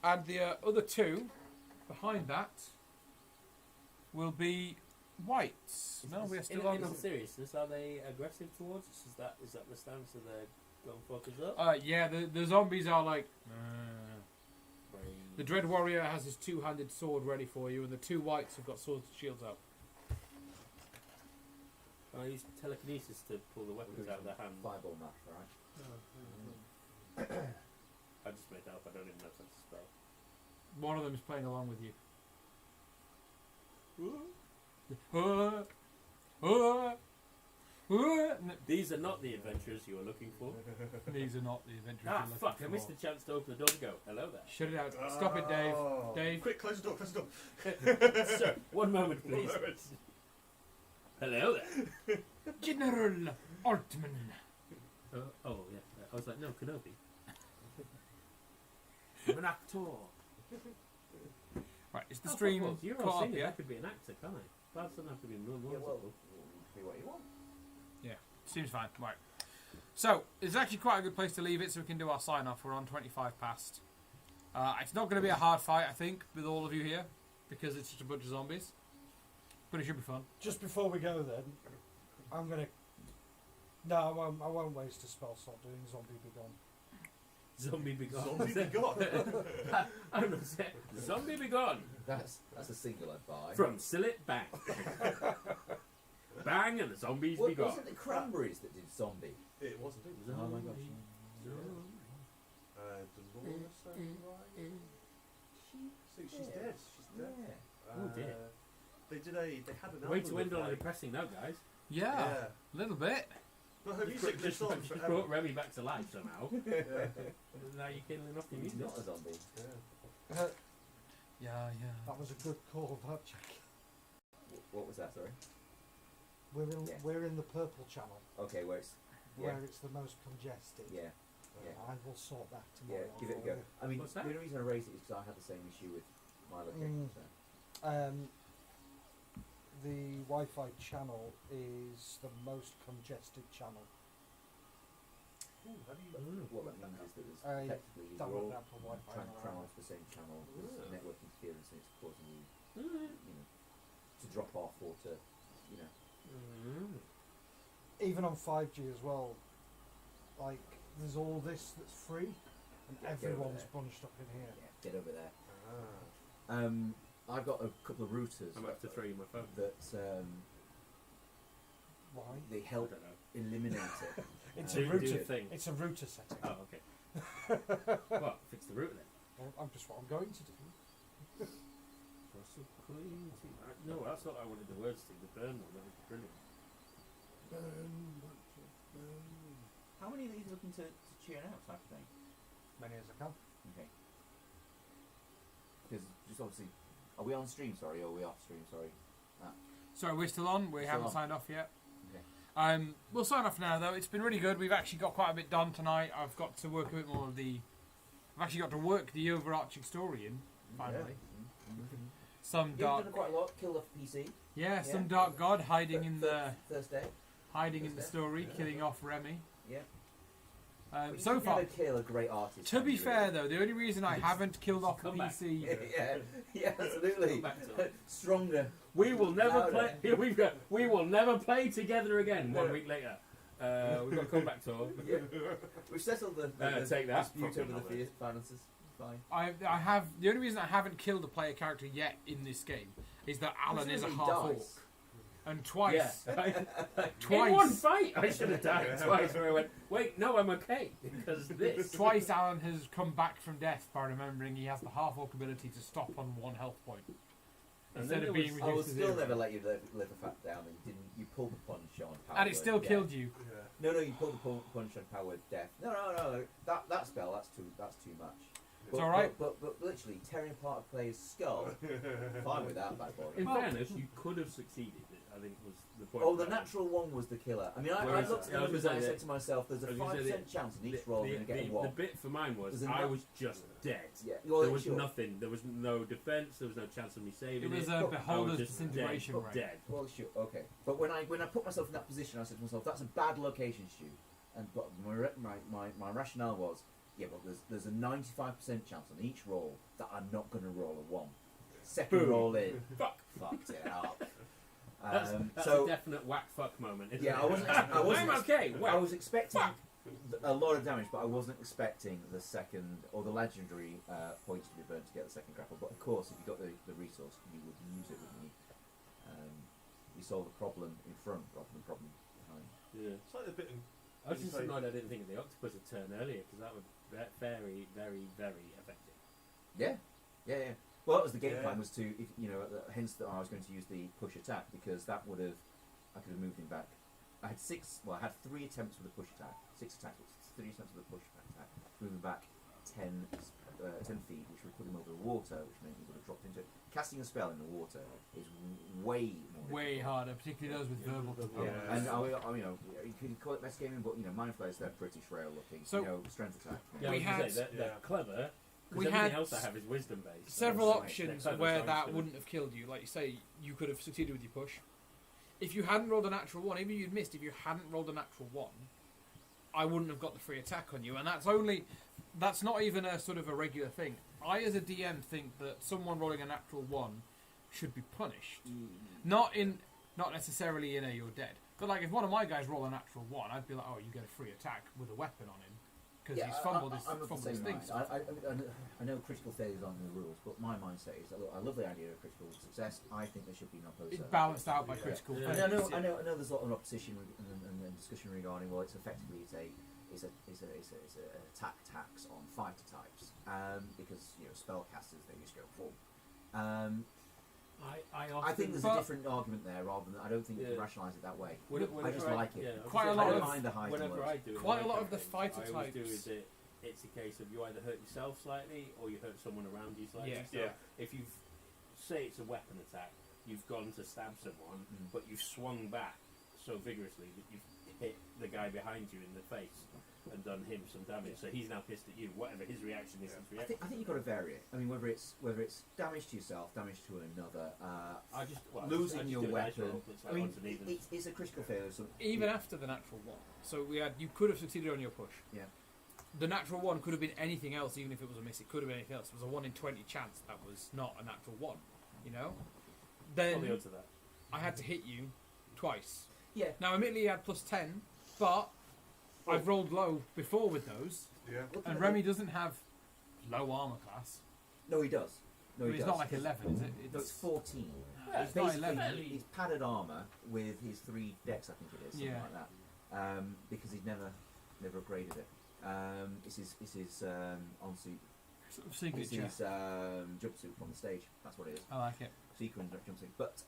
[SPEAKER 1] And the other 2 behind that will be whites. No, we are still on
[SPEAKER 4] in all
[SPEAKER 1] the...
[SPEAKER 4] seriousness, are they aggressive towards us? Is that the stance that they're going to fuck us up?
[SPEAKER 1] Yeah, the zombies are like...
[SPEAKER 4] Brain.
[SPEAKER 1] The dread warrior has his 2-handed sword ready for you, and the 2 whites have got swords and shields out.
[SPEAKER 4] Can I use telekinesis to pull the weapons out of their hand?
[SPEAKER 2] Fireball math, right?
[SPEAKER 4] I just made that up. I don't even know if that's a spell.
[SPEAKER 1] One of them is playing along with you.
[SPEAKER 4] These are not the adventurers you are looking for.
[SPEAKER 1] These are not the adventurers
[SPEAKER 4] Ah,
[SPEAKER 1] you're looking
[SPEAKER 4] fuck!
[SPEAKER 1] for.
[SPEAKER 4] I missed the chance to open the door and go, hello there.
[SPEAKER 1] Shut it out. Stop it, Dave.
[SPEAKER 3] Oh.
[SPEAKER 1] Dave.
[SPEAKER 3] Quick, close the door, close the door.
[SPEAKER 4] Sir, one moment, please. Hello there.
[SPEAKER 1] General Altman.
[SPEAKER 4] Oh, yeah. I was like, no, Kenobi. I'm an actor.
[SPEAKER 1] Right, is the
[SPEAKER 4] Oh,
[SPEAKER 1] stream
[SPEAKER 4] fuck, you're all
[SPEAKER 1] caught up
[SPEAKER 4] singing.
[SPEAKER 1] yet?
[SPEAKER 4] I could be an actor, can't I? That doesn't have to be musical.
[SPEAKER 2] Yeah, well, be what you want.
[SPEAKER 1] Seems fine. Right. So, it's actually quite a good place to leave it so we can do our sign off. We're on 25 past. It's not going to be a hard fight, I think, with all of you here because it's just a bunch of zombies. But it should be fun.
[SPEAKER 5] Just before we go, then, I'm gonna. No, I won't waste a spell slot doing Zombie Be Gone.
[SPEAKER 4] Zombie be gone.
[SPEAKER 3] Zombie be gone.
[SPEAKER 4] I'm not saying Zombie be gone.
[SPEAKER 2] That's a singular buy.
[SPEAKER 4] From Sillet Bang. Bang and the zombies be gone.
[SPEAKER 2] Wasn't it Cranberries that did Zombie?
[SPEAKER 3] It wasn't it?
[SPEAKER 2] Oh my gosh.
[SPEAKER 3] Dolores, right? See, she's dead. She's dead.
[SPEAKER 2] Yeah.
[SPEAKER 4] Oh, dear.
[SPEAKER 3] They had an
[SPEAKER 4] Way
[SPEAKER 3] album
[SPEAKER 4] to end
[SPEAKER 3] of,
[SPEAKER 4] on a
[SPEAKER 3] like-
[SPEAKER 4] depressing note, guys.
[SPEAKER 1] Yeah, a little bit.
[SPEAKER 3] But her music
[SPEAKER 4] Just
[SPEAKER 3] lives on
[SPEAKER 4] just
[SPEAKER 3] forever.
[SPEAKER 4] brought Remy back to life somehow.
[SPEAKER 3] Yeah.
[SPEAKER 4] Now you're killing off the
[SPEAKER 2] He's
[SPEAKER 4] music.
[SPEAKER 2] not a zombie.
[SPEAKER 3] Yeah.
[SPEAKER 1] Yeah.
[SPEAKER 5] That was a good call, that check.
[SPEAKER 2] What was that, sorry? Yeah.
[SPEAKER 5] We're in the purple channel,
[SPEAKER 2] Okay, where it's...
[SPEAKER 5] where
[SPEAKER 2] Yeah.
[SPEAKER 5] it's the most congested.
[SPEAKER 2] Yeah. Yeah.
[SPEAKER 5] I will sort that
[SPEAKER 2] Yeah,
[SPEAKER 5] tomorrow.
[SPEAKER 2] give it a
[SPEAKER 5] for
[SPEAKER 2] go.
[SPEAKER 5] you.
[SPEAKER 2] I mean,
[SPEAKER 4] What's
[SPEAKER 2] the
[SPEAKER 4] that?
[SPEAKER 2] only reason I raised it is because I had the same issue with my location. So.
[SPEAKER 5] The Wi-Fi channel is the most congested channel.
[SPEAKER 3] Ooh, how do you...
[SPEAKER 2] What that means is that there's
[SPEAKER 5] I
[SPEAKER 2] effectively
[SPEAKER 5] don't
[SPEAKER 2] you're all
[SPEAKER 5] know for Wi-Fi
[SPEAKER 2] trying to cram
[SPEAKER 5] around.
[SPEAKER 2] onto the same channel. There's
[SPEAKER 3] Yeah.
[SPEAKER 2] network interference and it's causing you,
[SPEAKER 4] Mm.
[SPEAKER 2] you know, to drop off or to, you know.
[SPEAKER 4] Mm.
[SPEAKER 5] Even on 5G as well, like there's all this that's free, and
[SPEAKER 2] Yeah, get over
[SPEAKER 5] everyone's
[SPEAKER 2] there.
[SPEAKER 5] bunched up in here.
[SPEAKER 2] Yeah, get over there.
[SPEAKER 3] Ah.
[SPEAKER 2] I've got a couple of routers
[SPEAKER 4] I'm up to 3 on my phone.
[SPEAKER 2] that
[SPEAKER 5] Why?
[SPEAKER 2] they
[SPEAKER 4] I
[SPEAKER 2] help
[SPEAKER 4] don't know.
[SPEAKER 2] eliminate it.
[SPEAKER 5] It's
[SPEAKER 4] Do-
[SPEAKER 5] a
[SPEAKER 4] do
[SPEAKER 5] router.
[SPEAKER 4] the thing.
[SPEAKER 5] It's a router setting.
[SPEAKER 4] Oh, okay. Well, fix the router then.
[SPEAKER 5] Well, I'm just what I'm going to do.
[SPEAKER 4] No, that's what I wanted the words to. The burn one. That was brilliant.
[SPEAKER 2] How many of these are looking to cheer out type of thing?
[SPEAKER 5] Many as I can.
[SPEAKER 2] Okay. Because just obviously, are we on stream? Sorry, or are we off stream? Sorry.
[SPEAKER 1] Sorry, we're still on. We
[SPEAKER 2] Still
[SPEAKER 1] haven't
[SPEAKER 2] on.
[SPEAKER 1] signed off yet.
[SPEAKER 2] Okay.
[SPEAKER 1] We'll sign off now, though. It's been really good. We've actually got quite a bit done tonight. I've got to work a bit more of the... I've actually got to work the overarching story in, finally. Some
[SPEAKER 2] You've
[SPEAKER 1] dark...
[SPEAKER 2] done quite a lot. Killed off PC.
[SPEAKER 1] Yeah, some
[SPEAKER 2] Yeah.
[SPEAKER 1] dark god hiding in the...
[SPEAKER 2] Thursday.
[SPEAKER 1] Hiding in the story, killing off Remy.
[SPEAKER 2] Yeah. But you
[SPEAKER 1] So
[SPEAKER 2] can
[SPEAKER 1] far...
[SPEAKER 2] never kill a great artist.
[SPEAKER 1] To
[SPEAKER 2] can
[SPEAKER 1] be
[SPEAKER 2] you,
[SPEAKER 1] fair,
[SPEAKER 2] really?
[SPEAKER 1] though, the only reason I haven't killed off the
[SPEAKER 4] Come back.
[SPEAKER 1] PC...
[SPEAKER 2] yeah, absolutely.
[SPEAKER 4] Come back to it.
[SPEAKER 2] Stronger.
[SPEAKER 4] We will never
[SPEAKER 2] Louder.
[SPEAKER 4] play. Here we go. We will never play together again. 1 week later, we've got a comeback tour.
[SPEAKER 2] Yeah. We've settled the
[SPEAKER 4] Take that.
[SPEAKER 2] dispute
[SPEAKER 4] Fucking
[SPEAKER 2] over
[SPEAKER 4] hell,
[SPEAKER 2] the
[SPEAKER 4] then.
[SPEAKER 2] finances. Fine.
[SPEAKER 1] I have... The only reason I haven't killed a player character yet in this game is that Alan is a
[SPEAKER 2] Presumably
[SPEAKER 1] half-orc.
[SPEAKER 2] dice.
[SPEAKER 1] And twice...
[SPEAKER 4] Yeah.
[SPEAKER 1] Twice.
[SPEAKER 4] In one fight, I should have died twice. Where I went, wait, no, I'm okay because this.
[SPEAKER 1] Twice Alan has come back from death by remembering he has the half-orc ability to stop on 1 health point.
[SPEAKER 4] And
[SPEAKER 1] Instead
[SPEAKER 4] then
[SPEAKER 1] of
[SPEAKER 4] there
[SPEAKER 1] being
[SPEAKER 4] was-
[SPEAKER 2] I will
[SPEAKER 1] reduced to
[SPEAKER 2] still
[SPEAKER 1] 0.
[SPEAKER 2] never let you live a fact down. And you pulled the punch on power.
[SPEAKER 1] And it still
[SPEAKER 2] death.
[SPEAKER 1] killed you.
[SPEAKER 3] Yeah.
[SPEAKER 2] No, you pulled the punch on power death. No. That spell. That's too much.
[SPEAKER 1] It's alright.
[SPEAKER 2] But literally tearing apart a player's skull. Fine with that, bad boy.
[SPEAKER 4] In
[SPEAKER 1] Well-
[SPEAKER 4] fairness, you could have succeeded. I think was the point.
[SPEAKER 2] Oh, the natural one was the killer. I mean, I
[SPEAKER 4] Whereas-
[SPEAKER 2] looked at the
[SPEAKER 4] I was
[SPEAKER 2] numbers
[SPEAKER 4] gonna
[SPEAKER 2] and I
[SPEAKER 4] say
[SPEAKER 2] said to myself, there's a
[SPEAKER 4] I was gonna say
[SPEAKER 2] 5% chance in each roll
[SPEAKER 4] the,
[SPEAKER 2] you're going to get a
[SPEAKER 4] the
[SPEAKER 2] one.
[SPEAKER 4] bit for mine was
[SPEAKER 2] There's
[SPEAKER 4] I
[SPEAKER 2] enough-
[SPEAKER 4] was just dead.
[SPEAKER 2] Yeah, well,
[SPEAKER 4] There was
[SPEAKER 2] sure.
[SPEAKER 4] nothing. There was no defense. There was no chance of me saving
[SPEAKER 1] It was
[SPEAKER 4] it.
[SPEAKER 1] a
[SPEAKER 2] I was
[SPEAKER 1] beholder's
[SPEAKER 4] just
[SPEAKER 1] disintegration
[SPEAKER 4] dead.
[SPEAKER 1] rate.
[SPEAKER 4] Dead.
[SPEAKER 2] Well, sure, okay. But when I put myself in that position, I said to myself, that's a bad location, Stu. And but my rationale was, yeah, but there's a 95% chance on each roll that I'm not going to roll a 1. Second
[SPEAKER 4] Boom.
[SPEAKER 2] roll in,
[SPEAKER 4] Fuck.
[SPEAKER 2] fucked it up.
[SPEAKER 4] That's
[SPEAKER 2] So
[SPEAKER 4] a definite whack fuck moment. Isn't
[SPEAKER 2] yeah,
[SPEAKER 4] it?
[SPEAKER 2] I wasn't.
[SPEAKER 4] I'm okay.
[SPEAKER 2] I
[SPEAKER 4] Whack.
[SPEAKER 2] was expecting a lot of damage, but I wasn't expecting the second or the legendary points to be burnt to get the second grapple. But of course, if you got the resource, you would use it, wouldn't you? You solve the problem in front rather than the problem behind.
[SPEAKER 4] Yeah.
[SPEAKER 3] It's like a bit.
[SPEAKER 4] I was just annoyed I didn't think of the octopus a turn earlier because that would be very, very, very effective.
[SPEAKER 2] Yeah. Well, that was the game
[SPEAKER 3] Yeah.
[SPEAKER 2] plan, was to, if, hence that I was going to use the push attack, because that would have, I could have moved him back. I had 3 attempts with the push attack, 6 attacks, but 3 attempts with the push attack, move him back 10 feet, which would put him over the water, which meant he would have dropped into it. Casting a spell in the water is way more
[SPEAKER 1] Way
[SPEAKER 2] difficult.
[SPEAKER 1] harder, particularly those with verbal
[SPEAKER 3] Yeah.
[SPEAKER 1] components.
[SPEAKER 2] And you could call it best gaming, but mind flayers, they're pretty frail looking.
[SPEAKER 1] So-
[SPEAKER 2] strength attack.
[SPEAKER 4] Yeah,
[SPEAKER 1] We
[SPEAKER 4] I was gonna
[SPEAKER 1] had-
[SPEAKER 4] say, they're clever,
[SPEAKER 1] we
[SPEAKER 4] everything
[SPEAKER 1] had
[SPEAKER 4] else I have is wisdom based.
[SPEAKER 1] several
[SPEAKER 2] Right,
[SPEAKER 1] options
[SPEAKER 4] next
[SPEAKER 1] where
[SPEAKER 4] time
[SPEAKER 1] that
[SPEAKER 4] it's
[SPEAKER 1] wouldn't have killed you. Like you say, you could have succeeded with your push. If you hadn't rolled a natural 1, even if you'd missed, if you hadn't rolled a natural 1, I wouldn't have got the free attack on you. And that's not even a sort of a regular thing. I, as a DM, think that someone rolling a natural 1 should be punished. Not necessarily in a you're dead. But like if one of my guys roll a natural 1, I'd be like, oh, you get a free attack with a weapon on him. Because he's fumbled his
[SPEAKER 2] I'm of the same
[SPEAKER 1] things.
[SPEAKER 2] mind. I know critical failures aren't in the rules, but my mindset is that, look, I love the idea of critical success. I think there should be no opposed.
[SPEAKER 1] It's balanced out by critical
[SPEAKER 4] Yeah.
[SPEAKER 1] failures.
[SPEAKER 2] I know there's a lot of opposition and discussion regarding, well, it's effectively it's a attack tax on fighter types, because spellcasters, they just go full. I think there's a different argument there, rather than I don't think you can rationalise it that way. I just like it.
[SPEAKER 4] Yeah,
[SPEAKER 1] Quite a
[SPEAKER 2] I
[SPEAKER 1] lot
[SPEAKER 2] don't
[SPEAKER 1] of
[SPEAKER 2] mind the highs and
[SPEAKER 4] whenever
[SPEAKER 2] lows.
[SPEAKER 4] I do it,
[SPEAKER 1] Quite a lot
[SPEAKER 4] I
[SPEAKER 1] of the fighter
[SPEAKER 4] I always do
[SPEAKER 1] types-
[SPEAKER 4] is it's a case of you either hurt yourself slightly or you hurt someone around you slightly.
[SPEAKER 1] Yeah.
[SPEAKER 4] So
[SPEAKER 3] Yeah.
[SPEAKER 4] if you've say it's a weapon attack, you've gone to stab someone, but you've swung back so vigorously that you've hit the guy behind you in the face and done him some damage. So he's now pissed at you. Whatever his reaction is, his
[SPEAKER 2] I
[SPEAKER 4] reaction.
[SPEAKER 2] think you've got to vary it. I mean, whether it's damage to yourself, damage to another,
[SPEAKER 4] I just
[SPEAKER 2] losing your
[SPEAKER 4] do a dice
[SPEAKER 2] weapon.
[SPEAKER 4] roll that's like
[SPEAKER 2] I mean,
[SPEAKER 4] odds and evens.
[SPEAKER 2] it's a critical failure. So
[SPEAKER 1] Even after the natural 1. So you could have succeeded on your push.
[SPEAKER 2] Yeah.
[SPEAKER 1] The natural 1 could have been anything else, even if it was a miss. It could have been anything else. It was a 1 in 20 chance that was not a natural 1.
[SPEAKER 4] What
[SPEAKER 1] Then
[SPEAKER 4] are the odds of that?
[SPEAKER 1] I had to hit you twice.
[SPEAKER 2] yeah,
[SPEAKER 1] Now, admittedly, you had plus 10, but I've rolled low before with those.
[SPEAKER 3] Yeah.
[SPEAKER 1] And Remy doesn't have low armor class.
[SPEAKER 2] No, he does. No,
[SPEAKER 1] I mean,
[SPEAKER 2] he
[SPEAKER 1] it's
[SPEAKER 2] does.
[SPEAKER 1] not like 11, is it?
[SPEAKER 2] No, it's 14.
[SPEAKER 4] Yeah,
[SPEAKER 1] it's not
[SPEAKER 2] Basically,
[SPEAKER 1] 11.
[SPEAKER 2] he's padded armour with his 3 decks, I think it is, something
[SPEAKER 1] Yeah.
[SPEAKER 2] like that. Because he's never upgraded it. It's his on-suit.
[SPEAKER 1] Sort of
[SPEAKER 2] It's
[SPEAKER 1] signature.
[SPEAKER 2] his jumpsuit from the stage. That's what it is.
[SPEAKER 1] I like it.
[SPEAKER 2] Sequin jumpsuit. But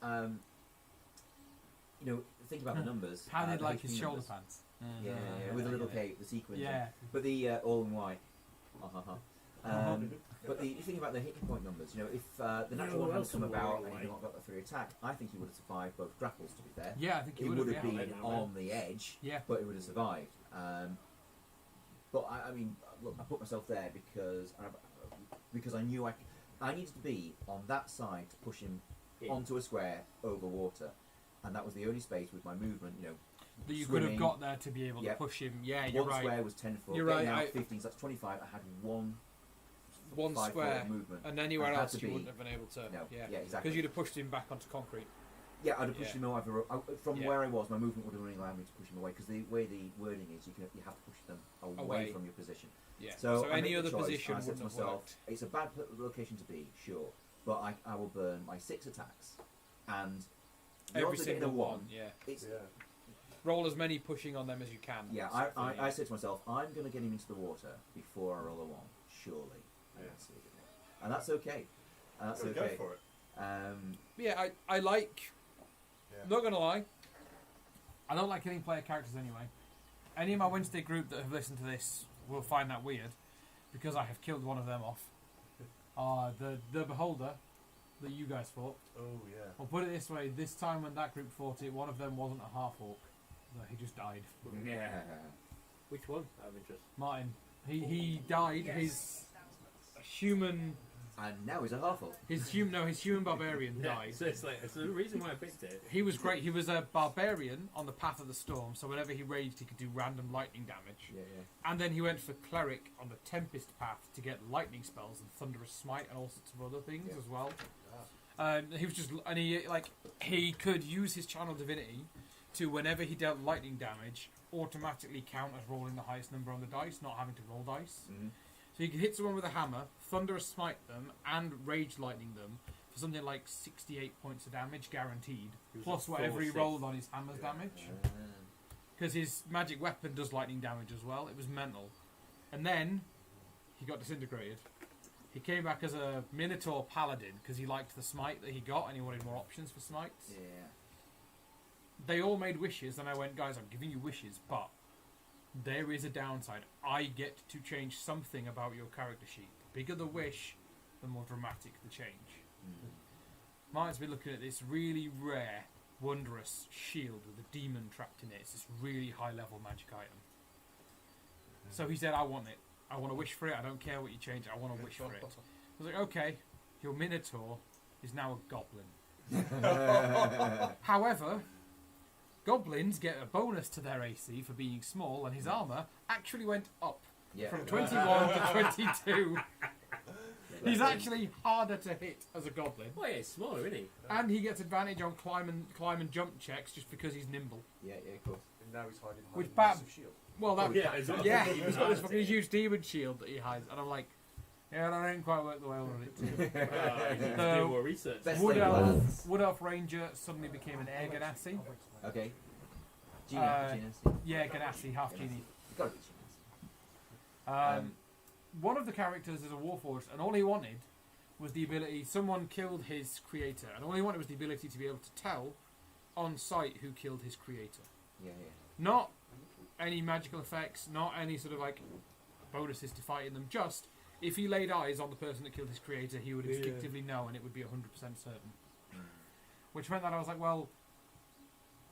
[SPEAKER 2] think about the numbers.
[SPEAKER 1] Padded
[SPEAKER 2] the
[SPEAKER 1] like
[SPEAKER 2] HP
[SPEAKER 1] his shoulder
[SPEAKER 2] numbers.
[SPEAKER 1] pads.
[SPEAKER 2] Yeah, with a little cape, the sequins.
[SPEAKER 1] Yeah.
[SPEAKER 2] But the all in white. But you think about the hit point numbers. If the natural one hadn't come about and he'd not got the 3 attack, I think he would have survived both grapples. To be fair,
[SPEAKER 1] Yeah, I think
[SPEAKER 2] it
[SPEAKER 1] you
[SPEAKER 2] would have
[SPEAKER 1] yeah.
[SPEAKER 2] been
[SPEAKER 4] yeah.
[SPEAKER 2] on the edge,
[SPEAKER 1] Yeah.
[SPEAKER 2] but it would have survived. But I mean, look, I put myself there because I knew I needed to be on that side to push him
[SPEAKER 4] In.
[SPEAKER 2] onto a square over water, and that was the only space with my movement.
[SPEAKER 1] That you could have
[SPEAKER 2] swimming.
[SPEAKER 1] got there to be able to
[SPEAKER 2] Yep.
[SPEAKER 1] push him. Yeah, you're
[SPEAKER 2] One
[SPEAKER 1] right.
[SPEAKER 2] square was 10 foot.
[SPEAKER 1] You're
[SPEAKER 2] getting
[SPEAKER 1] right,
[SPEAKER 2] out 15, so that's 25. I had one
[SPEAKER 1] 1
[SPEAKER 2] 5
[SPEAKER 1] square,
[SPEAKER 2] foot movement.
[SPEAKER 1] and anywhere
[SPEAKER 2] I had
[SPEAKER 1] else
[SPEAKER 2] to
[SPEAKER 1] you
[SPEAKER 2] be-
[SPEAKER 1] wouldn't have been able to.
[SPEAKER 2] No,
[SPEAKER 1] Yeah,
[SPEAKER 2] yeah, exactly.
[SPEAKER 1] because you'd have pushed him back onto concrete.
[SPEAKER 2] Yeah, I'd have pushed
[SPEAKER 1] Yeah.
[SPEAKER 2] him over. From
[SPEAKER 1] Yeah.
[SPEAKER 2] where I was, my movement would have only allowed me to push him away, because the way the wording is, you have to push them away,
[SPEAKER 1] Away.
[SPEAKER 2] from your position.
[SPEAKER 1] Yeah.
[SPEAKER 2] So, I
[SPEAKER 1] any
[SPEAKER 2] made the
[SPEAKER 1] other
[SPEAKER 2] choice,
[SPEAKER 1] position
[SPEAKER 2] and I said to
[SPEAKER 1] wouldn't have
[SPEAKER 2] myself,
[SPEAKER 1] worked.
[SPEAKER 2] it's a bad location to be, sure, but I will burn my 6 attacks, and the
[SPEAKER 1] Every
[SPEAKER 2] odds of getting a
[SPEAKER 1] single
[SPEAKER 2] 1.
[SPEAKER 1] one. Yeah.
[SPEAKER 2] It's,
[SPEAKER 3] Yeah.
[SPEAKER 1] Roll as many pushing on them as you can.
[SPEAKER 2] yeah,
[SPEAKER 1] sort of thing,
[SPEAKER 2] I said to myself, I'm going to get him into the water before I roll a 1, surely. And that's okay. And that's
[SPEAKER 3] Go
[SPEAKER 2] okay.
[SPEAKER 3] for it.
[SPEAKER 1] Yeah, I like.
[SPEAKER 3] Yeah.
[SPEAKER 1] Not gonna lie. I don't like killing player characters anyway. Any of my Wednesday group that have listened to this will find that weird, because I have killed one of them off. The beholder that you guys fought.
[SPEAKER 3] Oh yeah.
[SPEAKER 1] I'll put it this way: this time when that group fought it, one of them wasn't a half orc. He just died.
[SPEAKER 2] Yeah.
[SPEAKER 4] Which one? Out of interest.
[SPEAKER 1] Martin. He died. His human.
[SPEAKER 2] And now he's a half-orc.
[SPEAKER 1] His human barbarian died.
[SPEAKER 4] So it's the reason why I picked it.
[SPEAKER 1] He was great. He was a barbarian on the path of the storm, so whenever he raged, he could do random lightning damage.
[SPEAKER 2] Yeah.
[SPEAKER 1] And then he went for cleric on the tempest path to get lightning spells and thunderous smite and all sorts of other things as well. He was just, and he could use his channel divinity to, whenever he dealt lightning damage, automatically count as rolling the highest number on the dice, not having to roll dice.
[SPEAKER 2] Mhm.
[SPEAKER 1] So he could hit someone with a hammer, thunderous smite them, and rage lightning them for something like 68 points of damage guaranteed,
[SPEAKER 4] He was
[SPEAKER 1] plus
[SPEAKER 4] at
[SPEAKER 1] whatever he
[SPEAKER 4] 4-6.
[SPEAKER 1] rolled on his hammer's damage. Because his magic weapon does lightning damage as well. It was mental. And then he got disintegrated. He came back as a Minotaur Paladin because he liked the smite that he got and he wanted more options for smites.
[SPEAKER 2] Yeah.
[SPEAKER 1] They all made wishes, and I went, guys, I'm giving you wishes, but there is a downside. I get to change something about your character sheet. The bigger the wish, the more dramatic the change. Martin's been looking at this really rare, wondrous shield with a demon trapped in it. It's this really high level magic item. So he said, I want it. I want to wish for it. I don't care what you change. I want to wish for it. I was like, okay, your Minotaur is now a goblin. However, goblins get a bonus to their AC for being small, and his armour actually went up from 21 to 22. He's actually harder to hit as a goblin.
[SPEAKER 4] Oh yeah, he's smaller, isn't he?
[SPEAKER 1] And he gets advantage on climb and jump checks just because he's nimble.
[SPEAKER 2] Yeah, of course.
[SPEAKER 3] And now he's hiding
[SPEAKER 1] With
[SPEAKER 3] behind a
[SPEAKER 1] Bat-
[SPEAKER 3] massive shield.
[SPEAKER 1] Well, that
[SPEAKER 4] Yeah, exactly.
[SPEAKER 1] yeah, he's got this fucking huge demon shield that he hides, and I'm like, yeah, that ain't quite work the way I wanted it to.
[SPEAKER 4] You need to
[SPEAKER 1] So-
[SPEAKER 4] do more research.
[SPEAKER 2] Best
[SPEAKER 1] Wood
[SPEAKER 2] thing,
[SPEAKER 1] Elf,
[SPEAKER 2] lads.
[SPEAKER 1] Wood Elf Ranger suddenly became an air Ganassi.
[SPEAKER 2] Okay.
[SPEAKER 1] Uh,
[SPEAKER 2] Genasi.
[SPEAKER 1] Yeah, Ganassi, half genie.
[SPEAKER 2] Gotta be Genasi.
[SPEAKER 1] One of the characters is a Warforged, and all he wanted was the ability. Someone killed his creator, and all he wanted was the ability to be able to tell on sight who killed his creator.
[SPEAKER 2] Yeah.
[SPEAKER 1] Not any magical effects, not any sort of like bonuses to fighting them. Just if he laid eyes on the person that killed his creator, he would instinctively know, and it would be 100% certain. Which meant that I was like, well,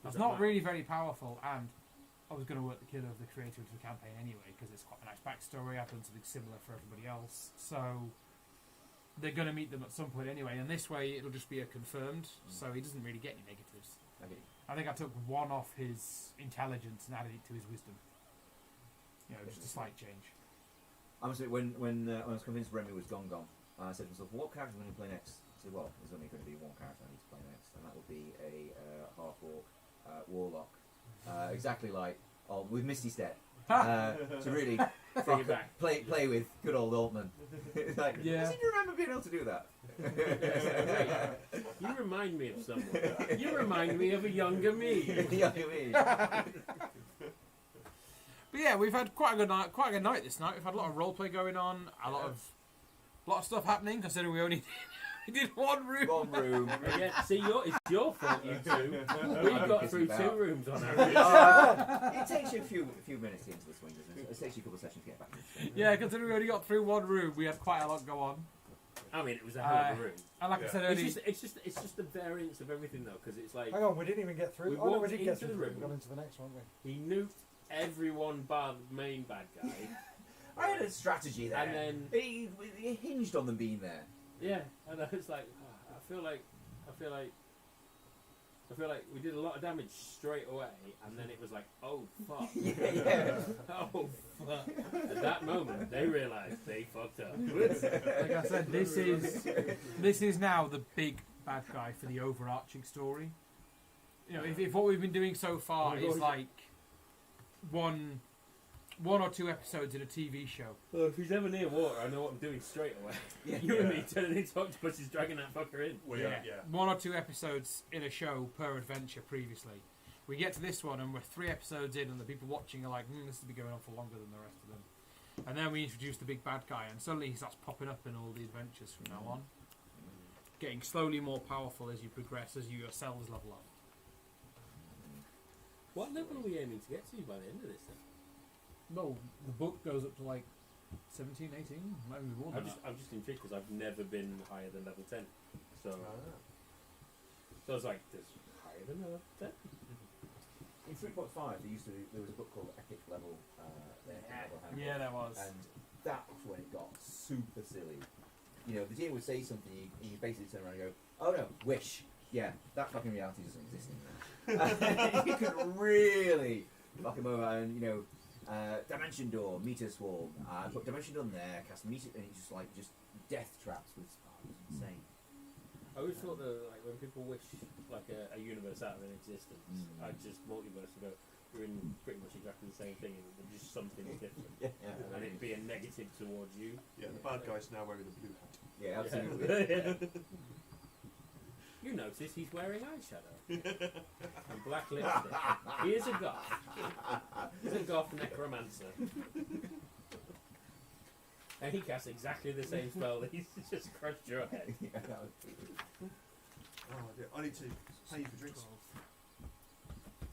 [SPEAKER 1] that's not really very powerful, and I was going to work the killer of the creator into the campaign anyway, because it's quite a nice backstory. I've done something similar for everybody else, so they're going to meet them at some point anyway, and this way it'll just be a confirmed, so he doesn't really get any negatives.
[SPEAKER 2] Okay.
[SPEAKER 1] I think I took one off his intelligence and added it to his wisdom. You know, just a slight change.
[SPEAKER 2] I must admit, when I was convinced Remy was gone, I said to myself, what character am I going to play next? I said, well, there's only going to be one character I need to play next, and that will be a half-orc warlock. Exactly like, with Misty Step. To really
[SPEAKER 4] Bring it back.
[SPEAKER 2] play with good old Altman. Like,
[SPEAKER 1] Yeah.
[SPEAKER 2] does he remember being able to do that?
[SPEAKER 4] You remind me of someone. You remind me of a younger me.
[SPEAKER 2] Yeah, I mean.
[SPEAKER 1] But yeah, we've had quite a good night this night. We've had a lot of roleplay going on, a lot of stuff happening, considering we only did one room.
[SPEAKER 2] One room.
[SPEAKER 4] Yeah, see, it's your fault, you two. We've got through
[SPEAKER 2] Pissing
[SPEAKER 4] 2
[SPEAKER 2] about.
[SPEAKER 4] rooms on average.
[SPEAKER 2] It takes you a few minutes to get into the swing, doesn't it? It takes you a couple of sessions to get back into the swing.
[SPEAKER 1] Yeah, considering we only got through one room, we had quite a lot go on.
[SPEAKER 4] I mean, it was a hell of a room.
[SPEAKER 1] And like I
[SPEAKER 3] Yeah.
[SPEAKER 1] said
[SPEAKER 4] It's
[SPEAKER 1] earlier,
[SPEAKER 4] just the variance of everything, though, because it's like
[SPEAKER 5] Hang on, we didn't even get through.
[SPEAKER 4] We
[SPEAKER 5] Oh no, we
[SPEAKER 4] walked
[SPEAKER 5] did get
[SPEAKER 4] into
[SPEAKER 5] through.
[SPEAKER 4] the room.
[SPEAKER 5] We got into the next one, we?
[SPEAKER 4] he nuked everyone bar the main bad guy,
[SPEAKER 2] I had a strategy there.
[SPEAKER 4] and then
[SPEAKER 2] He hinged on them being there.
[SPEAKER 4] yeah, and I was like, I feel like we did a lot of damage straight away, and then it was like, oh fuck,
[SPEAKER 2] Yeah.
[SPEAKER 4] oh fuck. At that moment, they realised they fucked up.
[SPEAKER 1] like I said, this is now the big bad guy for the overarching story. You know, if what we've been doing so far
[SPEAKER 4] Oh my
[SPEAKER 1] is
[SPEAKER 4] God.
[SPEAKER 1] like one or two episodes in a TV show.
[SPEAKER 4] Well, if he's ever near water, I know what I'm doing straight away.
[SPEAKER 2] Yeah.
[SPEAKER 4] You and me turning into octopuses, dragging that fucker in.
[SPEAKER 3] Well, yeah.
[SPEAKER 1] One or two episodes in a show per adventure previously. We get to this one and we're 3 episodes in and the people watching are like, this will be going on for longer than the rest of them. And then we introduce the big bad guy and suddenly he starts popping up in all the adventures from now on. Getting slowly more powerful as you progress, as you yourselves level up.
[SPEAKER 4] What level are we aiming to get to by the end of this then?
[SPEAKER 1] No, the book goes up to like 17, 18, maybe more than that.
[SPEAKER 4] I'm just intrigued because I've never been higher than level 10. So I was like, there's higher than level 10?
[SPEAKER 2] In 3.5, there was a book called Epic Level. Level Handbook.
[SPEAKER 1] Yeah, there was.
[SPEAKER 2] And that was when it got super silly. You know, the GM would say something, and you basically turn around and go, "Oh no, wish." Yeah, that fucking reality doesn't exist anymore. You could really fuck him over, and you know, Dimension Door, Meter Swarm, put Dimension Door there, cast Meter, and it's just death traps with. It was insane.
[SPEAKER 4] I always thought that like when people wish like a universe out of an existence,
[SPEAKER 2] Mm.
[SPEAKER 4] I'd just multiverse and go, you're in pretty much exactly the same thing, and just something's different. And it'd be a negative towards you.
[SPEAKER 3] Yeah, the bad guy's now wearing the blue hat.
[SPEAKER 2] Yeah, absolutely.
[SPEAKER 4] Yeah. You notice he's wearing eyeshadow and black lipstick. He is a goth. He's a goth necromancer. And he casts exactly the same spell that he's just crushed your head.
[SPEAKER 2] Yeah, that was
[SPEAKER 3] Oh, dear. I need to pay you for drinks.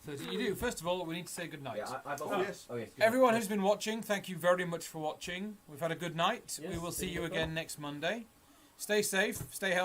[SPEAKER 1] So you do. First of all, we need to say good night.
[SPEAKER 2] yeah, I've
[SPEAKER 3] Oh,
[SPEAKER 2] also,
[SPEAKER 3] yes.
[SPEAKER 2] Oh yes. good.
[SPEAKER 1] Everyone who's been watching, thank you very much for watching. We've had a good night.
[SPEAKER 4] Yes,
[SPEAKER 1] We will see
[SPEAKER 4] see
[SPEAKER 1] you
[SPEAKER 4] you
[SPEAKER 1] again next Monday. Stay safe, stay healthy.